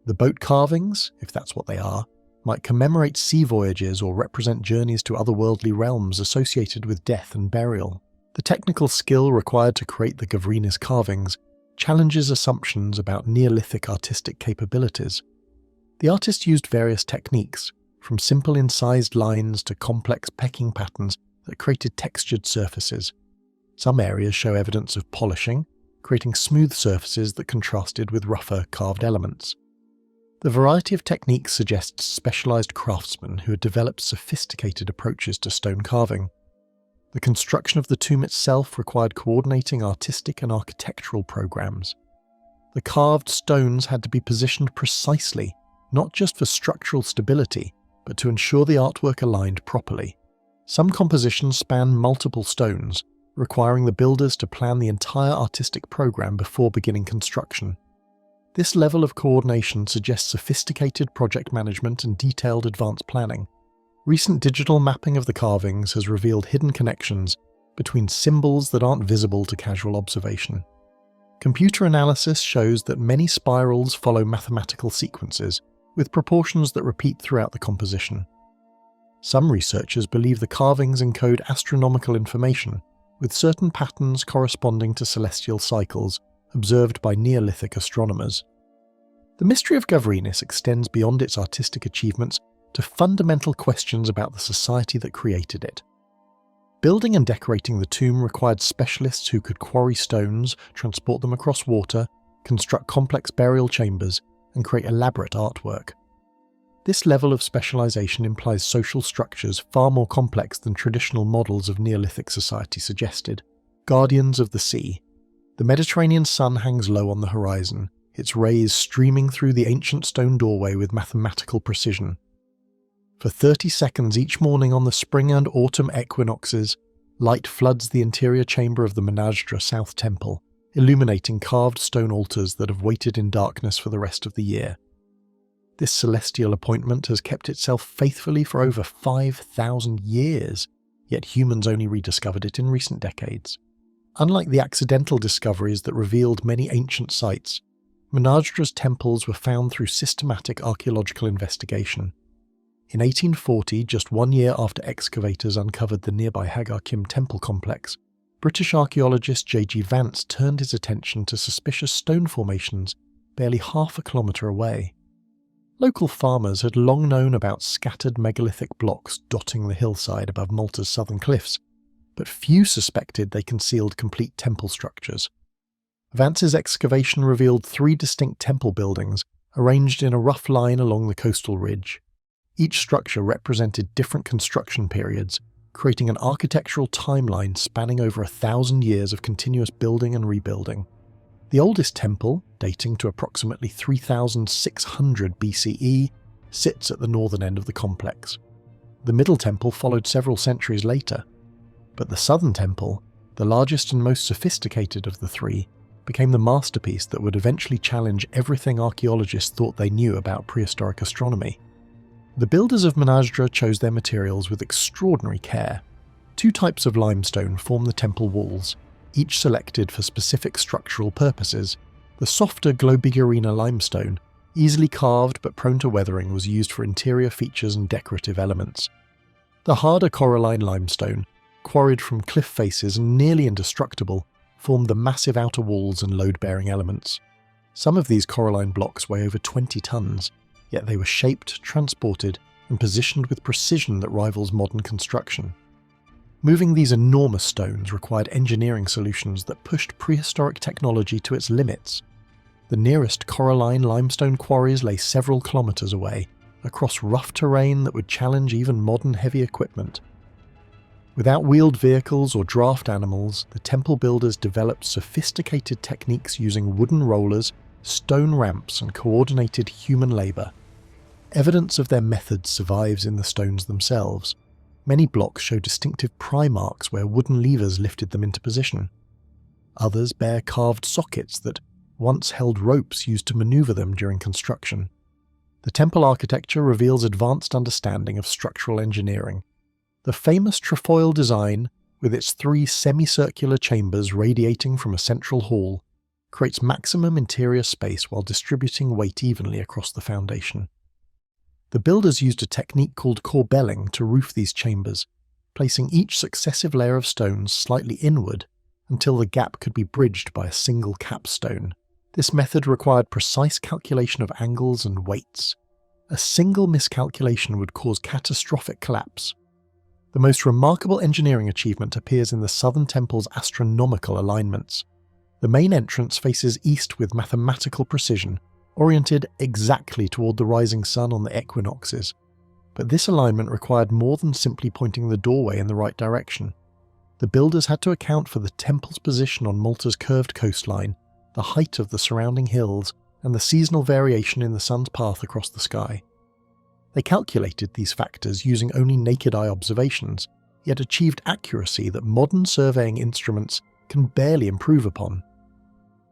The boat carvings, if that's what they are, might commemorate sea voyages or represent journeys to otherworldly realms associated with death and burial. The technical skill required to create the Gavrinis carvings challenges assumptions about Neolithic artistic capabilities. The artist used various techniques, from simple incised lines to complex pecking patterns that created textured surfaces. Some areas show evidence of polishing, creating smooth surfaces that contrasted with rougher carved elements. The variety of techniques suggests specialized craftsmen who had developed sophisticated approaches to stone carving. The construction of the tomb itself required coordinating artistic and architectural programs. The carved stones had to be positioned precisely, not just for structural stability, but to ensure the artwork aligned properly. Some compositions span multiple stones, requiring the builders to plan the entire artistic program before beginning construction. This level of coordination suggests sophisticated project management and detailed advanced planning. Recent digital mapping of the carvings has revealed hidden connections between symbols that aren't visible to casual observation. Computer analysis shows that many spirals follow mathematical sequences, with proportions that repeat throughout the composition. Some researchers believe the carvings encode astronomical information, with certain patterns corresponding to celestial cycles observed by Neolithic astronomers. The mystery of Gavrinis extends beyond its artistic achievements to fundamental questions about the society that created it. Building and decorating the tomb required specialists who could quarry stones, transport them across water, construct complex burial chambers, and create elaborate artwork. This level of specialization implies social structures far more complex than traditional models of Neolithic society suggested. Guardians of the sea. The Mediterranean sun hangs low on the horizon, its rays streaming through the ancient stone doorway with mathematical precision. For 30 seconds each morning on the spring and autumn equinoxes, light floods the interior chamber of the Menajra South Temple, illuminating carved stone altars that have waited in darkness for the rest of the year. This celestial appointment has kept itself faithfully for over 5,000 years, yet humans only rediscovered it in recent decades. Unlike the accidental discoveries that revealed many ancient sites, Menajra's temples were found through systematic archaeological investigation. In 1840, just 1 year after excavators uncovered the nearby Hagar Kim temple complex, British archaeologist J.G. Vance turned his attention to suspicious stone formations barely half a kilometre away. Local farmers had long known about scattered megalithic blocks dotting the hillside above Malta's southern cliffs, but few suspected they concealed complete temple structures. Vance's excavation revealed 3 distinct temple buildings arranged in a rough line along the coastal ridge. Each structure represented different construction periods, creating an architectural timeline spanning over 1,000 years of continuous building and rebuilding. The oldest temple, dating to approximately 3600 BCE, sits at the northern end of the complex. The middle temple followed several centuries later, but the southern temple, the largest and most sophisticated of the 3, became the masterpiece that would eventually challenge everything archaeologists thought they knew about prehistoric astronomy. The builders of Menajra chose their materials with extraordinary care. 2 types of limestone form the temple walls, each selected for specific structural purposes. The softer Globigerina limestone, easily carved but prone to weathering, was used for interior features and decorative elements. The harder coralline limestone, quarried from cliff faces and nearly indestructible, formed the massive outer walls and load-bearing elements. Some of these coralline blocks weigh over 20 tons, yet they were shaped, transported, and positioned with precision that rivals modern construction. Moving these enormous stones required engineering solutions that pushed prehistoric technology to its limits. The nearest coralline limestone quarries lay several kilometers away, across rough terrain that would challenge even modern heavy equipment. Without wheeled vehicles or draft animals, the temple builders developed sophisticated techniques using wooden rollers, stone ramps, and coordinated human labor. Evidence of their methods survives in the stones themselves. Many blocks show distinctive pry marks where wooden levers lifted them into position. Others bear carved sockets that once held ropes used to maneuver them during construction. The temple architecture reveals advanced understanding of structural engineering. The famous trefoil design, with its 3 semicircular chambers radiating from a central hall, creates maximum interior space while distributing weight evenly across the foundation. The builders used a technique called corbelling to roof these chambers, placing each successive layer of stones slightly inward until the gap could be bridged by a single capstone. This method required precise calculation of angles and weights. A single miscalculation would cause catastrophic collapse. The most remarkable engineering achievement appears in the southern temple's astronomical alignments. The main entrance faces east with mathematical precision, oriented exactly toward the rising sun on the equinoxes. But this alignment required more than simply pointing the doorway in the right direction. The builders had to account for the temple's position on Malta's curved coastline, the height of the surrounding hills, and the seasonal variation in the sun's path across the sky. They calculated these factors using only naked eye observations, yet achieved accuracy that modern surveying instruments can barely improve upon.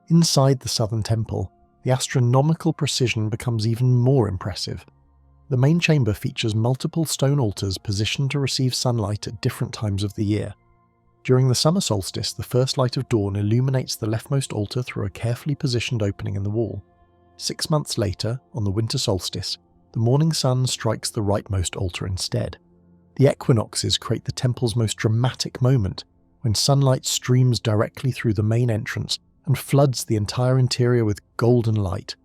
Inside the southern temple, the astronomical precision becomes even more impressive. The main chamber features multiple stone altars positioned to receive sunlight at different times of the year. During the summer solstice, the first light of dawn illuminates the leftmost altar through a carefully positioned opening in the wall. 6 months later, on the winter solstice, the morning sun strikes the rightmost altar instead. The equinoxes create the temple's most dramatic moment, when sunlight streams directly through the main entrance and floods the entire interior with golden light.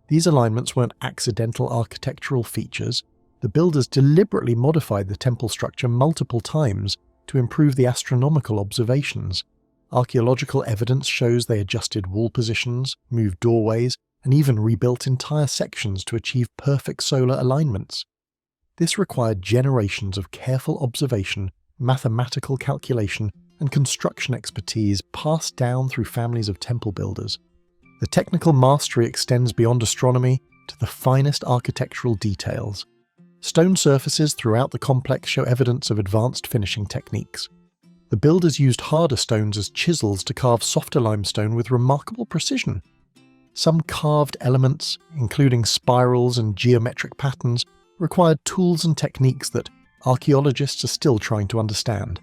These alignments weren't accidental architectural features. The builders deliberately modified the temple structure multiple times to improve the astronomical observations. Archaeological evidence shows they adjusted wall positions, moved doorways, and even rebuilt entire sections to achieve perfect solar alignments. This required generations of careful observation, mathematical calculation, and construction expertise passed down through families of temple builders. The technical mastery extends beyond astronomy to the finest architectural details. Stone surfaces throughout the complex show evidence of advanced finishing techniques. The builders used harder stones as chisels to carve softer limestone with remarkable precision. Some carved elements, including spirals and geometric patterns, required tools and techniques that archaeologists are still trying to understand.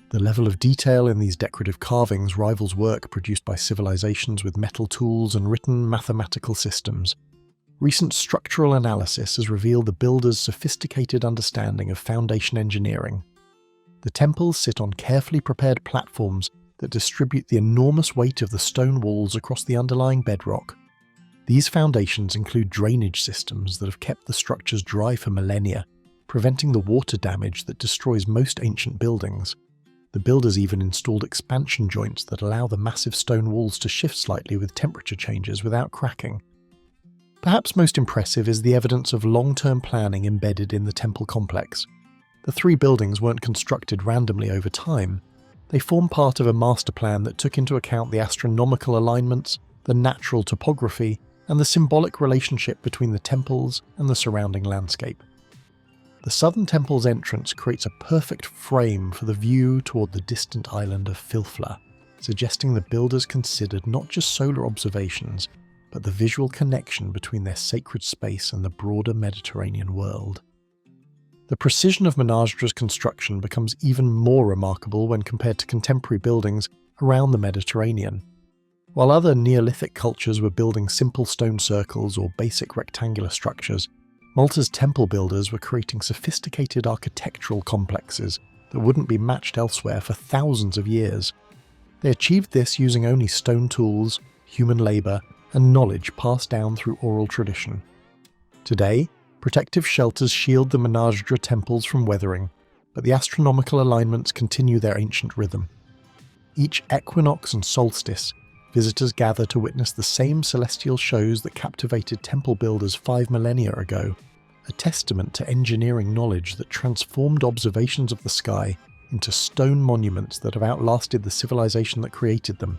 The level of detail in these decorative carvings rivals work produced by civilizations with metal tools and written mathematical systems. Recent structural analysis has revealed the builders' sophisticated understanding of foundation engineering. The temples sit on carefully prepared platforms that distribute the enormous weight of the stone walls across the underlying bedrock. These foundations include drainage systems that have kept the structures dry for millennia, preventing the water damage that destroys most ancient buildings. The builders even installed expansion joints that allow the massive stone walls to shift slightly with temperature changes without cracking. Perhaps most impressive is the evidence of long-term planning embedded in the temple complex. The 3 buildings weren't constructed randomly over time. They form part of a master plan that took into account the astronomical alignments, the natural topography, and the symbolic relationship between the temples and the surrounding landscape. The southern temple's entrance creates a perfect frame for the view toward the distant island of Filfla, suggesting the builders considered not just solar observations, but the visual connection between their sacred space and the broader Mediterranean world. The precision of Menagedra's construction becomes even more remarkable when compared to contemporary buildings around the Mediterranean. While other Neolithic cultures were building simple stone circles or basic rectangular structures, Malta's temple builders were creating sophisticated architectural complexes that wouldn't be matched elsewhere for thousands of years. They achieved this using only stone tools, human labor, and knowledge passed down through oral tradition. Today, protective shelters shield the Menadra temples from weathering, but the astronomical alignments continue their ancient rhythm. Each equinox and solstice, visitors gather to witness the same celestial shows that captivated temple builders 5 millennia ago, a testament to engineering knowledge that transformed observations of the sky into stone monuments that have outlasted the civilization that created them.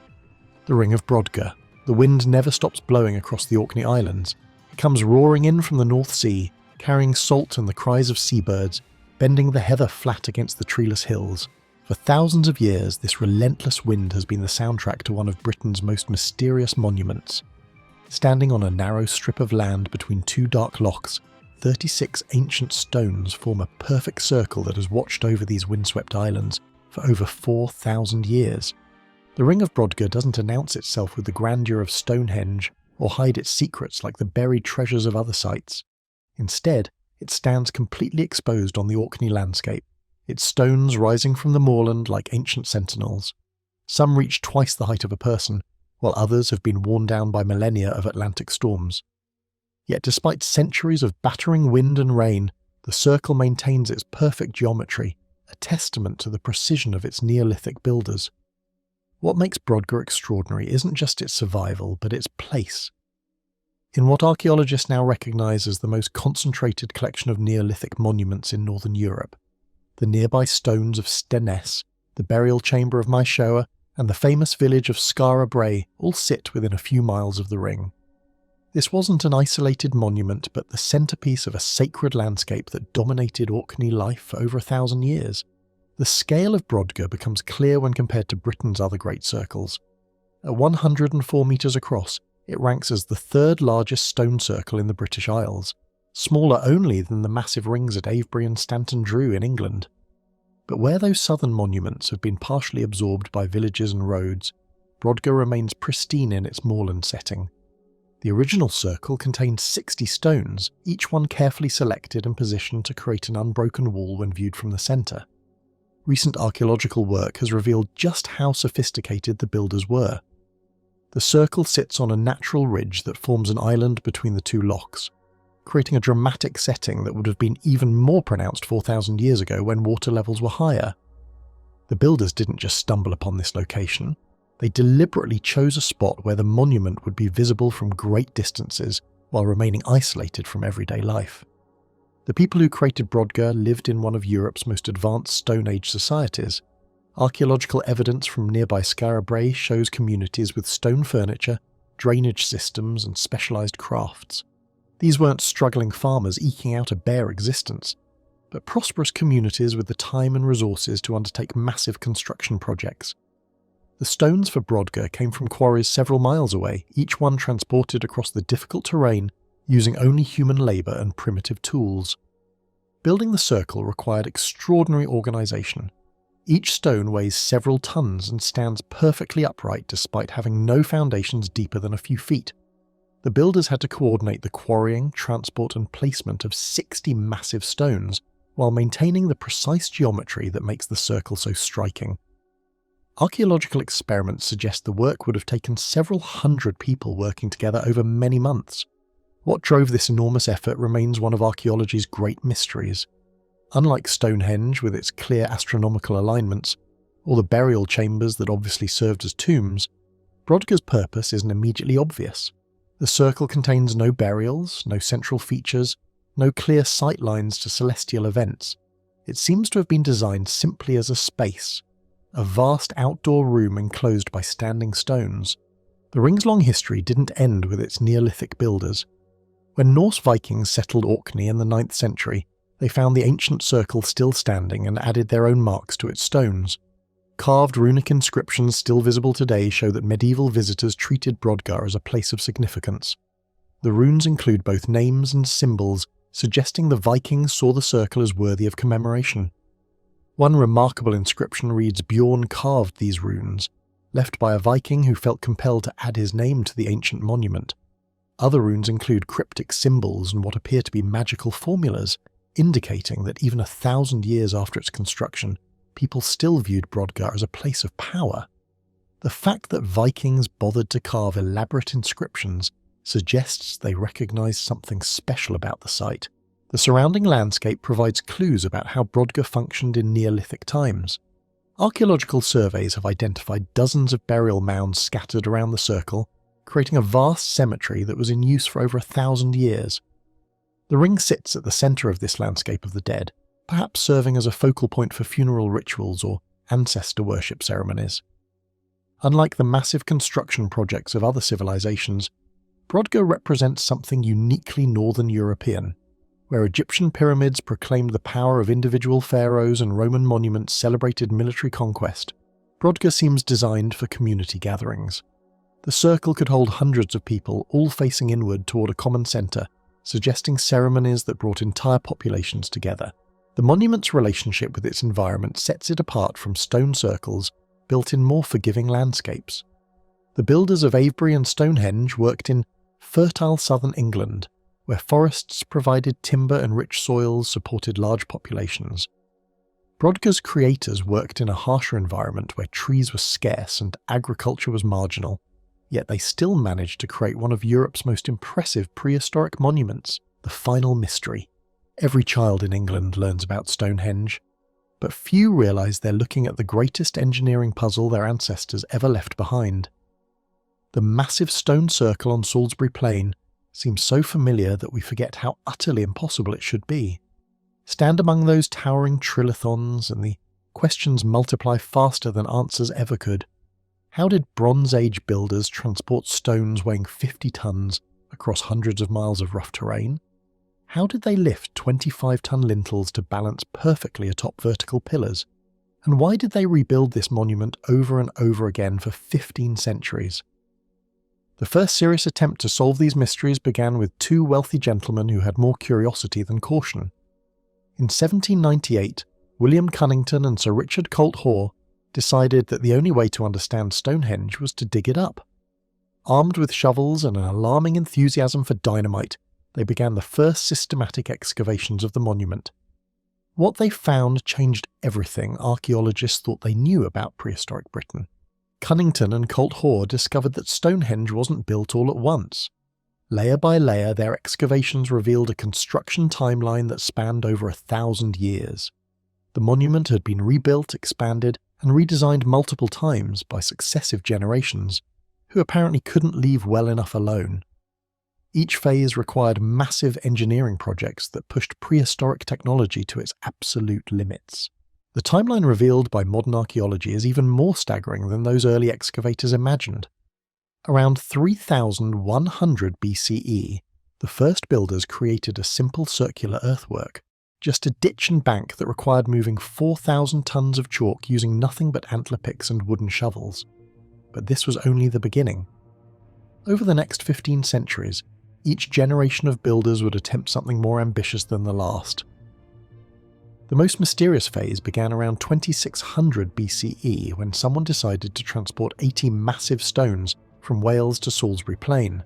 The Ring of Brodgar. The wind never stops blowing across the Orkney Islands. It comes roaring in from the North Sea, carrying salt and the cries of seabirds, bending the heather flat against the treeless hills. For thousands of years, this relentless wind has been the soundtrack to one of Britain's most mysterious monuments. Standing on a narrow strip of land between two dark lochs, 36 ancient stones form a perfect circle that has watched over these windswept islands for over 4,000 years. The Ring of Brodgar doesn't announce itself with the grandeur of Stonehenge or hide its secrets like the buried treasures of other sites. Instead, it stands completely exposed on the Orkney landscape, its stones rising from the moorland like ancient sentinels. Some reach twice the height of a person, while others have been worn down by millennia of Atlantic storms. Yet despite centuries of battering wind and rain, the circle maintains its perfect geometry, a testament to the precision of its Neolithic builders. What makes Brodgar extraordinary isn't just its survival, but its place. In what archaeologists now recognise as the most concentrated collection of Neolithic monuments in northern Europe, the nearby stones of Stenness, the burial chamber of Maeshoa, and the famous village of Skara Brae all sit within a few miles of the ring. This wasn't an isolated monument, but the centrepiece of a sacred landscape that dominated Orkney life for over 1,000 years. The scale of Brodgar becomes clear when compared to Britain's other great circles. At 104 metres across, it ranks as the third largest stone circle in the British Isles, smaller only than the massive rings at Avebury and Stanton Drew in England. But where those southern monuments have been partially absorbed by villages and roads, Brodgar remains pristine in its moorland setting. The original circle contained 60 stones, each one carefully selected and positioned to create an unbroken wall when viewed from the centre. Recent archaeological work has revealed just how sophisticated the builders were. The circle sits on a natural ridge that forms an island between the two lochs, creating a dramatic setting that would have been even more pronounced 4,000 years ago when water levels were higher. The builders didn't just stumble upon this location. They deliberately chose a spot where the monument would be visible from great distances while remaining isolated from everyday life. The people who created Brodgar lived in one of Europe's most advanced Stone Age societies. Archaeological evidence from nearby Skara Brae shows communities with stone furniture, drainage systems, and specialised crafts. These weren't struggling farmers eking out a bare existence, but prosperous communities with the time and resources to undertake massive construction projects. The stones for Brodgar came from quarries several miles away, each one transported across the difficult terrain using only human labour and primitive tools. Building the circle required extraordinary organisation. Each stone weighs several tons and stands perfectly upright despite having no foundations deeper than a few feet. The builders had to coordinate the quarrying, transport and placement of 60 massive stones while maintaining the precise geometry that makes the circle so striking. Archaeological experiments suggest the work would have taken several hundred people working together over many months. What drove this enormous effort remains one of archaeology's great mysteries. Unlike Stonehenge with its clear astronomical alignments, or the burial chambers that obviously served as tombs, Brodgar's purpose isn't immediately obvious. The circle contains no burials, no central features, no clear sight lines to celestial events. It seems to have been designed simply as a space, a vast outdoor room enclosed by standing stones. The ring's long history didn't end with its Neolithic builders. When Norse Vikings settled Orkney in the 9th century, they found the ancient circle still standing and added their own marks to its stones. Carved runic inscriptions still visible today show that medieval visitors treated Brodgar as a place of significance. The runes include both names and symbols, suggesting the Vikings saw the circle as worthy of commemoration. One remarkable inscription reads Bjorn carved these runes, left by a Viking who felt compelled to add his name to the ancient monument. Other runes include cryptic symbols and what appear to be magical formulas, indicating that even 1,000 years after its construction, people still viewed Brodgar as a place of power. The fact that Vikings bothered to carve elaborate inscriptions suggests they recognised something special about the site. The surrounding landscape provides clues about how Brodgar functioned in Neolithic times. Archaeological surveys have identified dozens of burial mounds scattered around the circle, creating a vast cemetery that was in use for over 1,000 years. The ring sits at the centre of this landscape of the dead, perhaps serving as a focal point for funeral rituals or ancestor worship ceremonies. Unlike the massive construction projects of other civilizations, Brodgar represents something uniquely Northern European. Where Egyptian pyramids proclaimed the power of individual pharaohs and Roman monuments celebrated military conquest, Brodgar seems designed for community gatherings. The circle could hold hundreds of people, all facing inward toward a common centre, suggesting ceremonies that brought entire populations together. The monument's relationship with its environment sets it apart from stone circles built in more forgiving landscapes. The builders of Avebury and Stonehenge worked in fertile southern England, where forests provided timber and rich soils supported large populations. Brodgar's creators worked in a harsher environment where trees were scarce and agriculture was marginal, yet they still managed to create one of Europe's most impressive prehistoric monuments, the Final Mystery. Every child in England learns about Stonehenge, but few realise they're looking at the greatest engineering puzzle their ancestors ever left behind. The massive stone circle on Salisbury Plain seems so familiar that we forget how utterly impossible it should be. Stand among those towering trilithons and the questions multiply faster than answers ever could. How did Bronze Age builders transport stones weighing 50 tons across hundreds of miles of rough terrain? How did they lift 25-ton lintels to balance perfectly atop vertical pillars? And why did they rebuild this monument over and over again for 15 centuries? The first serious attempt to solve these mysteries began with two wealthy gentlemen who had more curiosity than caution. In 1798, William Cunnington and Sir Richard Colt Hoare decided that the only way to understand Stonehenge was to dig it up. Armed with shovels and an alarming enthusiasm for dynamite, they began the first systematic excavations of the monument. What they found changed everything archaeologists thought they knew about prehistoric Britain. Cunnington and Colt Hoare discovered that Stonehenge wasn't built all at once. Layer by layer, their excavations revealed a construction timeline that spanned over 1,000 years. The monument had been rebuilt, expanded, and redesigned multiple times by successive generations, who apparently couldn't leave well enough alone. Each phase required massive engineering projects that pushed prehistoric technology to its absolute limits. The timeline revealed by modern archaeology is even more staggering than those early excavators imagined. Around 3100 BCE, the first builders created a simple circular earthwork, just a ditch and bank that required moving 4,000 tons of chalk using nothing but antler picks and wooden shovels. But this was only the beginning. Over the next 15 centuries, each generation of builders would attempt something more ambitious than the last. The most mysterious phase began around 2600 BCE when someone decided to transport 80 massive stones from Wales to Salisbury Plain.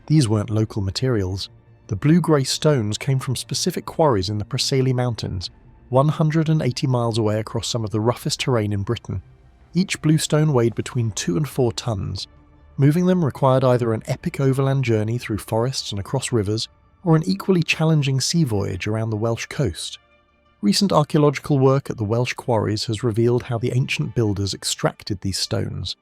These weren't local materials. The blue-grey stones came from specific quarries in the Preseli Mountains, 180 miles away across some of the roughest terrain in Britain. Each bluestone weighed between 2 and 4 tons. Moving them required either an epic overland journey through forests and across rivers, or an equally challenging sea voyage around the Welsh coast. Recent archaeological work at the Welsh quarries has revealed how the ancient builders extracted these stones.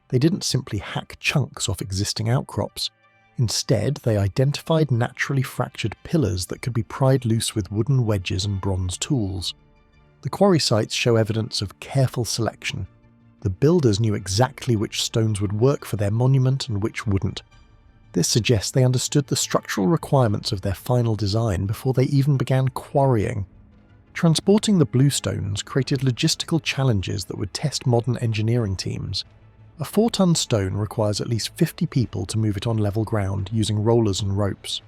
They didn't simply hack chunks off existing outcrops. Instead, they identified naturally fractured pillars that could be pried loose with wooden wedges and bronze tools. The quarry sites show evidence of careful selection. The builders knew exactly which stones would work for their monument and which wouldn't. This suggests they understood the structural requirements of their final design before they even began quarrying. Transporting the bluestones created logistical challenges that would test modern engineering teams. A 4-ton stone requires at least 50 people to move it on level ground using rollers and ropes.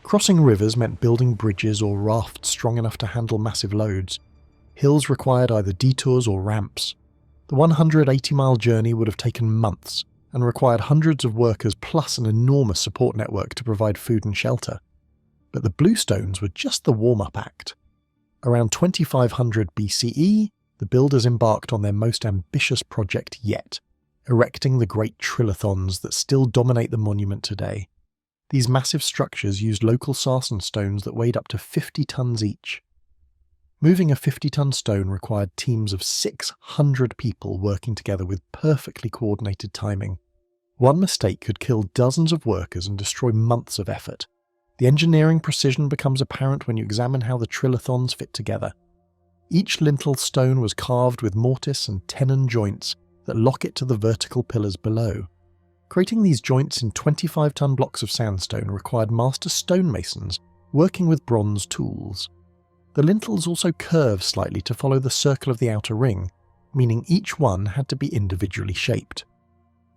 Crossing rivers meant building bridges or rafts strong enough to handle massive loads. Hills required either detours or ramps. The 180-mile journey would have taken months and required hundreds of workers plus an enormous support network to provide food and shelter. But the bluestones were just the warm-up act. Around 2500 BCE, the builders embarked on their most ambitious project yet, erecting the great trilithons that still dominate the monument today. These massive structures used local sarsen stones that weighed up to 50 tons each. Moving a 50-ton stone required teams of 600 people working together with perfectly coordinated timing. One mistake could kill dozens of workers and destroy months of effort. The engineering precision becomes apparent when you examine how the trilithons fit together. Each lintel stone was carved with mortise and tenon joints that lock it to the vertical pillars below. Creating these joints in 25-ton blocks of sandstone required master stonemasons working with bronze tools. The lintels also curve slightly to follow the circle of the outer ring, meaning each one had to be individually shaped.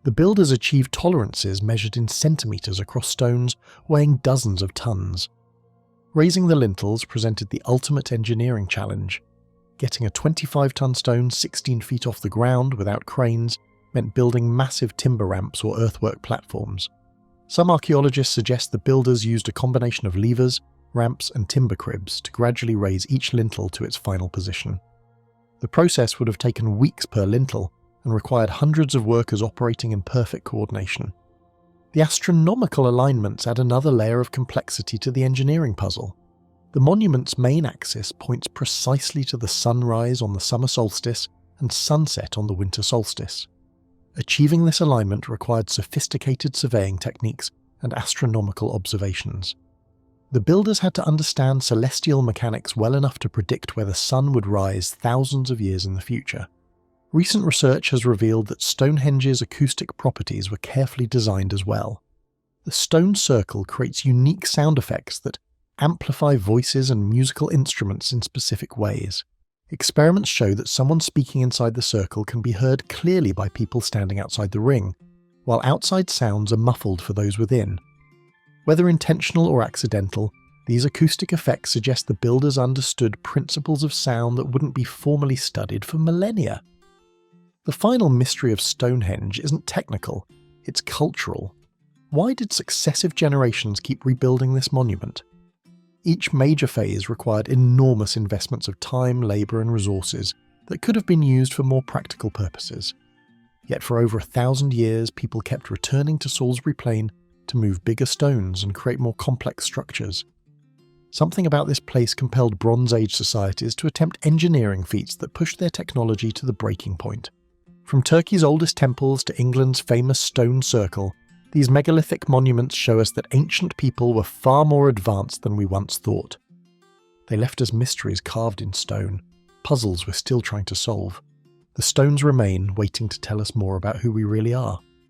The builders achieved tolerances measured in centimetres across stones weighing dozens of tons. Raising the lintels presented the ultimate engineering challenge. Getting a 25-ton stone 16 feet off the ground without cranes meant building massive timber ramps or earthwork platforms. Some archaeologists suggest the builders used a combination of levers, ramps and timber cribs to gradually raise each lintel to its final position. The process would have taken weeks per lintel and required hundreds of workers operating in perfect coordination. The astronomical alignments add another layer of complexity to the engineering puzzle. The monument's main axis points precisely to the sunrise on the summer solstice and sunset on the winter solstice. Achieving this alignment required sophisticated surveying techniques and astronomical observations. The builders had to understand celestial mechanics well enough to predict where the sun would rise thousands of years in the future. Recent research has revealed that Stonehenge's acoustic properties were carefully designed as well. The stone circle creates unique sound effects that amplify voices and musical instruments in specific ways. Experiments show that someone speaking inside the circle can be heard clearly by people standing outside the ring, while outside sounds are muffled for those within. Whether intentional or accidental, these acoustic effects suggest the builders understood principles of sound that wouldn't be formally studied for millennia. The final mystery of Stonehenge isn't technical, it's cultural. Why did successive generations keep rebuilding this monument? Each major phase required enormous investments of time, labour and resources that could have been used for more practical purposes. Yet for over 1,000 years people kept returning to Salisbury Plain to move bigger stones and create more complex structures. Something about this place compelled Bronze Age societies to attempt engineering feats that pushed their technology to the breaking point. From Turkey's oldest temples to England's famous stone circle, these megalithic monuments show us that ancient people were far more advanced than we once thought. They left us mysteries carved in stone, puzzles we're still trying to solve. The stones remain, waiting to tell us more about who we really are.